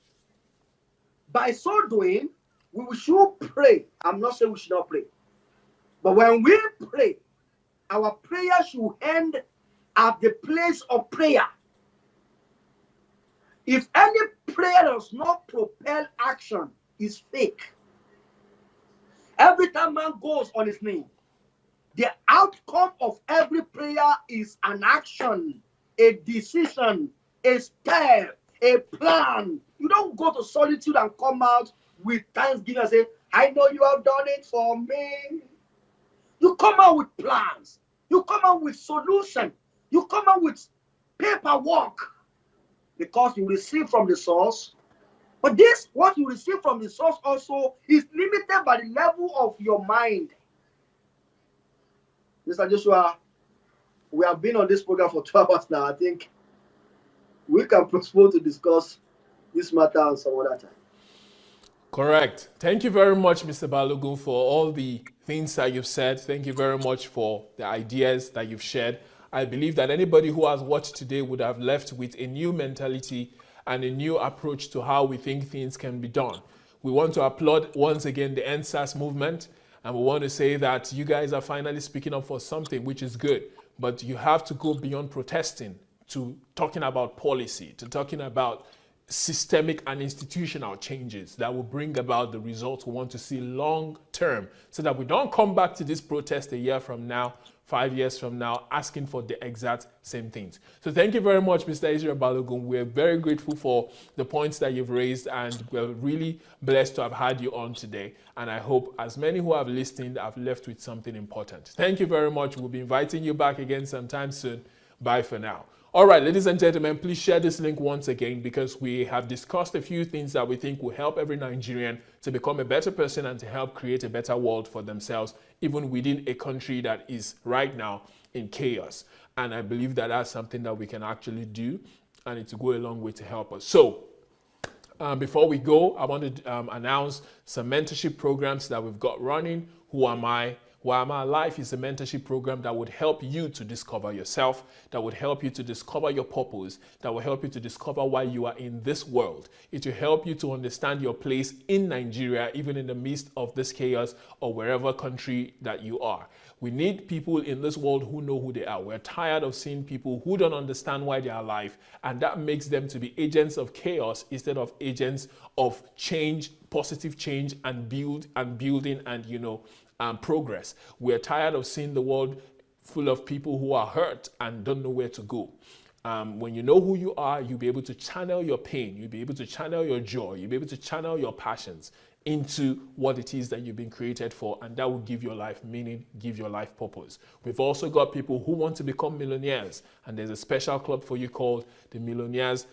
By so doing, we should pray. I'm not saying we should not pray. But when we pray, our prayer should end at the place of prayer. If any prayer does not propel action, it's fake. Every time man goes on his knee, the outcome of every prayer is an action, a decision, a step, a plan. You don't go to solitude and come out with thanksgiving and say, I know you have done it for me. You come out with plans. You come out with solution. You come out with paperwork because you receive from the source. But this, what you receive from the source also is limited by the level of your mind. Mr. Joshua, we have been on this program for 12 hours now. I think we can postpone to discuss this matter some other time. Correct. Thank you very much, Mr. Balogun, for all the things that you've said. Thank you very much for the ideas that you've shared. I believe that anybody who has watched today would have left with a new mentality and a new approach to how we think things can be done. We want to applaud once again the EndSARS movement, and we want to say that you guys are finally speaking up for something, which is good. But you have to go beyond protesting to talking about policy, to talking about systemic and institutional changes that will bring about the results we want to see long term, so that we don't come back to this protest a year from now, 5 years from now, asking for the exact same things. So thank you very much, Mr. Israel Balogun. We're very grateful for the points that you've raised, and we're really blessed to have had you on today. And I hope as many who have listened have left with something important. Thank you very much. We'll be inviting you back again sometime soon. Bye for now. All right, ladies and gentlemen, please share this link once again, because we have discussed a few things that we think will help every Nigerian to become a better person and to help create a better world for themselves, even within a country that is right now in chaos. And I believe that that's something that we can actually do, and it will go a long way to help us. So before we go, I want to announce some mentorship programs that we've got running. Who Am I? Why Am I Alive is a mentorship program that would help you to discover yourself, that would help you to discover your purpose, that will help you to discover why you are in this world. It will help you to understand your place in Nigeria, even in the midst of this chaos or wherever country that you are. We need people in this world who know who they are. We're tired of seeing people who don't understand why they are alive, and that makes them to be agents of chaos instead of agents of change, positive change, and building and progress. We're tired of seeing the world full of people who are hurt and don't know where to go. When you know who you are, you'll be able to channel your pain, you'll be able to channel your joy, you'll be able to channel your passions into what it is that you've been created for, and that will give your life meaning, give your life purpose. We've also got people who want to become millionaires, and there's a special club for you called the Millionaires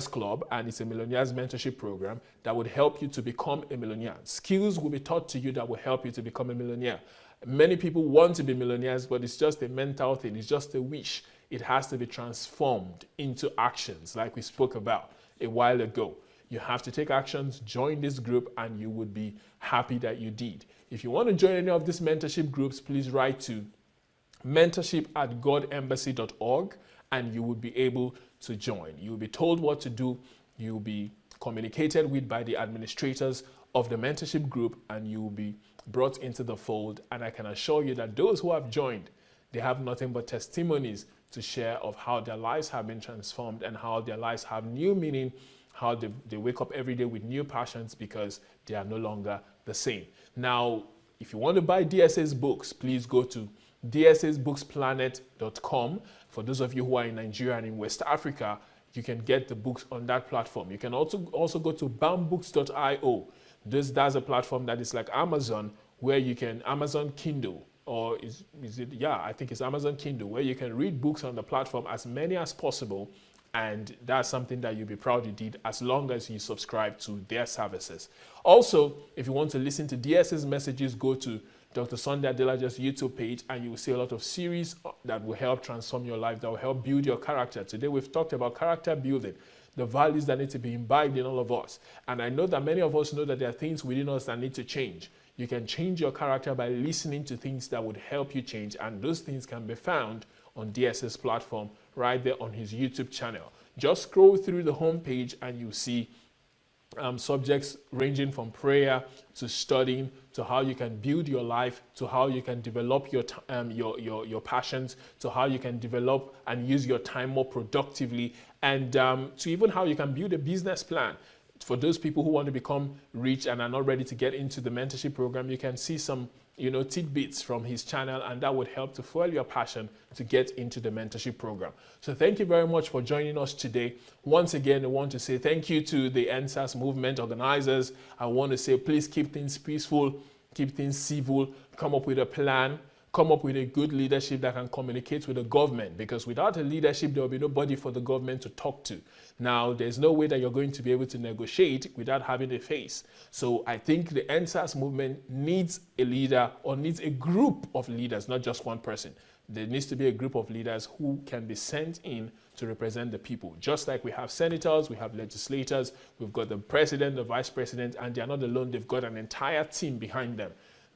Club, and it's a millionaires mentorship program that would help you to become a millionaire. Skills will be taught to you that will help you to become a millionaire. Many people want to be millionaires, but it's just a mental thing. It's just a wish. it has to be transformed into actions like we spoke about a while ago. You have to take actions, join this group, and you would be happy that you did. If you want to join any of these mentorship groups, please write to mentorship@godembassy.org and you will be able to join. You'll be told what to do. You'll be communicated with by the administrators of the mentorship group and you will be brought into the fold. And I can assure you that those who have joined, they have nothing but testimonies to share of how their lives have been transformed and how their lives have new meaning, how they wake up every day with new passions because they are no longer the same. Now, if you want to buy DSA's books, please go to dsasbooksplanet.com. For those of you who are in Nigeria and in West Africa, you can get the books on that platform. You can also go to bambooks.io. That's a platform that is like Amazon, where you can, Amazon Kindle, or is it, yeah, I think it's Amazon Kindle, where you can read books on the platform, as many as possible. And that's something that you'll be proud you did, as long as you subscribe to their services. Also, if you want to listen to DS's messages, go to Dr. Sunday Adelaja's YouTube page and you will see a lot of series that will help transform your life, that will help build your character. Today we've talked about character building, the values that need to be imbibed in all of us. And I know that many of us know that there are things within us that need to change. You can change your character by listening to things that would help you change, and those things can be found on DS's platform right there on his YouTube channel. Just scroll through the homepage and you see subjects ranging from prayer to studying to how you can build your life, to how you can develop your passions, to how you can develop and use your time more productively, and to even how you can build a business plan. For those people who want to become rich and are not ready to get into the mentorship program, you can see some tidbits from his channel, and that would help to fuel your passion to get into the mentorship program. So thank you very much for joining us today. Once again, I want to say thank you to the EndSARS movement organizers. I want to say, please keep things peaceful, keep things civil, come up with a plan, come up with a good leadership that can communicate with the government, because without a leadership, there will be nobody for the government to talk to. Now, there's no way that you're going to be able to negotiate without having a face. So I think the EndSARS movement needs a leader, or needs a group of leaders, not just one person. There needs to be a group of leaders who can be sent in to represent the people. Just like we have senators, we have legislators, we've got the president, the vice president, and they're not alone. They've got an entire team behind them.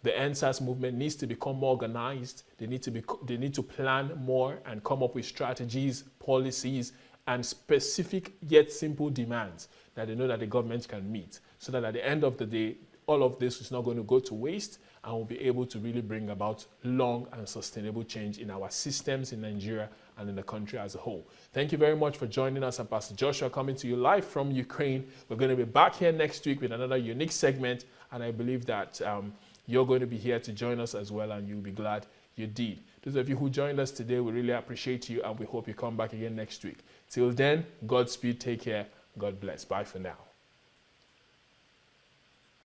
The EndSARS movement needs to become more organized. They need to plan more and come up with strategies, policies, and specific yet simple demands that they know that the government can meet, so that at the end of the day, all of this is not going to go to waste, and we'll be able to really bring about long and sustainable change in our systems in Nigeria and in the country as a whole. Thank you very much for joining us. I'm Pastor Joshua, coming to you live from Ukraine. We're going to be back here next week with another unique segment, and I believe that you're going to be here to join us as well, and you'll be glad you did. Those of you who joined us today, we really appreciate you, and we hope you come back again next week. Till then, Godspeed, take care, God bless. Bye for now.